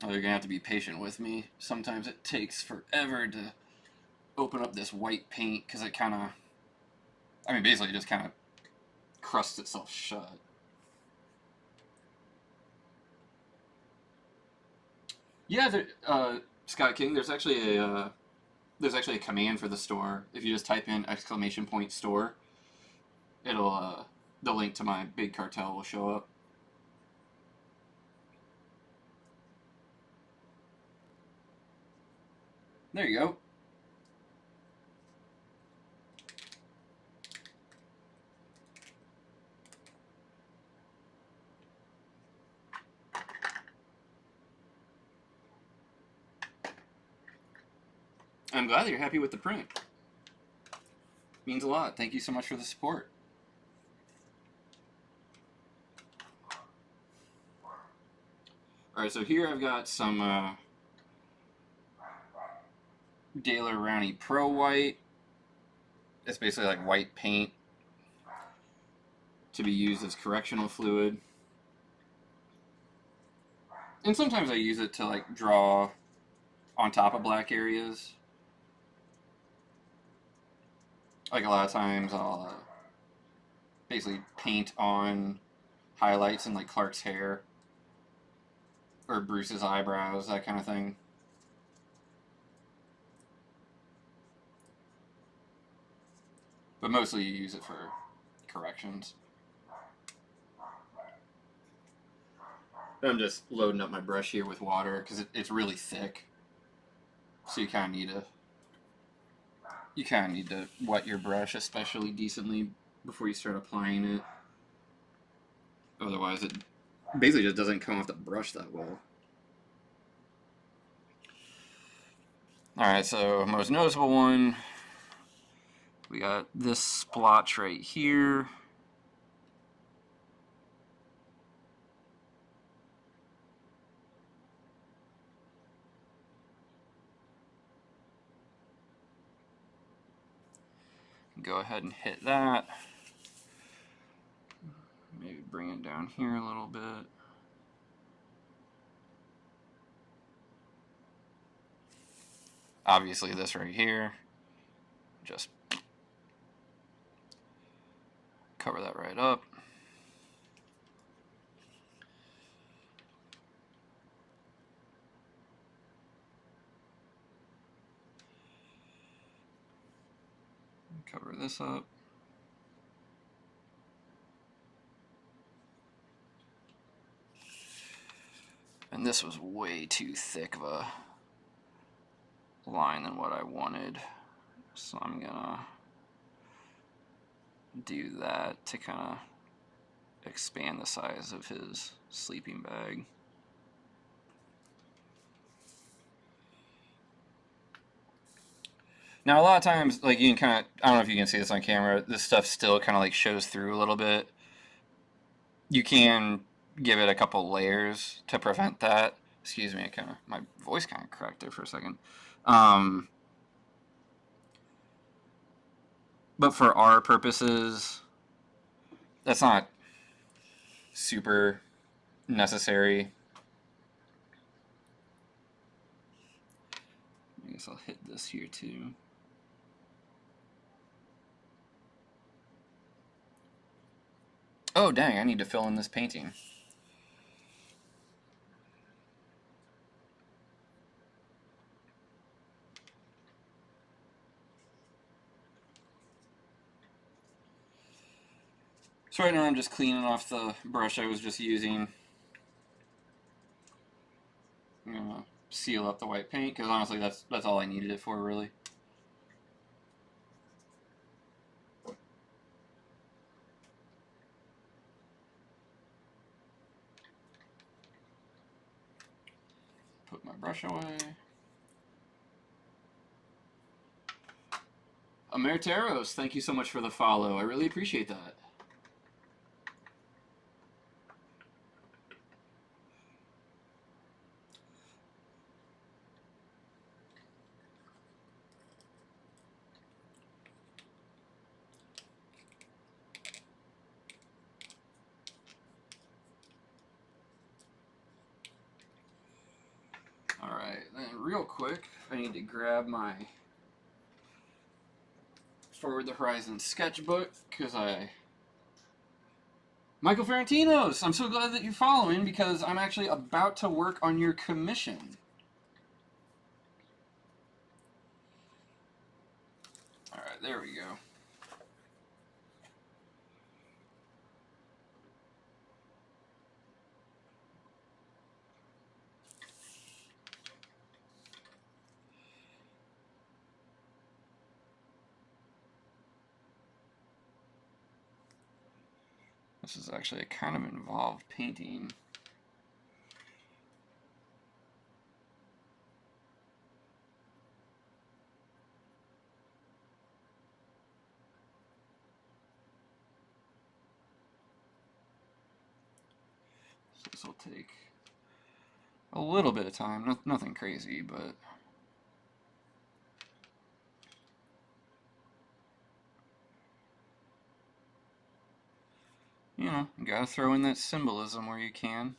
Oh, you're gonna have to be patient with me. Sometimes it takes forever to open up this white paint because it kind of, basically just kind of crusts itself shut. Yeah, Scott King. There's actually a command for the store. If you just type in !store, it'll the link to my big cartel will show up. There you go. I'm glad that you're happy with the print. Means a lot. Thank you so much for the support. Alright, so here I've got some Daler Rowney Pro White. It's basically like white paint to be used as correctional fluid. And sometimes I use it to like draw on top of black areas. Like a lot of times I'll basically paint on highlights in like Clark's hair or Bruce's eyebrows, that kind of thing. But mostly you use it for corrections. I'm just loading up my brush here with water because it's really thick. So you kind of need to wet your brush especially decently before you start applying it. Otherwise it basically just doesn't come off the brush that well. Alright, so most noticeable one, we got this splotch right here. Go ahead and hit that. Maybe bring it down here a little bit. obviously this right here, just cover that right up. Cover this up. And this was way too thick of a line than what I wanted. So I'm gonna do that to kind of expand the size of his sleeping bag. Now, a lot of times, like, you can kind of, I don't know if you can see this on camera, this stuff still kind of like shows through a little bit. You can give it a couple layers to prevent that. Excuse me, my voice kind of cracked there for a second. But for our purposes, that's not super necessary. I guess I'll hit this here too. Oh, dang, I need to fill in this painting. So right now I'm just cleaning off the brush I was just using. I'm gonna seal up the white paint because honestly that's all I needed it for, really. Put my brush away. Amerteros, thank you so much for the follow. I really appreciate that. Alright, then real quick, I need to grab my Forward the Horizon sketchbook, because Michael Ferrentinos, I'm so glad that you're following, because I'm actually about to work on your commission. Alright, there we go. This is actually a kind of involved painting. So this will take a little bit of time, nothing crazy, but you know, you gotta throw in that symbolism where you can.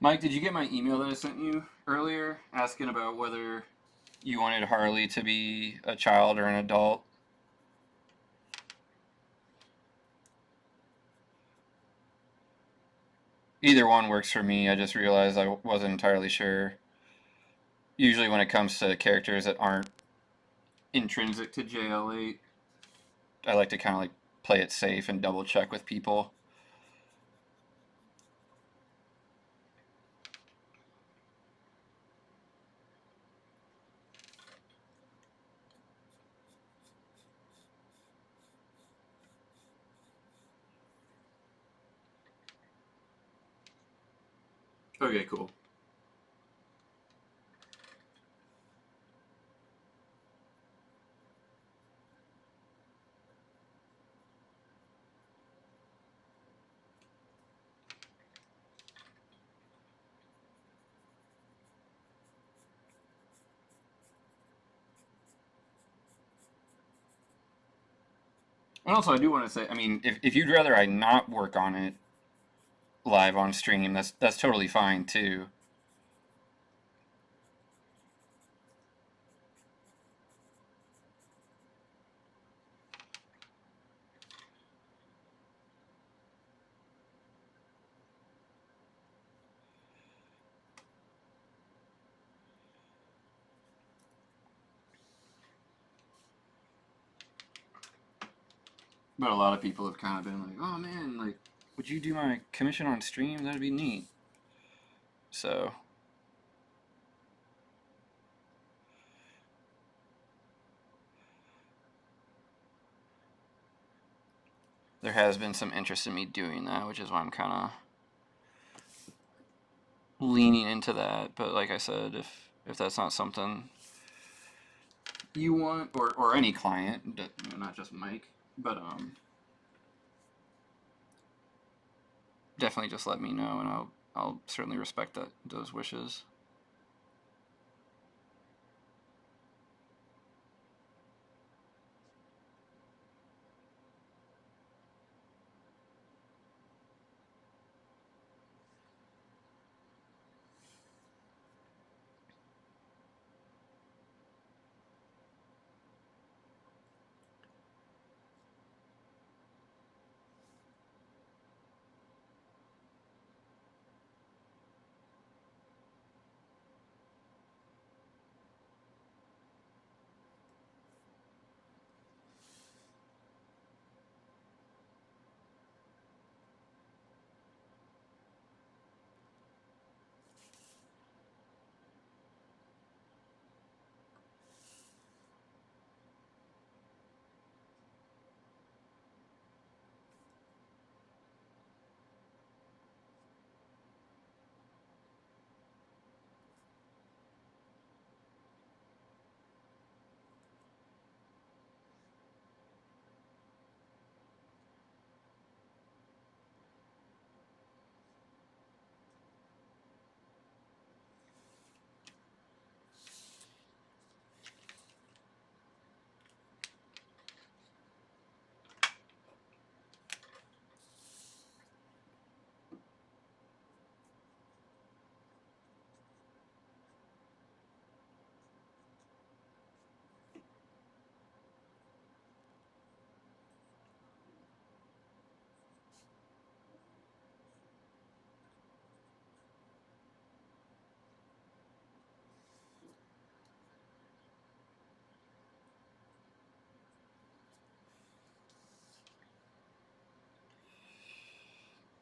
Mike, did you get my email that I sent you earlier asking about whether you wanted Harley to be a child or an adult? Either one works for me. I just realized I wasn't entirely sure. Usually when it comes to characters that aren't intrinsic to JL8, I like to kind of like play it safe and double check with people. Okay, cool. And also, I do want to say, I mean, if you'd rather I not work on it live on stream, that's totally fine too. But a lot of people have kind of been like, "Oh man, like, would you do my commission on stream? That'd be neat." So there has been some interest in me doing that, which is why I'm kind of leaning into that. But like I said, if that's not something you want, or any client, you know, not just Mike, but definitely just let me know, and I'll certainly respect those wishes.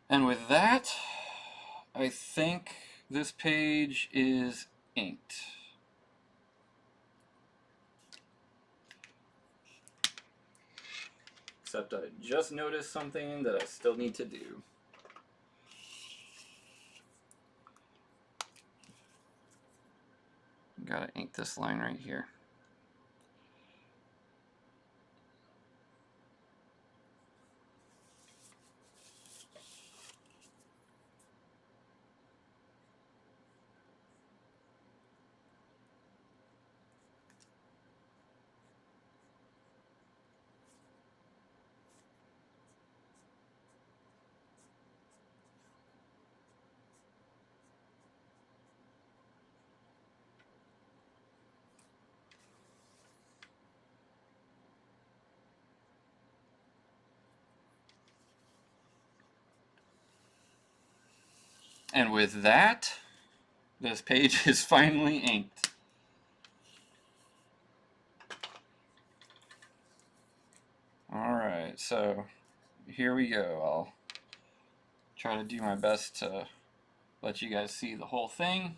And with that, I think this page is inked. Except I just noticed something that I still need to do. Gotta ink this line right here. And with that, this page is finally inked. Alright, so here we go. I'll try to do my best to let you guys see the whole thing.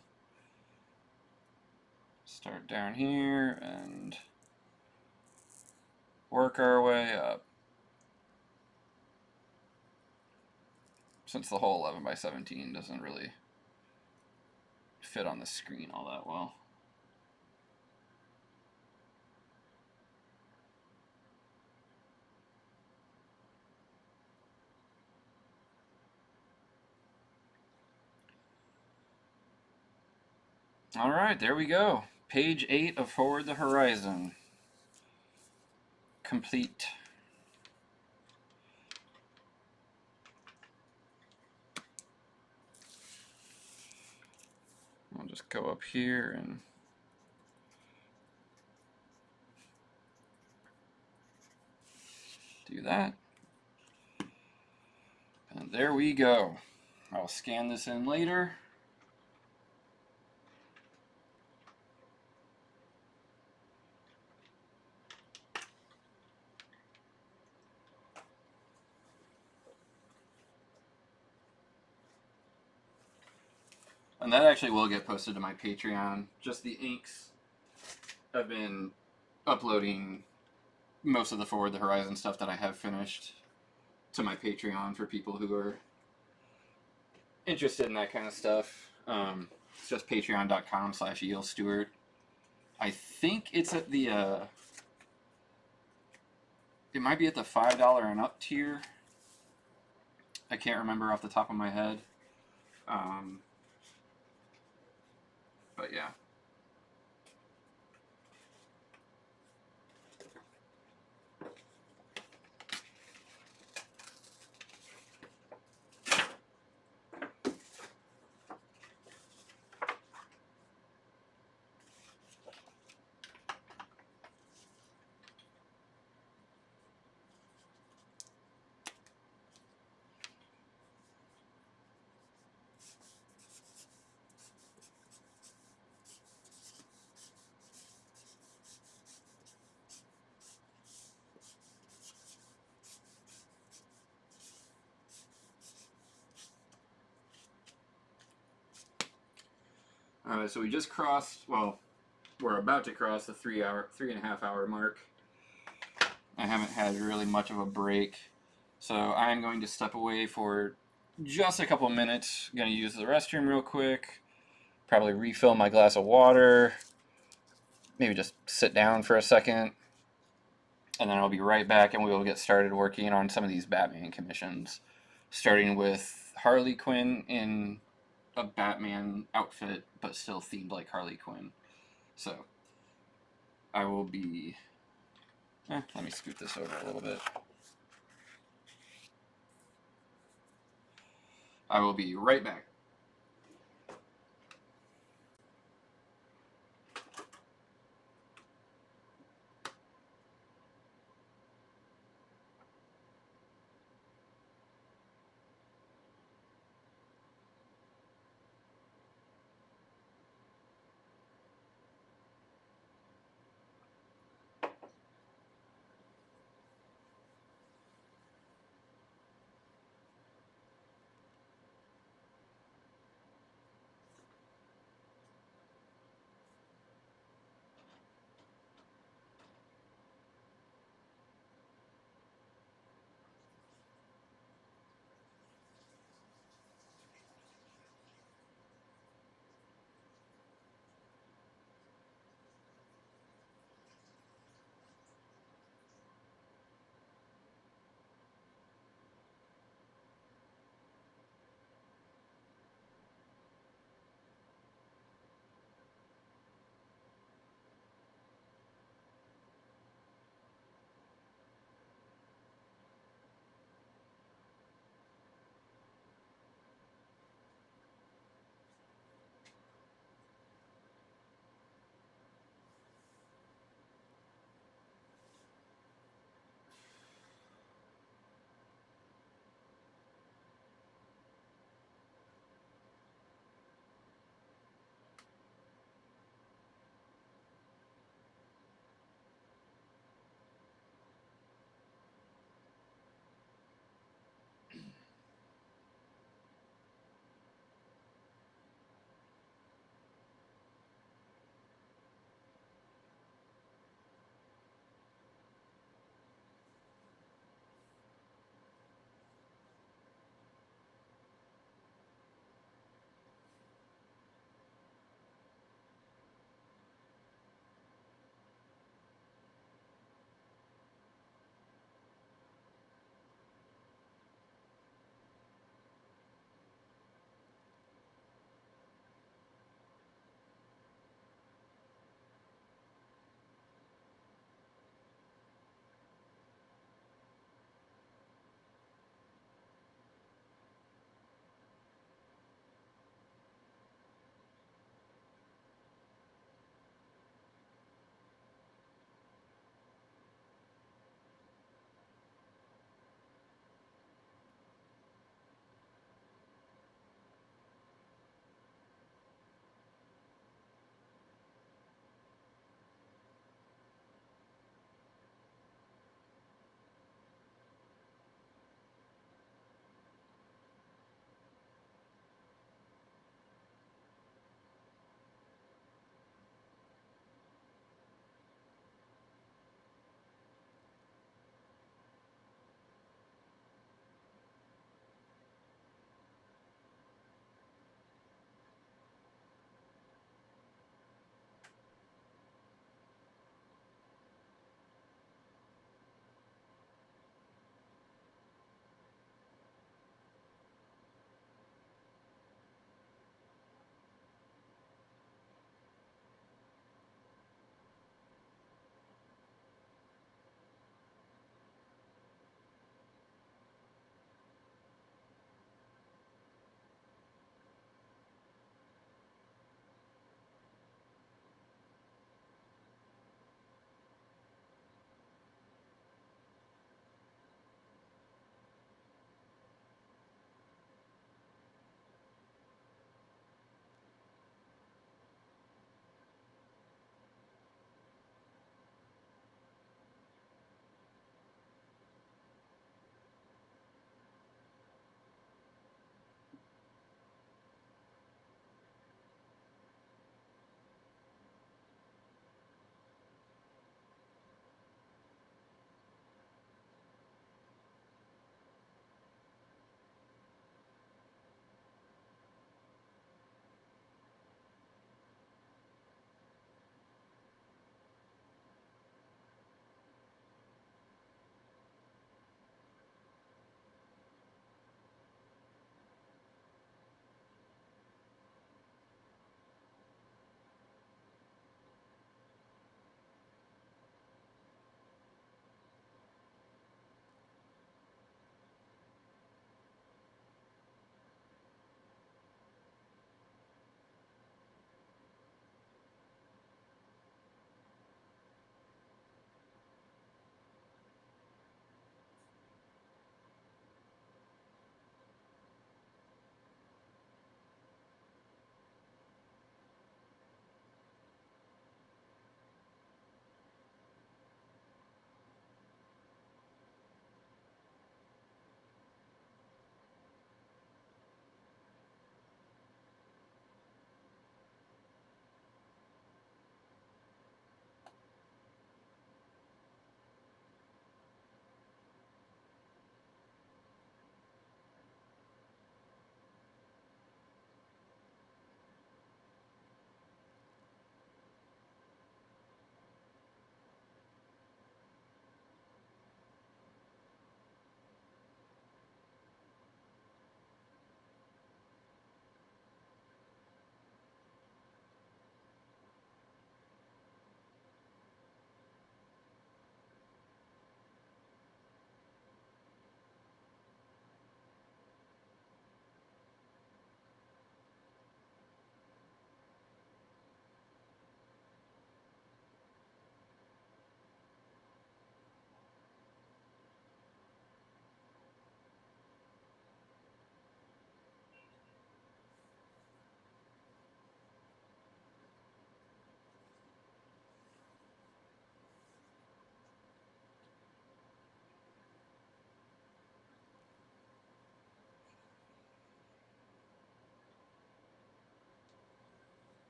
Start down here and work our way up. Since the whole 11 by 17 doesn't really fit on the screen all that well. All right, there we go. Page 8 of Forward the Horizon. Complete. I'll just go up here and do that. And there we go. I'll scan this in later. And that actually will get posted to my Patreon. Just the inks. I've been uploading most of the Forward the Horizon stuff that I have finished to my Patreon for people who are interested in that kind of stuff. It's just patreon.com/Yale Stewart. I think it's at the, it might be at the $5 and up tier. I can't remember off the top of my head. But yeah. Alright, so we just crossed, well, we're about to cross the 3.5 hour mark. I haven't had really much of a break, so I'm going to step away for just a couple minutes. I'm going to use the restroom real quick, probably refill my glass of water, maybe just sit down for a second, and then I'll be right back and we will get started working on some of these Batman commissions, starting with Harley Quinn in a Batman outfit, but still themed like Harley Quinn. So, I will be... let me scoot this over a little bit. I will be right back.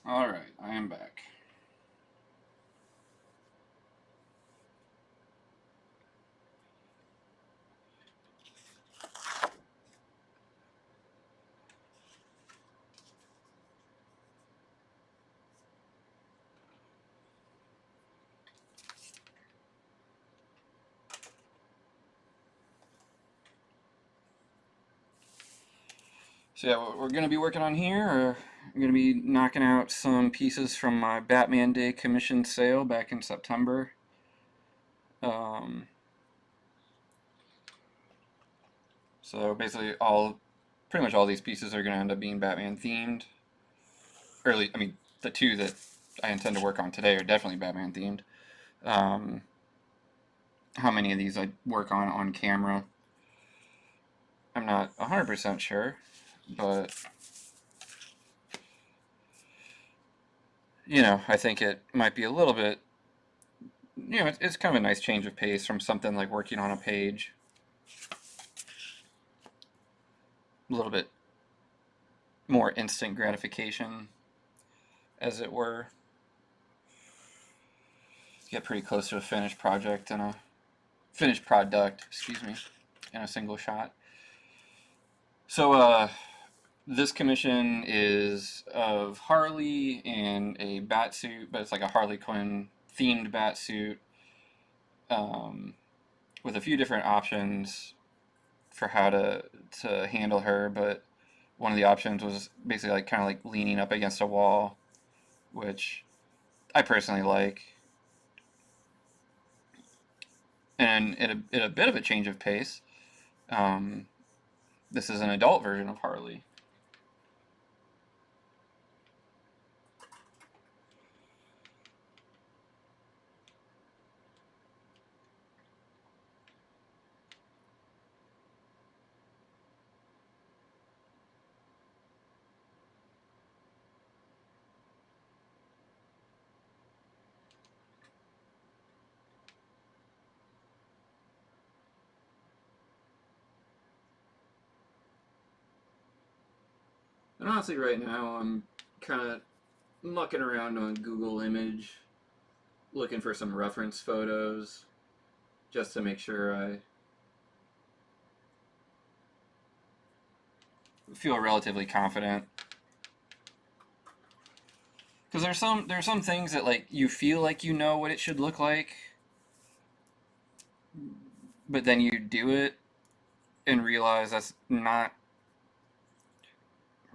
Alright, I am back. So yeah, what we're going to be working on here are I'm going to be knocking out some pieces from my Batman Day commission sale back in September. So basically pretty much all these pieces are going to end up being Batman themed. I mean, the two that I intend to work on today are definitely Batman themed. Um, how many of these I work on camera, I'm not 100% sure, but you know, I think it might be a little bit, you know, it's kind of a nice change of pace from something like working on a page. A little bit more instant gratification, as it were. Get pretty close to a finished project and a finished product, excuse me, in a single shot. So, this commission is of Harley in a Batsuit, but it's like a Harley Quinn themed Batsuit, with a few different options for how to handle her. But one of the options was basically like kind of like leaning up against a wall, which I personally like, and in a bit of a change of pace. Um, this is an adult version of Harley. And honestly, right now I'm kind of mucking around on Google Image, looking for some reference photos, just to make sure I feel relatively confident. Because there's some things that like you feel like you know what it should look like, but then you do it and realize that's not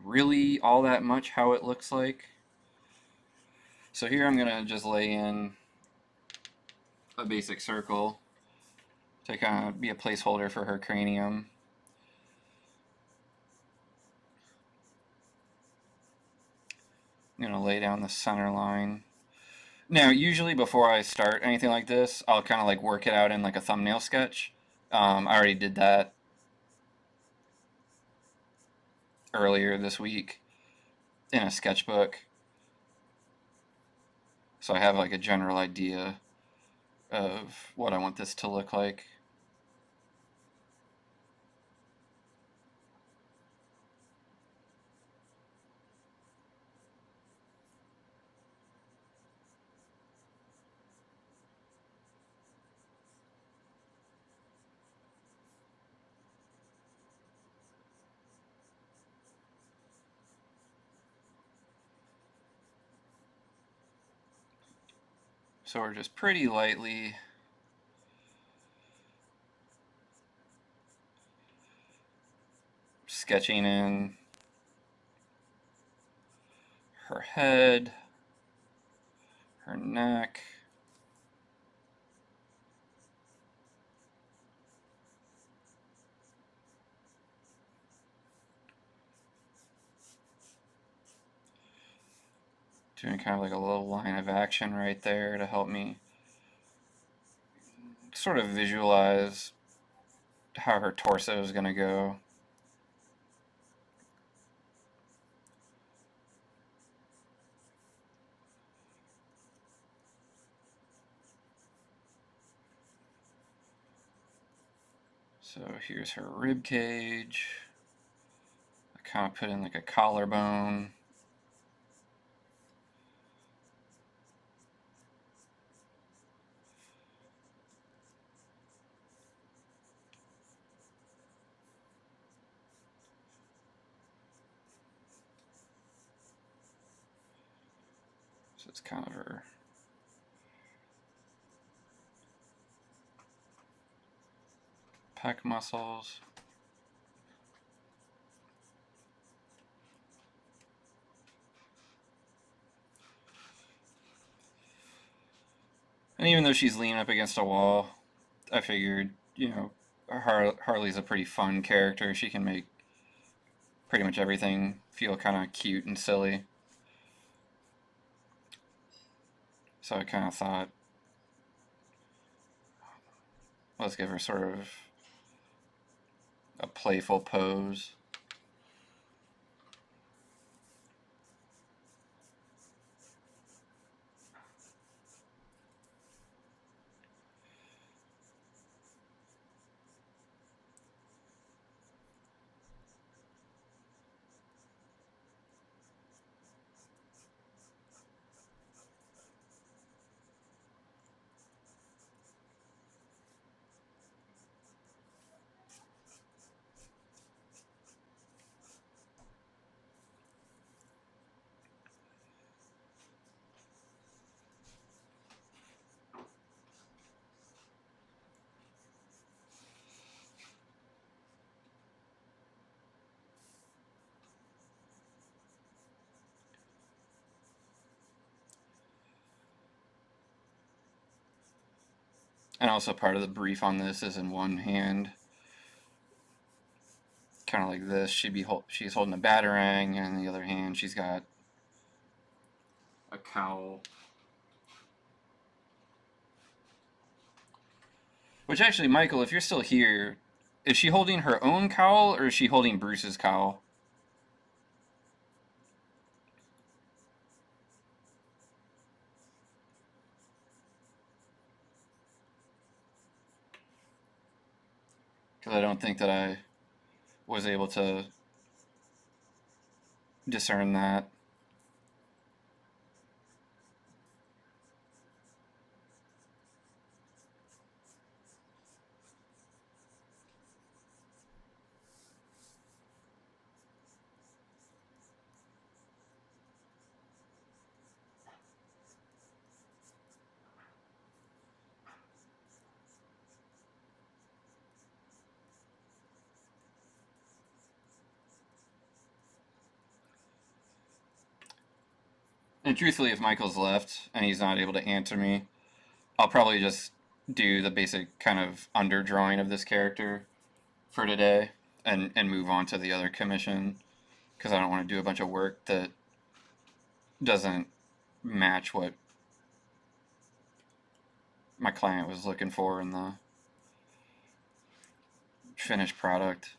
really all that much how it looks like. So here I'm gonna just lay in a basic circle to kind of be a placeholder for her cranium. I'm gonna lay down the center line. Now, usually before I start anything like this, I'll kind of like work it out in like a thumbnail sketch. I already did that earlier this week in a sketchbook, so I have like a general idea of what I want this to look like. So we're just pretty lightly sketching in her head, her neck, doing kind of like a little line of action right there to help me sort of visualize how her torso is going to go. So here's her rib cage. I kind of put in like a collarbone. So it's kind of her. Pec muscles. And even though she's leaning up against a wall, I figured, you know, Harley's a pretty fun character. She can make pretty much everything feel kind of cute and silly. So I kind of thought, let's give her sort of a playful pose. And also part of the brief on this is in one hand, kind of like this. She's holding a batarang, and in the other hand she's got a cowl. Which actually, Michael, if you're still here, is she holding her own cowl or is she holding Bruce's cowl? Because I don't think that I was able to discern that. And truthfully, if Michael's left and he's not able to answer me, I'll probably just do the basic kind of underdrawing of this character for today and move on to the other commission, because I don't want to do a bunch of work that doesn't match what my client was looking for in the finished product.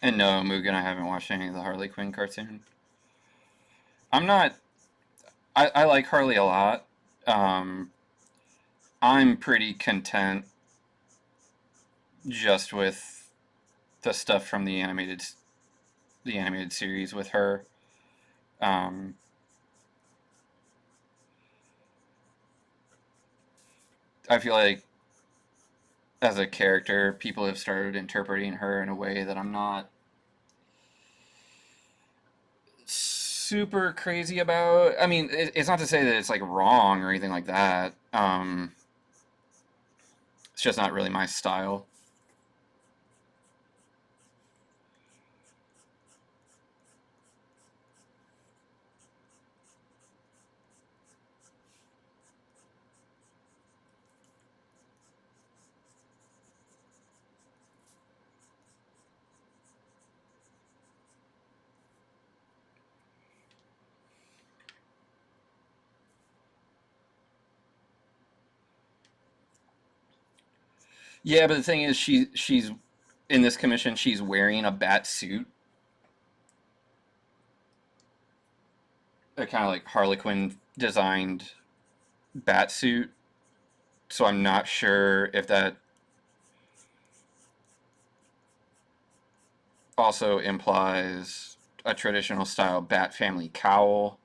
And no, Mugen, I haven't watched any of the Harley Quinn cartoon. I'm not. I like Harley a lot. Um, I'm pretty content just with the stuff from the animated series with her. Um, I feel like as a character, people have started interpreting her in a way that I'm not super crazy about. I mean, it's not to say that it's like wrong or anything like that. It's just not really my style. Yeah, but the thing is, she's in this commission. She's wearing a bat suit. a kind of like Harley Quinn designed Batsuit, so I'm not sure if that also implies a traditional style Bat family cowl.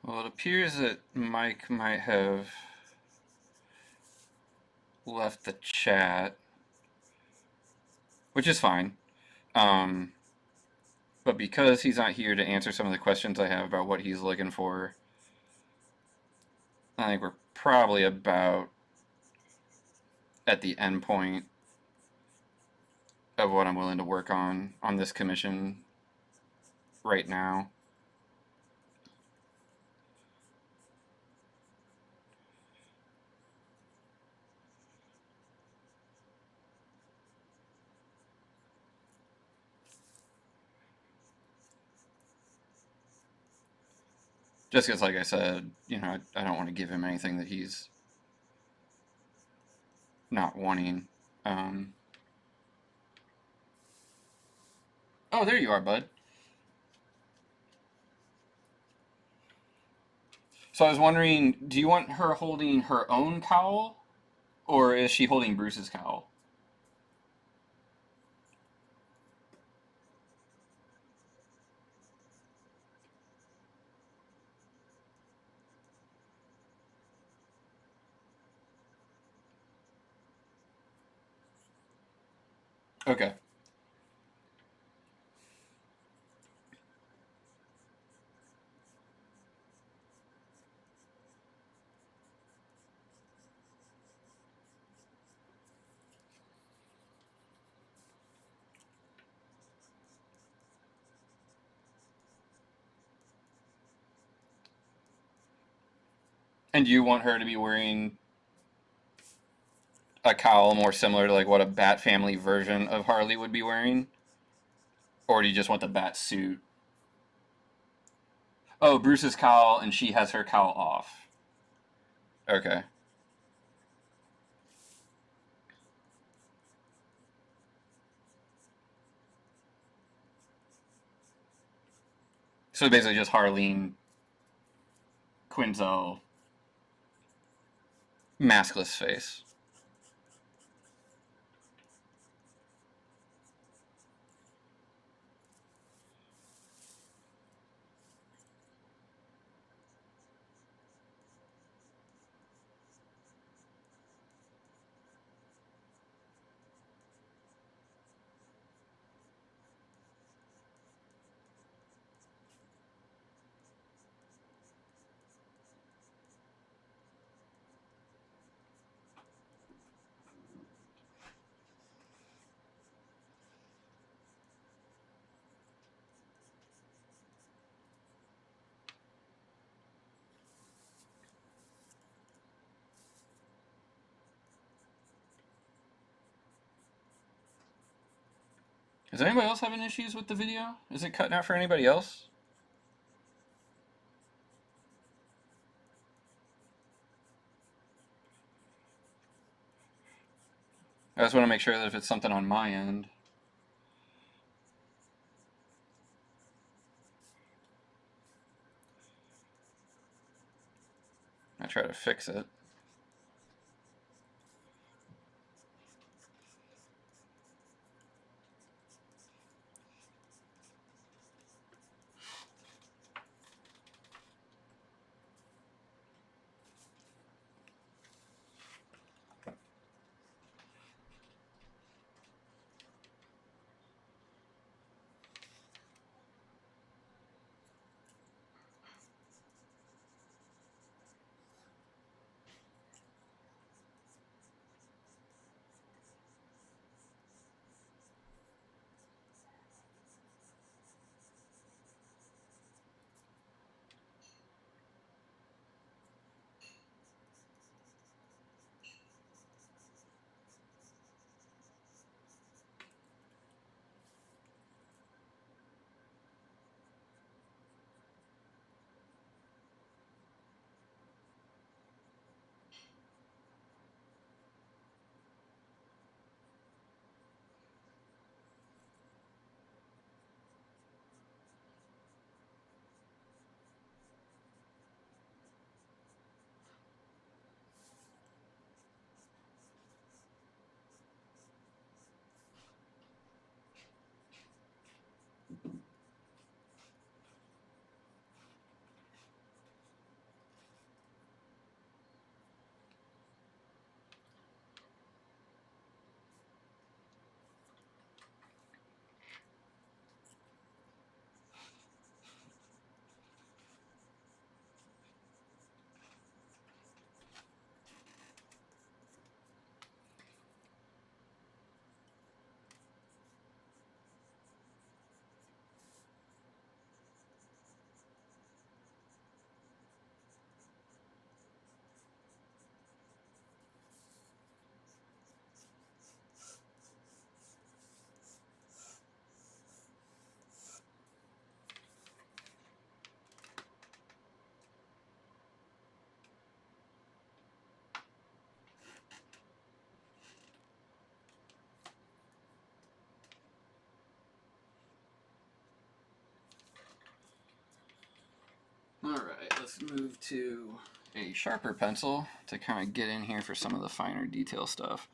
Well, it appears that Mike might have left the chat, which is fine. Um, but because he's not here to answer some of the questions I have about what he's looking for, I think we're probably about at the end point of what I'm willing to work on this commission right now. Just because, like I said, you know, I don't want to give him anything that he's not wanting. Oh, there you are, bud. So I was wondering, do you want her holding her own cowl, or is she holding Bruce's cowl? Okay. And do you want her to be wearing a cowl more similar to like what a Bat family version of Harley would be wearing? Or do you just want the Bat suit? Oh, Bruce's cowl and she has her cowl off. Okay. So basically just Harleen Quinzel maskless face. Is anybody else having issues with the video? Is it cutting out for anybody else? I just want to make sure that if it's something on my end. I try to fix it. Alright, let's move to a sharper pencil to kind of get in here for some of the finer detail stuff.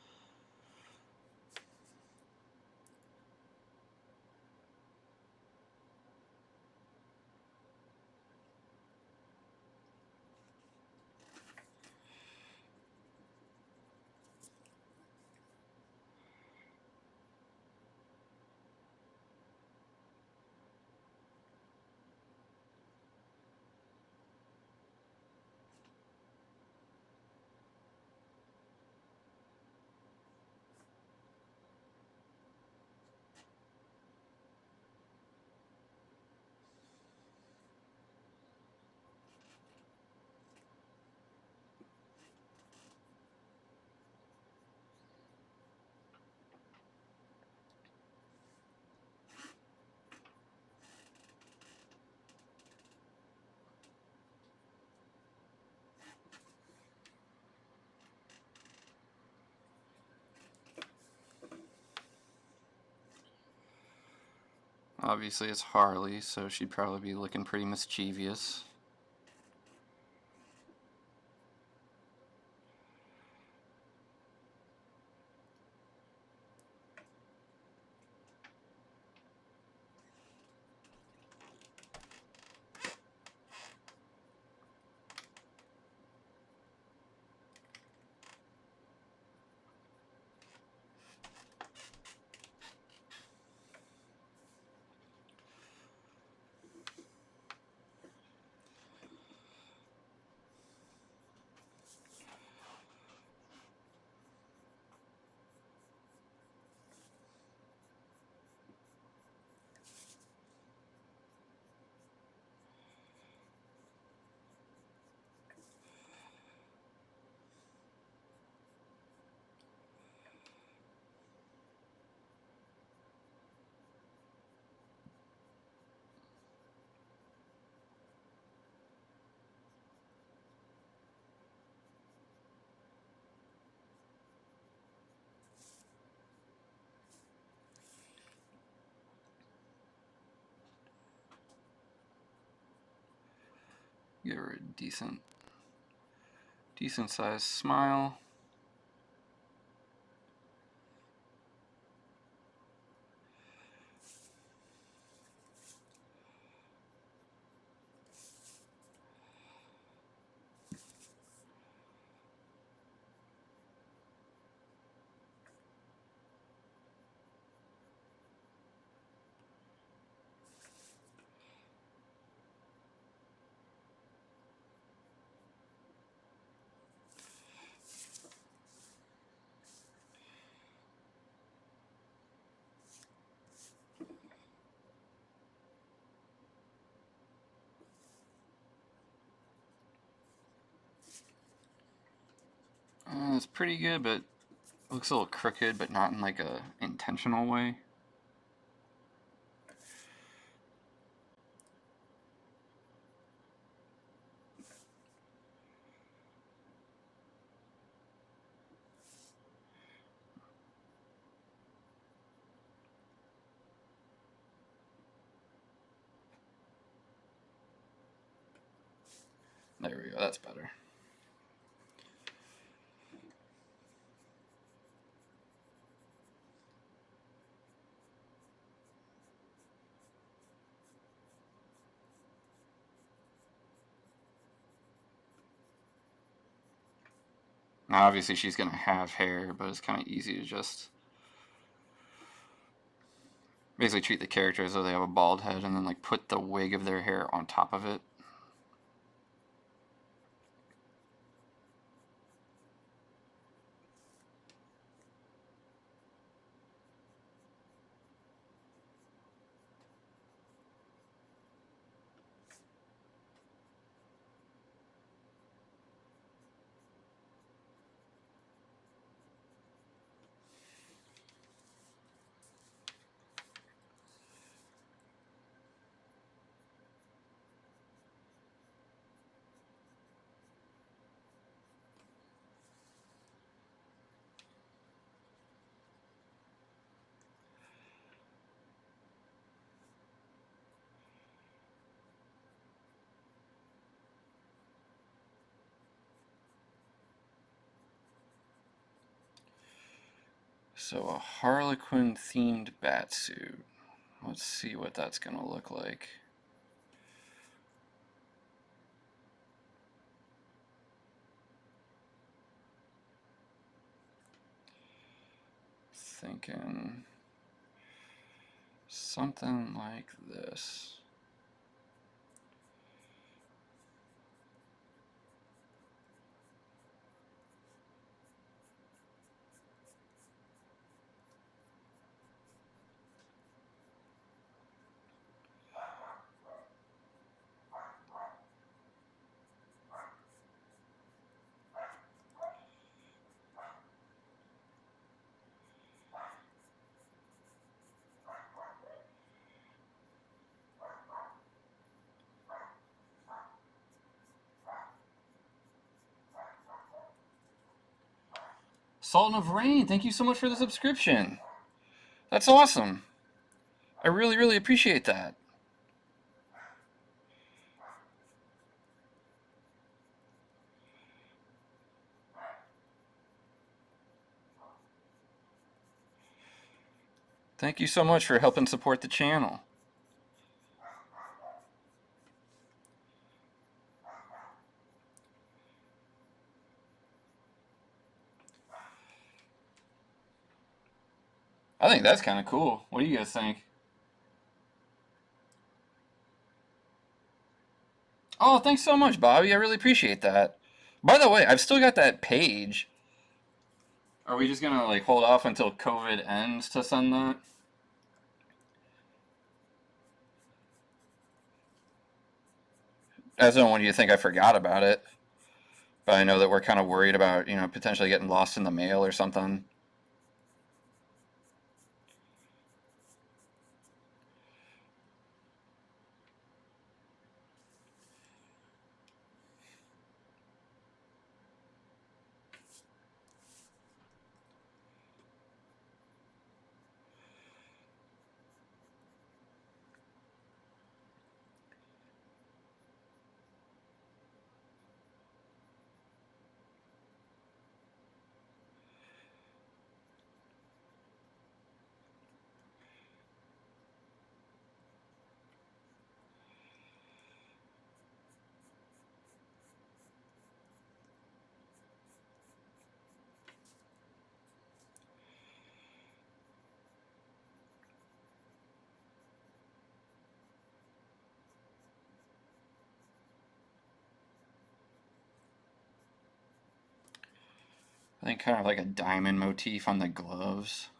Obviously it's Harley, so she'd probably be looking pretty mischievous. Give her a decent sized smile. It's pretty good, but it looks a little crooked, but not in like a intentional way. There we go, that's better. Now obviously she's going to have hair, but it's kind of easy to just basically treat the character as though they have a bald head and then like put the wig of their hair on top of it. So a harlequin-themed Batsuit. Let's see what that's going to look like. Thinking something like this. Sultan of Rain, thank you so much for the subscription. That's awesome. I really, really appreciate that. Thank you so much for helping support the channel. I think that's kind of cool. What do you guys think? Oh, thanks so much, Bobby. I really appreciate that. By the way, I've still got that page. Are we just gonna like hold off until COVID ends to send that? As in, when do you think I forgot about it? But I know that we're kind of worried about, you know, potentially getting lost in the mail or something. think kind of like a diamond motif on the gloves.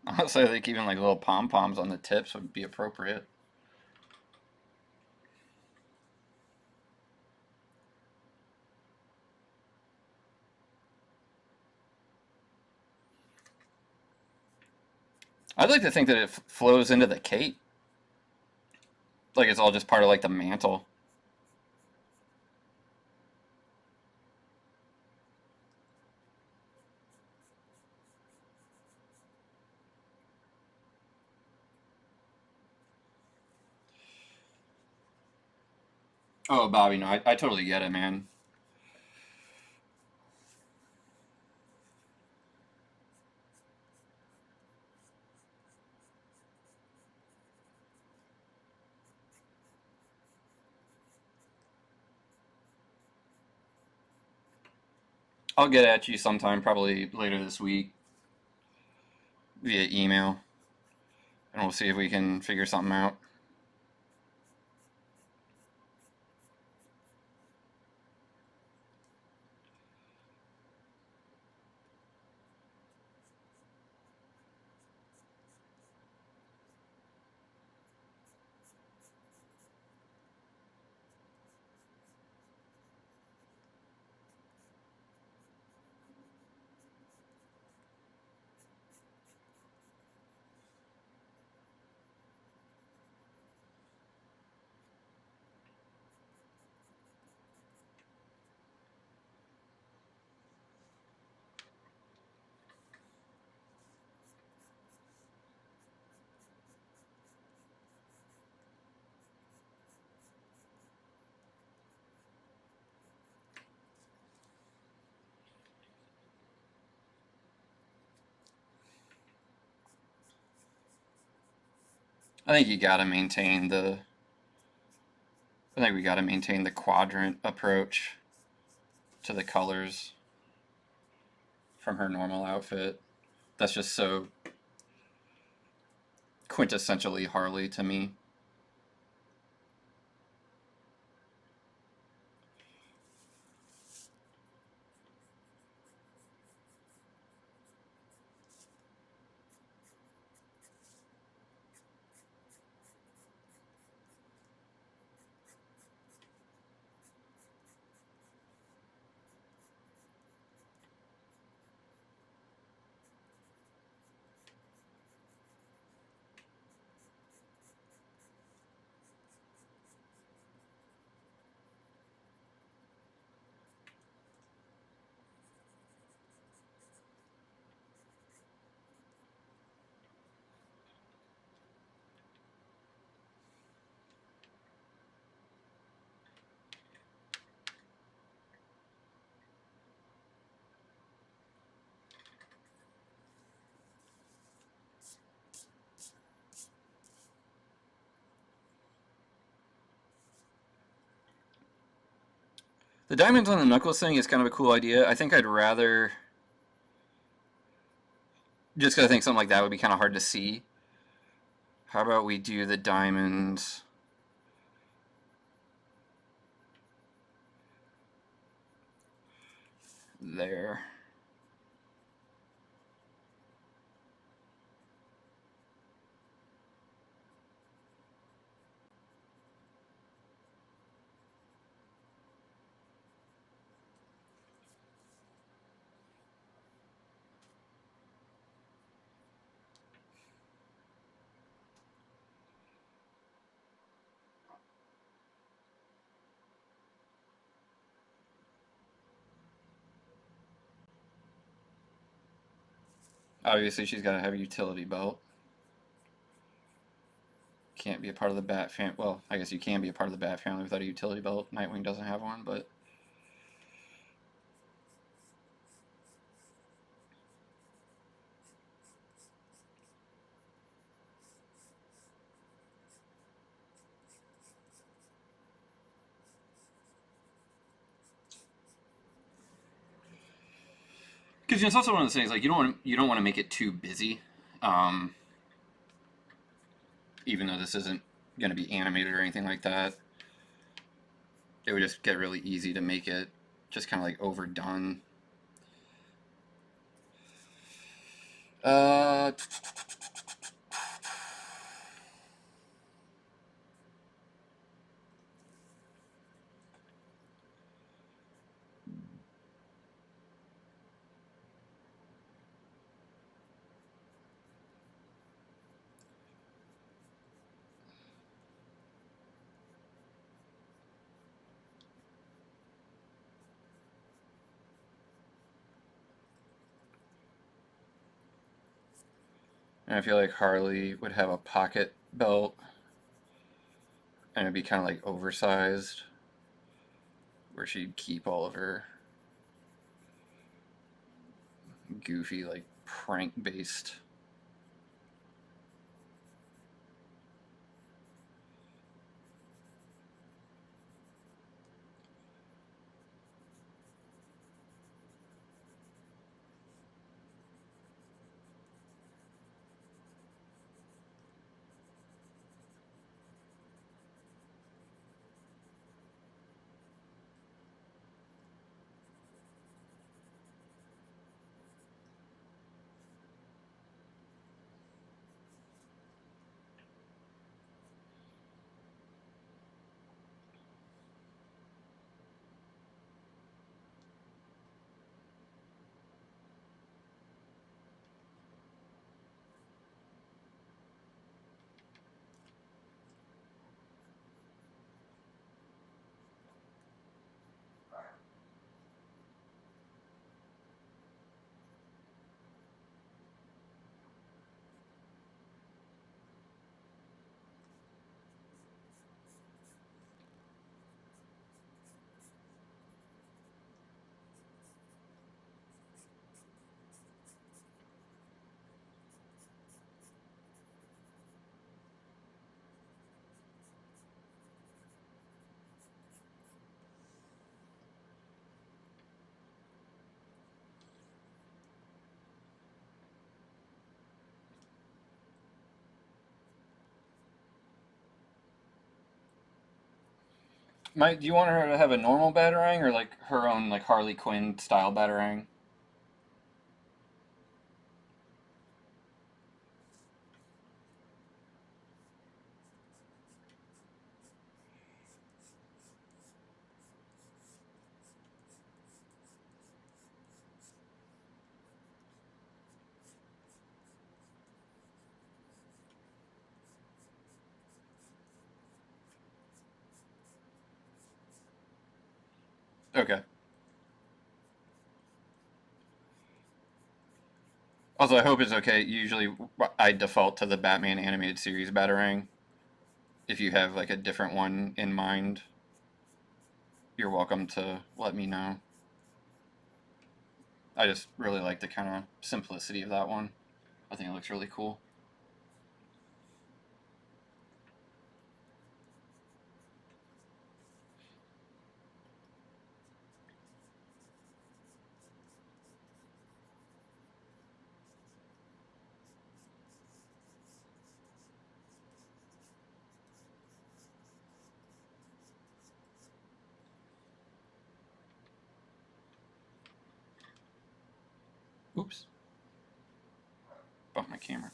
Honestly, I think even like little pom-poms on the tips would be appropriate. I'd like to think that it flows into the cape. Like it's all just part of like the mantle. Oh, Bobby, no, I totally get it, man. I'll get at you sometime, probably later this week, via email, and we'll see if we can figure something out. I think you gotta maintain the. I think we gotta maintain the quadrant approach to the colors from her normal outfit. That's just so quintessentially Harley to me. The diamonds on the knuckles thing is kind of a cool idea. I think I'd rather, just because I think something like that would be kind of hard to see. How about we do the diamonds there? Obviously, she's got to have a utility belt. Can't be a part of the Bat family. Well, I guess you can be a part of the Bat family without a utility belt. Nightwing doesn't have one, but... Because it's also one of those things, like, you don't want to make it too busy. Even though this isn't going to be animated or anything like that. It would just get really easy to make it just kind of like overdone. And I feel like Harley would have a pocket belt, and it'd be kind of like oversized, where she'd keep all of her goofy, like, prank-based... Mike, do you want her to have a normal Batarang, or like her own like Harley Quinn style Batarang? Okay. Also, I hope it's okay. Usually, I default to the Batman animated series Batarang. If you have like a different one in mind, you're welcome to let me know. I just really like the kind of simplicity of that one. I think it looks really cool. Oops. Bumped my camera.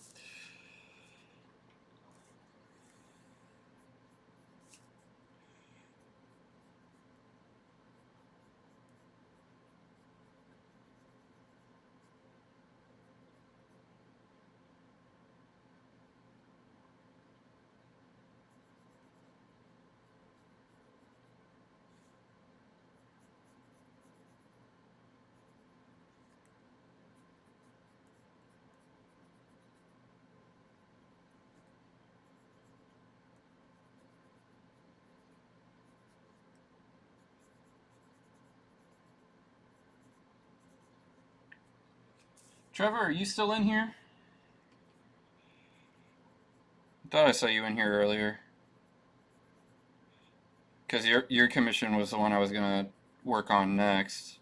Trevor, are you still in here? Thought I saw you in here earlier. Because your commission was the one I was going to work on next.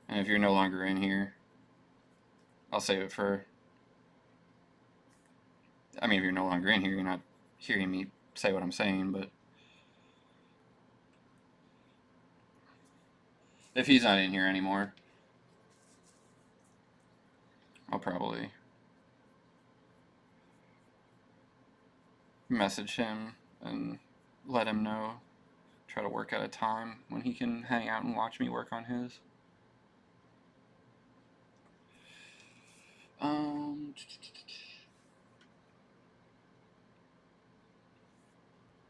And if you're no longer in here, I'll save it for... I mean, if you're no longer in here, you're not hearing me say what I'm saying, but... If he's not in here anymore, I'll probably message him and let him know. Try to work out a time when he can hang out and watch me work on his.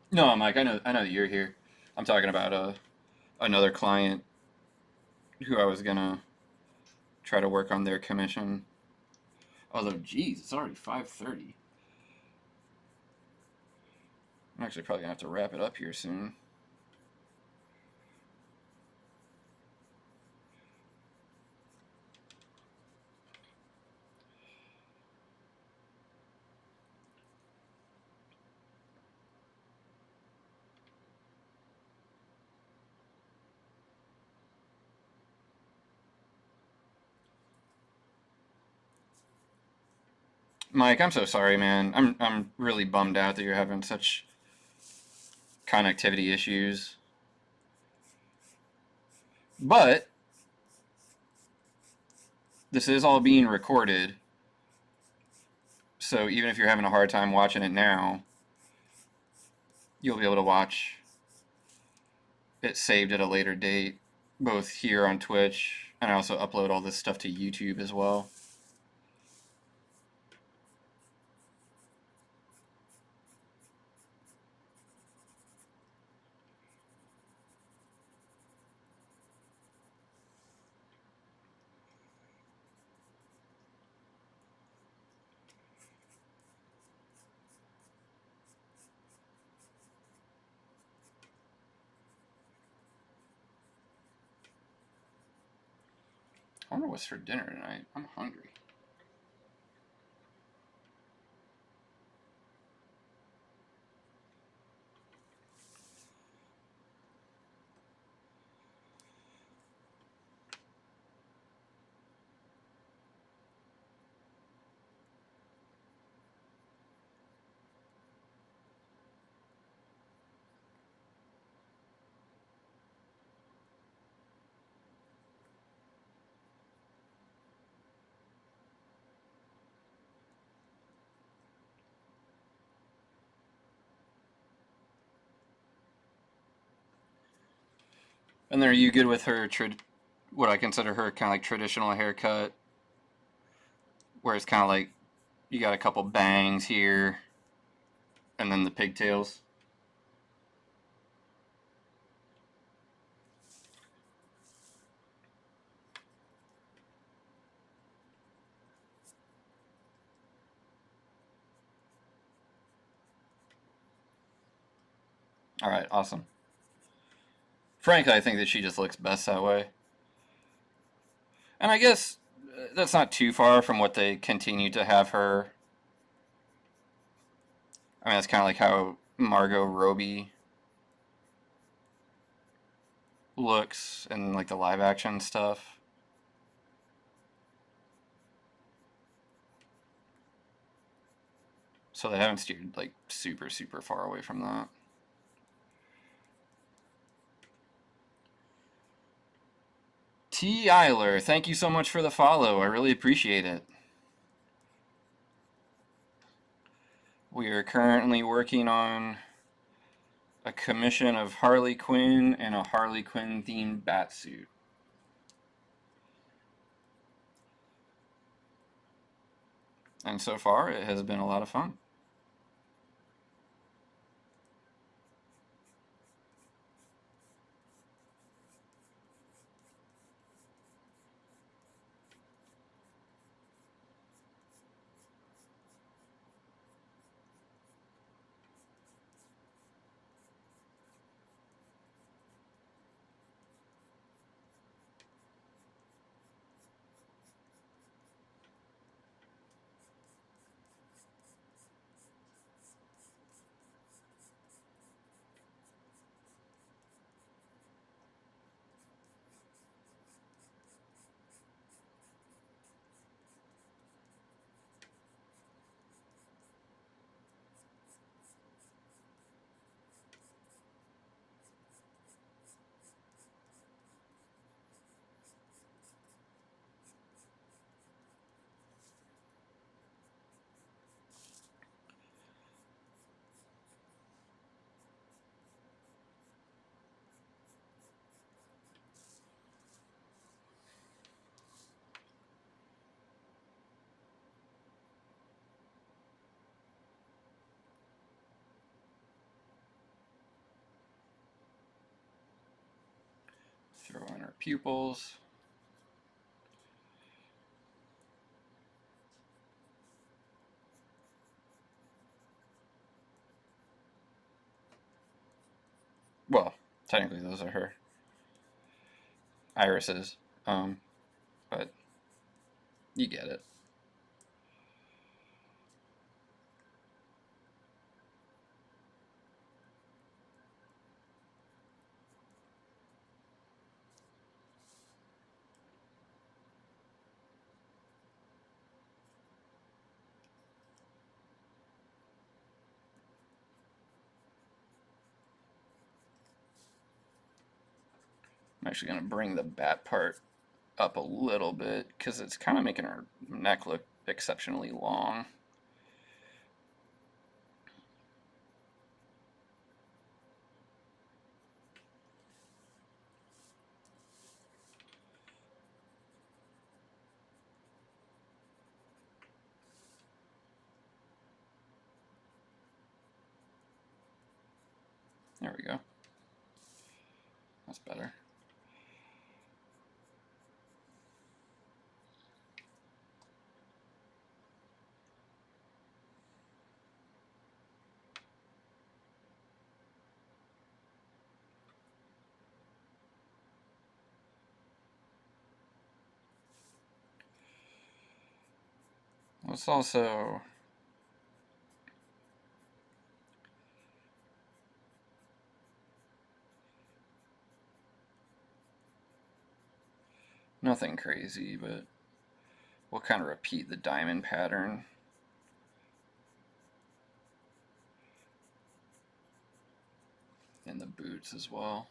No, Mike, I know that you're here. I'm talking about another client who I was gonna try to work on their commission. Although, geez, it's already 5:30. I'm actually probably gonna have to wrap it up here soon. Mike, I'm so sorry, man. I'm really bummed out that you're having such connectivity issues. But this is all being recorded, so even if you're having a hard time watching it now, you'll be able to watch it saved at a later date, both here on Twitch, and I also upload all this stuff to YouTube as well. I wonder what's for dinner tonight. I'm hungry. And then are you good with her, what I consider her kind of like traditional haircut, where it's kind of like you got a couple bangs here, and then the pigtails? All right, awesome. Frankly, I think that she just looks best that way. And I guess that's not too far from what they continue to have her. I mean, that's kind of like how Margot Robbie looks in like the live action stuff. So they haven't steered like super, super far away from that. T. Eiler, thank you so much for the follow. I really appreciate it. We are currently working on a commission of Harley Quinn and a Harley Quinn themed Batsuit. And so far, it has been a lot of fun. pupils. Well, technically those are her irises, but you get it. I'm actually going to bring the bat part up a little bit because it's kind of making her neck look exceptionally long. There we go. That's better. Let's also nothing crazy, but we'll kind of repeat the diamond pattern. In the boots as well.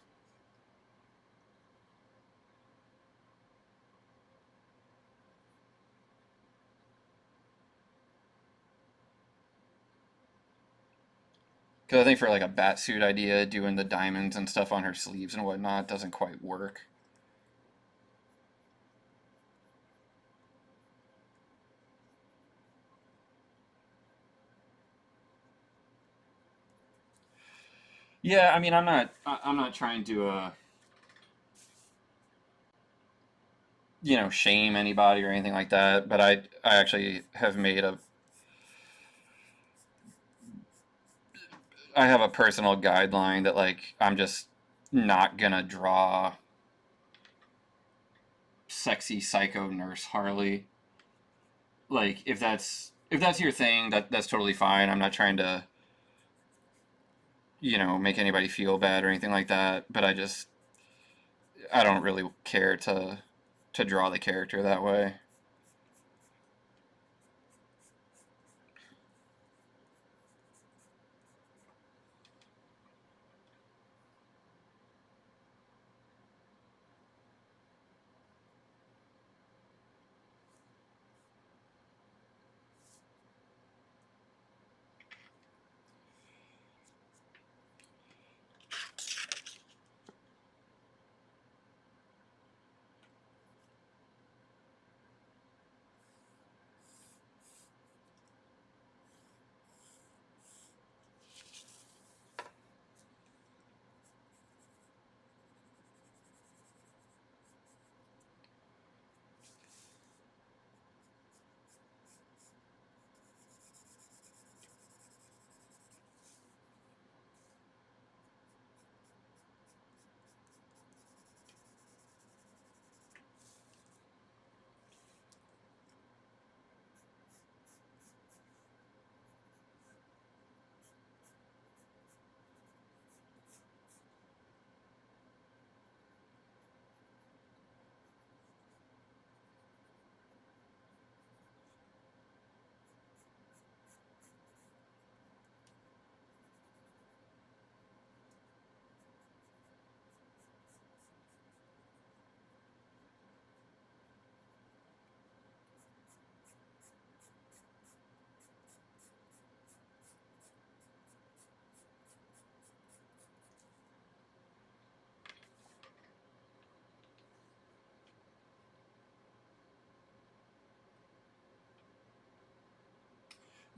Because I think for like a Batsuit idea, doing the diamonds and stuff on her sleeves and whatnot doesn't quite work. Yeah, I mean, I'm not trying to, shame anybody or anything like that. But I actually have I have a personal guideline that like I'm just not gonna draw sexy psycho nurse Harley. Like if that's your thing, that's totally fine. I'm not trying to make anybody feel bad or anything like that. But I don't really care to draw the character that way.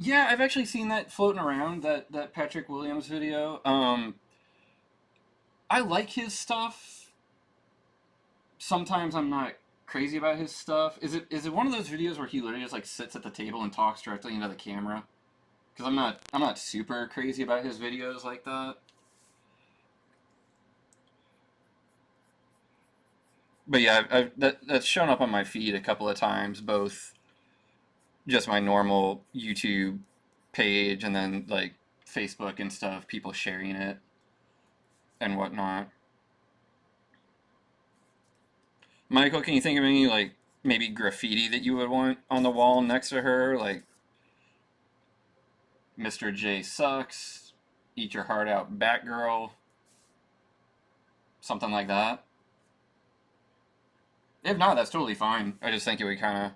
Yeah, I've actually seen that floating around, that Patrick Williams video. I like his stuff. sometimes I'm not crazy about his stuff. Is it one of those videos where he literally just like sits at the table and talks directly into the camera? Because I'm not super crazy about his videos like that. But yeah, that's shown up on my feed a couple of times, both just my normal YouTube page and then like Facebook and stuff, people sharing it and whatnot. Michael, can you think of any like maybe graffiti that you would want on the wall next to her, like Mr. J sucks, eat your heart out, Batgirl, something like that? If not, that's totally fine. I just think it would kind of.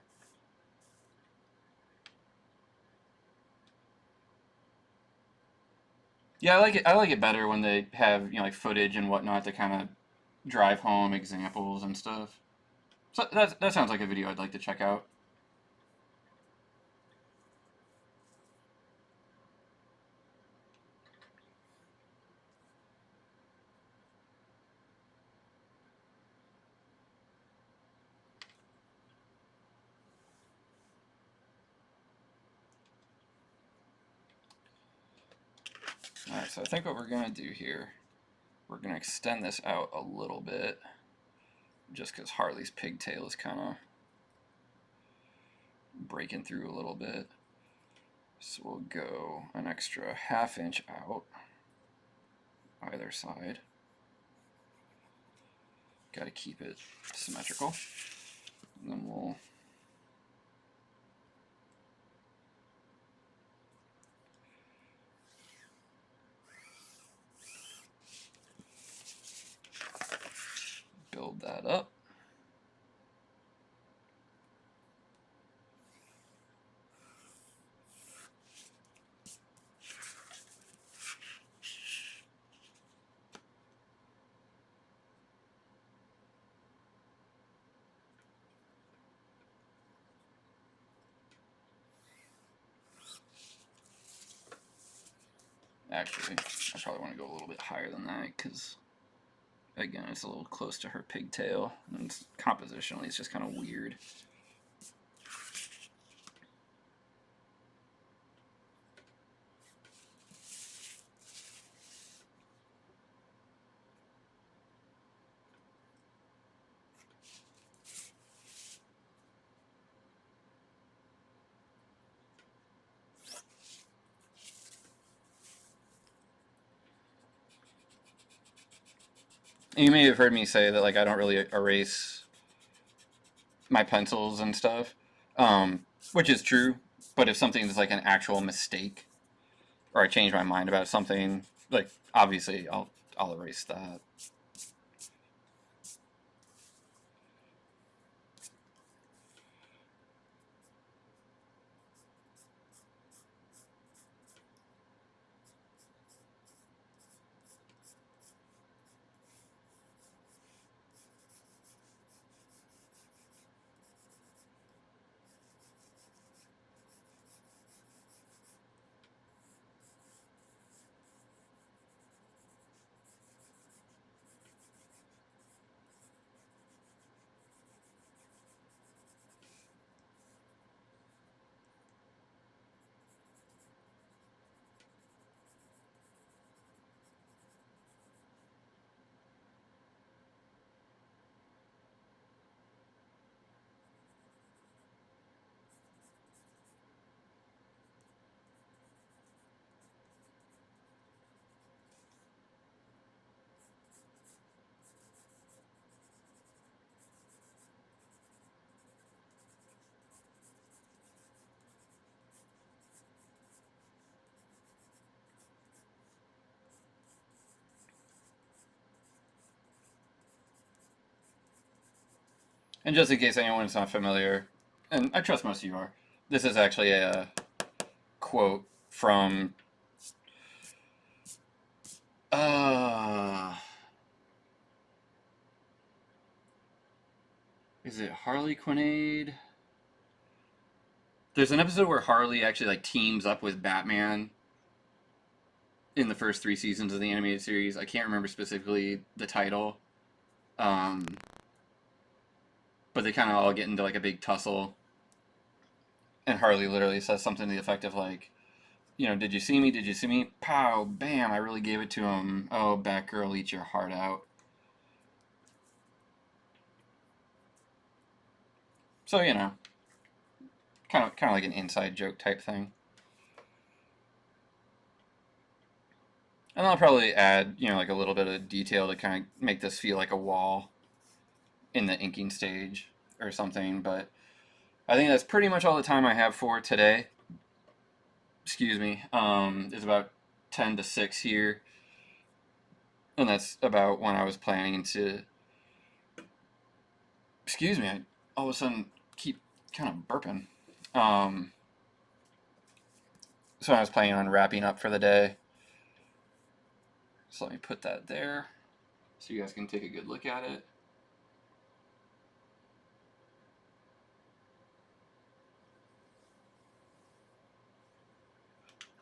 Yeah, I like it. I like it better when they have like footage and whatnot to kind of drive home examples and stuff. So that sounds like a video I'd like to check out. All right, so I think what we're gonna do here, we're gonna extend this out a little bit, just because Harley's pigtail is kind of breaking through a little bit. So we'll go an extra ½ inch out either side. Got to keep it symmetrical. And then we'll build that up. Actually, I probably want to go a little bit higher than that because, again, it's a little close to her pigtail, and compositionally it's just kind of weird. You may have heard me say that like I don't really erase my pencils and stuff, which is true. But if something is like an actual mistake, or I change my mind about something, like obviously I'll erase that. And just in case anyone's not familiar, and I trust most of you are, this is actually a quote from is it Harley Quinn? There's an episode where Harley actually like teams up with Batman in the first 3 seasons of the animated series. I can't remember specifically the title. but they kind of all get into like a big tussle, and Harley literally says something to the effect of like, you know, did you see me? Did you see me? Pow, bam, I really gave it to him. Oh, Batgirl, eat your heart out. So, you know, kind of like an inside joke type thing. And I'll probably add, you know, like a little bit of detail to kind of make this feel like a wall in the inking stage or something, but I think that's pretty much all the time I have for today. Excuse me. It's about 10 to 6 here, and that's about when I was planning to... Excuse me, I all of a sudden keep kind of burping. So I was planning on wrapping up for the day. So let me put that there so you guys can take a good look at it.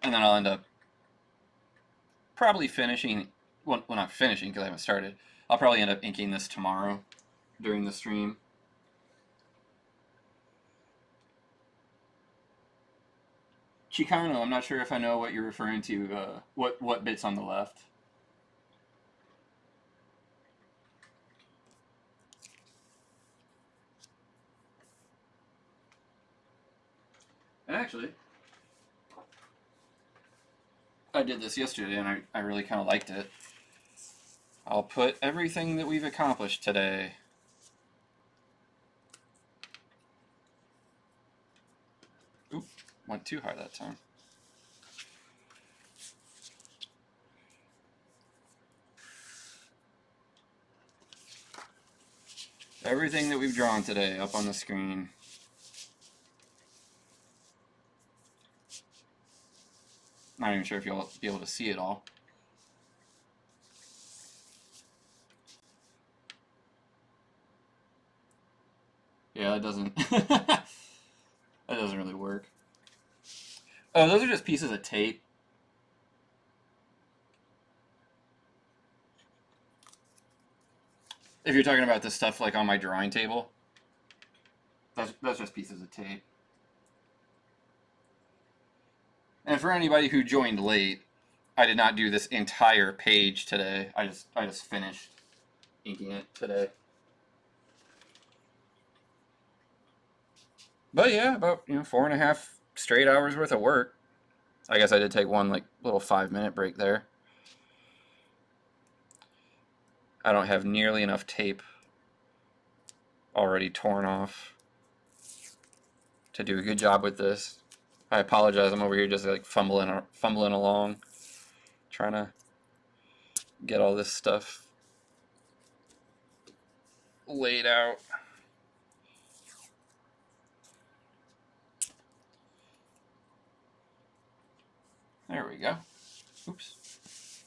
And then I'll end up probably finishing, well not finishing because I haven't started. I'll probably end up inking this tomorrow during the stream. Chicano, I'm not sure if I know what you're referring to. What bit's on the left? Actually, I did this yesterday and I really kind of liked it. I'll put everything that we've accomplished today. Oop, went too high that time. Everything that we've drawn today up on the screen. Not even sure if you'll be able to see it all. Yeah, that doesn't that doesn't really work. Oh, those are just pieces of tape. If you're talking about this stuff like on my drawing table, that's just pieces of tape. And for anybody who joined late, I did not do this entire page today. I just finished inking it today. But yeah, about 4.5 straight hours worth of work. I guess I did take one like little 5-minute break there. I don't have nearly enough tape already torn off to do a good job with this. I apologize. I'm over here just like fumbling along, trying to get all this stuff laid out. There we go. Oops.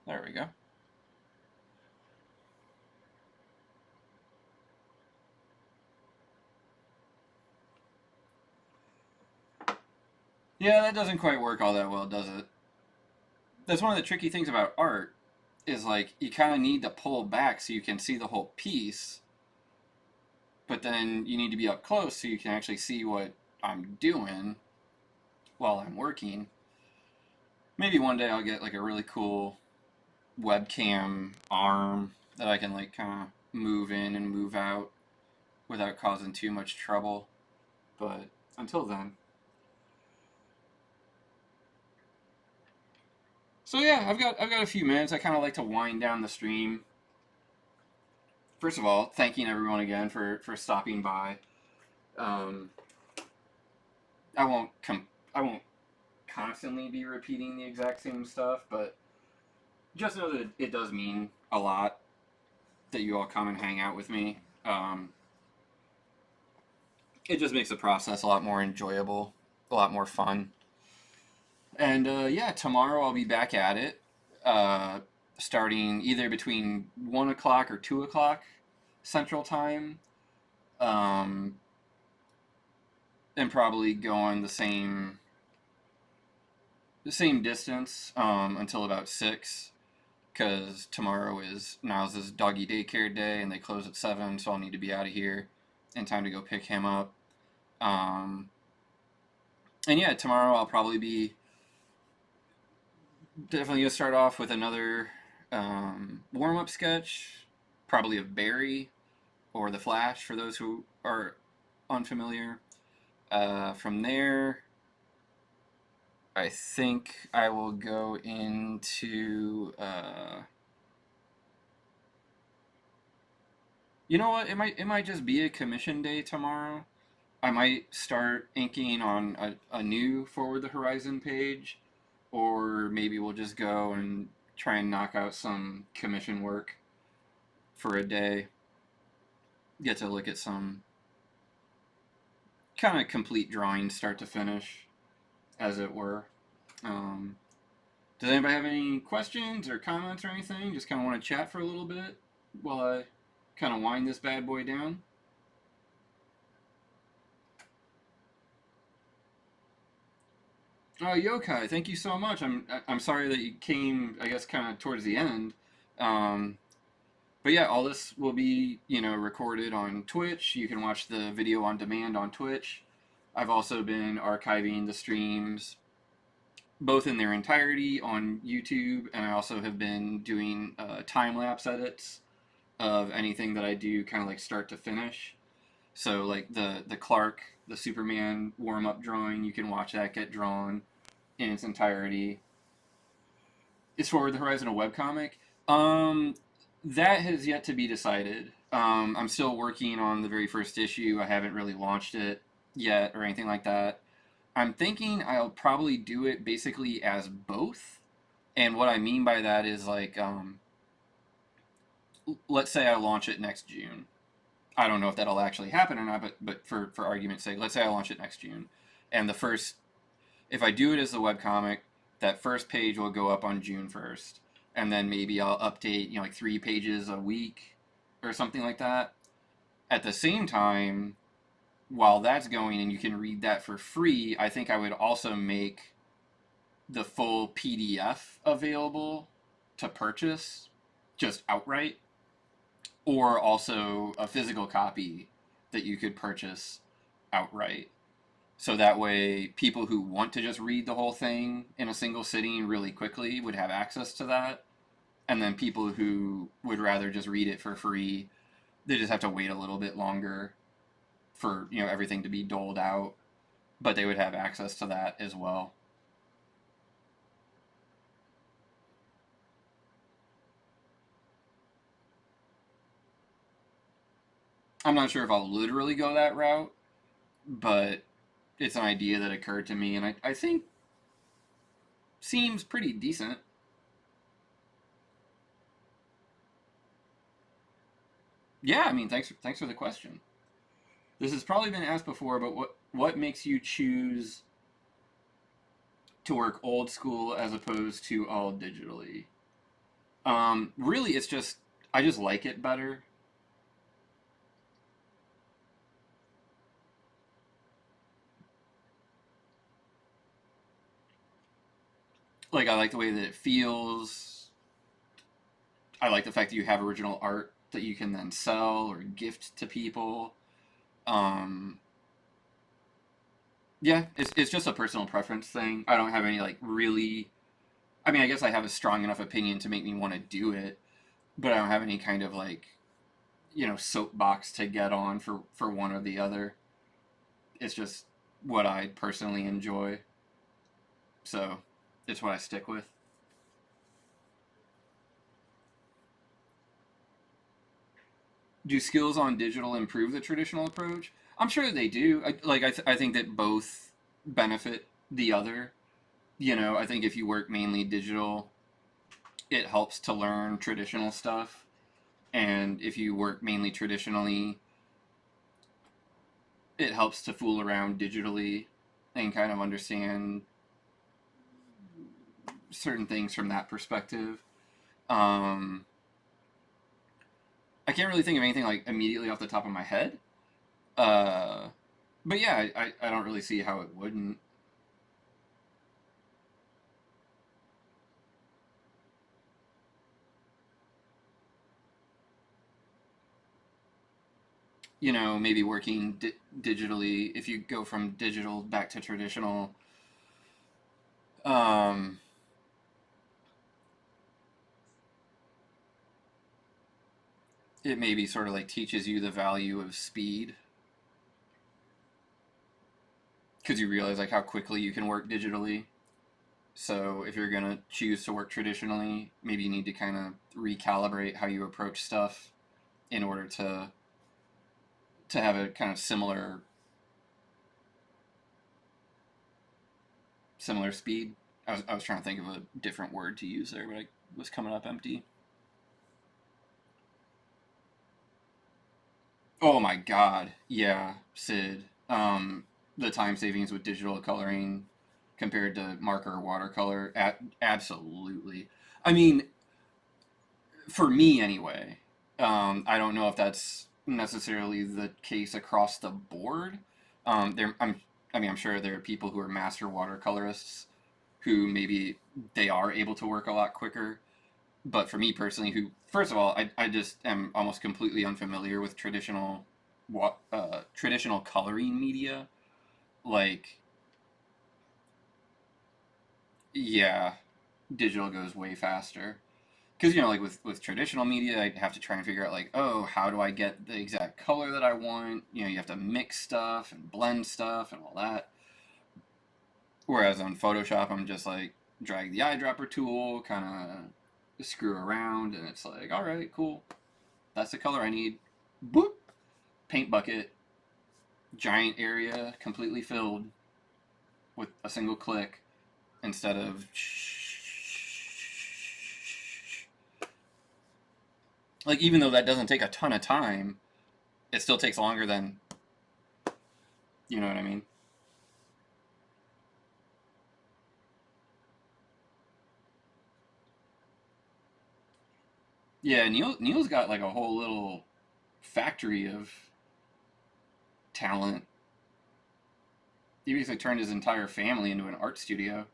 There we go. Yeah, that doesn't quite work all that well, does it? That's one of the tricky things about art, is like you kind of need to pull back so you can see the whole piece, but then you need to be up close so you can actually see what I'm doing while I'm working. Maybe one day I'll get like a really cool webcam arm that I can like kind of move in and move out without causing too much trouble. But until then. So yeah, I've got a few minutes. I kind of like to wind down the stream. First of all, thanking everyone again for stopping by. I won't constantly be repeating the exact same stuff, but just know that it does mean a lot that you all come and hang out with me. It just makes the process a lot more enjoyable, a lot more fun. And yeah, tomorrow I'll be back at it, starting either between 1 o'clock or 2 o'clock Central Time, and probably going the same distance until about 6. because tomorrow is Niles' doggy daycare day, and they close at 7, so I'll need to be out of here in time to go pick him up. And yeah, tomorrow I'll probably be definitely gonna start off with another warm-up sketch, probably of Barry or the Flash for those who are unfamiliar. From there, I think I will go into you know what? It might just be a commission day tomorrow. I might start inking on a new Forward the Horizon page, or maybe we'll just go and try and knock out some commission work for a day. Get to look at some kind of complete drawings, start to finish, as it were. Does anybody have any questions or comments or anything? Just kind of want to chat for a little bit while I kind of wind this bad boy down. Oh, Yokai, thank you so much. I'm sorry that you came, I guess, kind of towards the end. Um, but yeah, all this will be, recorded on Twitch. You can watch the video on demand on Twitch. I've also been archiving the streams both in their entirety on YouTube, and I also have been doing time-lapse edits of anything that I do kind of like start to finish. So like the Clark, the Superman warm-up drawing, you can watch that get drawn in its entirety. Is Forward the Horizon a webcomic? That has yet to be decided. I'm still working on the very first issue. I haven't really launched it yet or anything like that. I'm thinking I'll probably do it basically as both. And what I mean by that is like, let's say I launch it next June. I don't know if that'll actually happen or not, but for argument's sake, let's say I launch it next June. And if I do it as a webcomic, that first page will go up on June 1st. And then maybe I'll update, like 3 pages a week or something like that. At the same time, while that's going and you can read that for free, I think I would also make the full PDF available to purchase just outright, or also a physical copy that you could purchase outright. So that way, people who want to just read the whole thing in a single sitting really quickly would have access to that. And then people who would rather just read it for free, they just have to wait a little bit longer for everything to be doled out, but they would have access to that as well. I'm not sure if I'll literally go that route, but it's an idea that occurred to me, and I think seems pretty decent. Yeah, I mean, thanks for the question. This has probably been asked before, but what makes you choose to work old school as opposed to all digitally? Really, it's just I just like it better. Like I like the way that it feels. I like the fact that you have original art that you can then sell or gift to people. Um, yeah, it's just a personal preference thing. I don't have any like really. I mean, I guess I have a strong enough opinion to make me want to do it, but I don't have any kind of like soapbox to get on for one or the other. It's just what I personally enjoy, so it's what I stick with. Do skills on digital improve the traditional approach? I'm sure they do. I think that both benefit the other. I think if you work mainly digital, it helps to learn traditional stuff. And if you work mainly traditionally, it helps to fool around digitally and kind of understand certain things from that perspective. Um, I can't really think of anything like immediately off the top of my head. Uh, but yeah, I don't really see how it wouldn't. you know, maybe working digitally, if you go from digital back to traditional, um, it maybe sort of like teaches you the value of speed because you realize like how quickly you can work digitally. So if you're gonna choose to work traditionally, maybe you need to kind of recalibrate how you approach stuff in order to have a kind of similar speed. I was trying to think of a different word to use there, but I was coming up empty. Oh my god, yeah, Sid. The time savings with digital coloring compared to marker or watercolor, absolutely. I mean, for me anyway. I don't know if that's necessarily the case across the board. I'm sure there are people who are master watercolorists who maybe they are able to work a lot quicker. But for me personally, who first of all, I just am almost completely unfamiliar with traditional coloring media. Like, yeah, digital goes way faster. Because you know, like with traditional media, I have to try and figure out like, oh, how do I get the exact color that I want? You know, you have to mix stuff and blend stuff and all that. Whereas on Photoshop, I'm just like drag the eyedropper tool, kind of screw around, and it's like, all right, cool, that's the color I need. Boop, paint bucket, giant area completely filled with a single click instead of like even though that doesn't take a ton of time, it still takes longer than you know what I mean. Yeah, Neil's got like a whole little factory of talent. He basically turned his entire family into an art studio.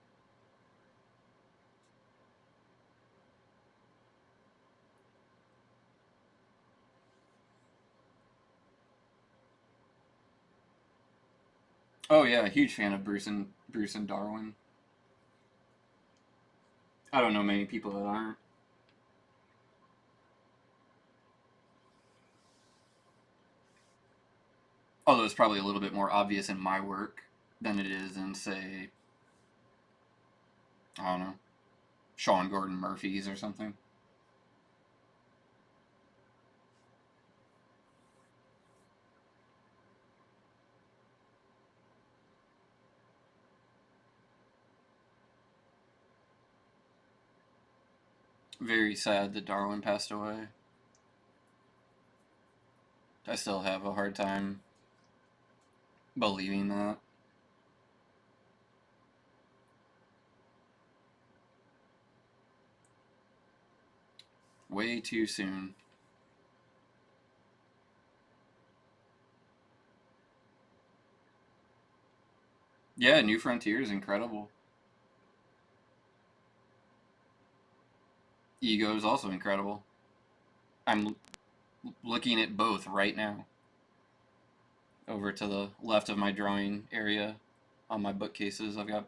Oh yeah, huge fan of Bruce and Darwin. I don't know many people that aren't. Although it's probably a little bit more obvious in my work than it is in say I don't know Sean Gordon Murphy's or something. Very sad that Darwin passed away. I still have a hard time believing that. Way too soon. Yeah, New Frontier is incredible. Ego is also incredible. I'm looking at both right now. Over to the left of my drawing area on my bookcases, I've got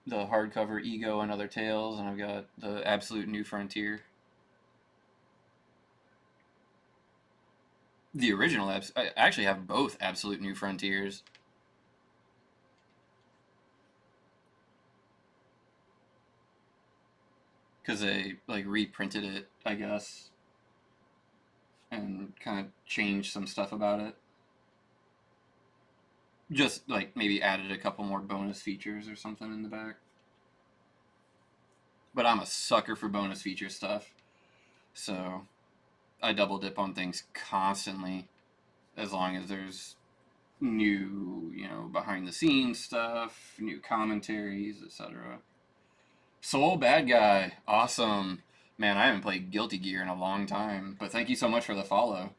the hardcover Ego and Other Tales, and I've got the Absolute New Frontier. The original, I actually have both Absolute New Frontiers because they like reprinted it, I guess, and kind of changed some stuff about it. Just like maybe added a couple more bonus features or something in the back. But I'm a sucker for bonus feature stuff, so I double dip on things constantly as long as there's new, you know, behind the scenes stuff, new commentaries, etc. Soul Bad Guy, awesome. Man, I haven't played Guilty Gear in a long time, but thank you so much for the follow.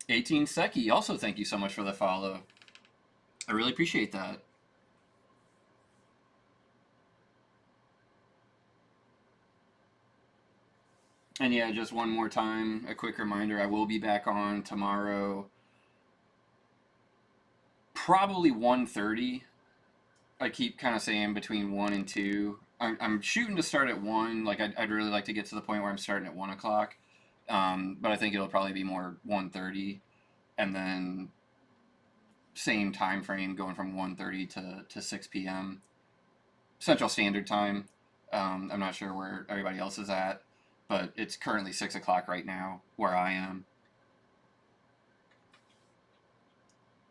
18 Seki, also thank you so much for the follow. I really appreciate that. And yeah, just one more time, a quick reminder, I will be back on tomorrow, probably 1:30. I keep kind of saying between 1 and 2. I'm shooting to start at 1. Like, I'd really like to get to the point where I'm starting at 1 o'clock. But I think it'll probably be more 1:30. And then same time frame going from 1:30 to 6 p.m. Central Standard Time. I'm not sure where everybody else is at, but it's currently 6 o'clock right now where I am.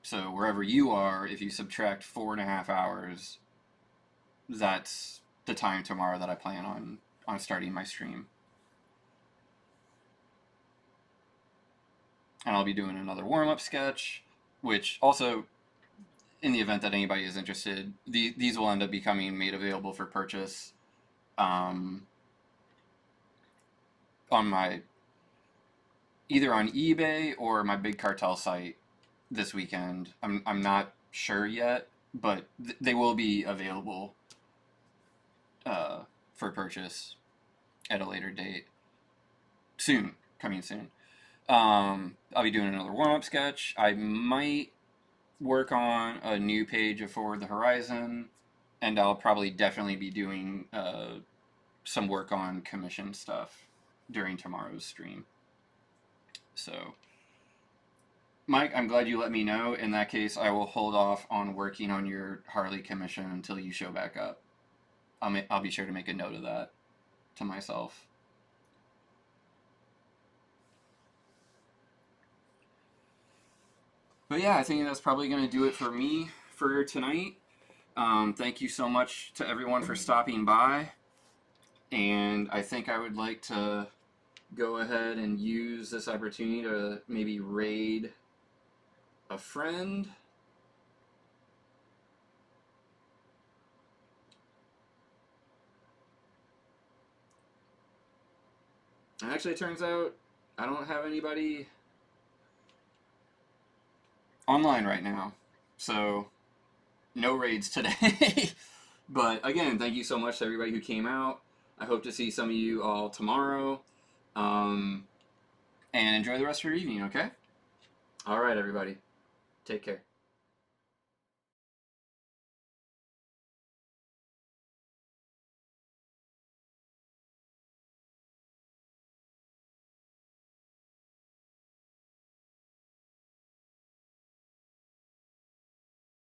So wherever you are, if you subtract 4.5 hours, that's the time tomorrow that I plan on starting my stream. And I'll be doing another warm-up sketch, which also, in the event that anybody is interested, these will end up becoming made available for purchase on my, either on eBay or my Big Cartel site this weekend. I'm not sure yet, but they will be available for purchase at a later date. Soon, coming soon. I'll be doing another warm-up sketch. I might work on a new page of Forward the Horizon, and I'll probably definitely be doing some work on commission stuff during tomorrow's stream. So, Mike, I'm glad you let me know. In that case, I will hold off on working on your Harley commission until you show back up. I'll be sure to make a note of that to myself. But yeah, I think that's probably going to do it for me for tonight. Thank you so much to everyone for stopping by. And I think I would like to go ahead and use this opportunity to maybe raid a friend. And actually, it turns out I don't have anybody online right now. So, no raids today. But again, thank you so much to everybody who came out. I hope to see some of you all tomorrow. And enjoy the rest of your evening, okay? All right, everybody. Take care.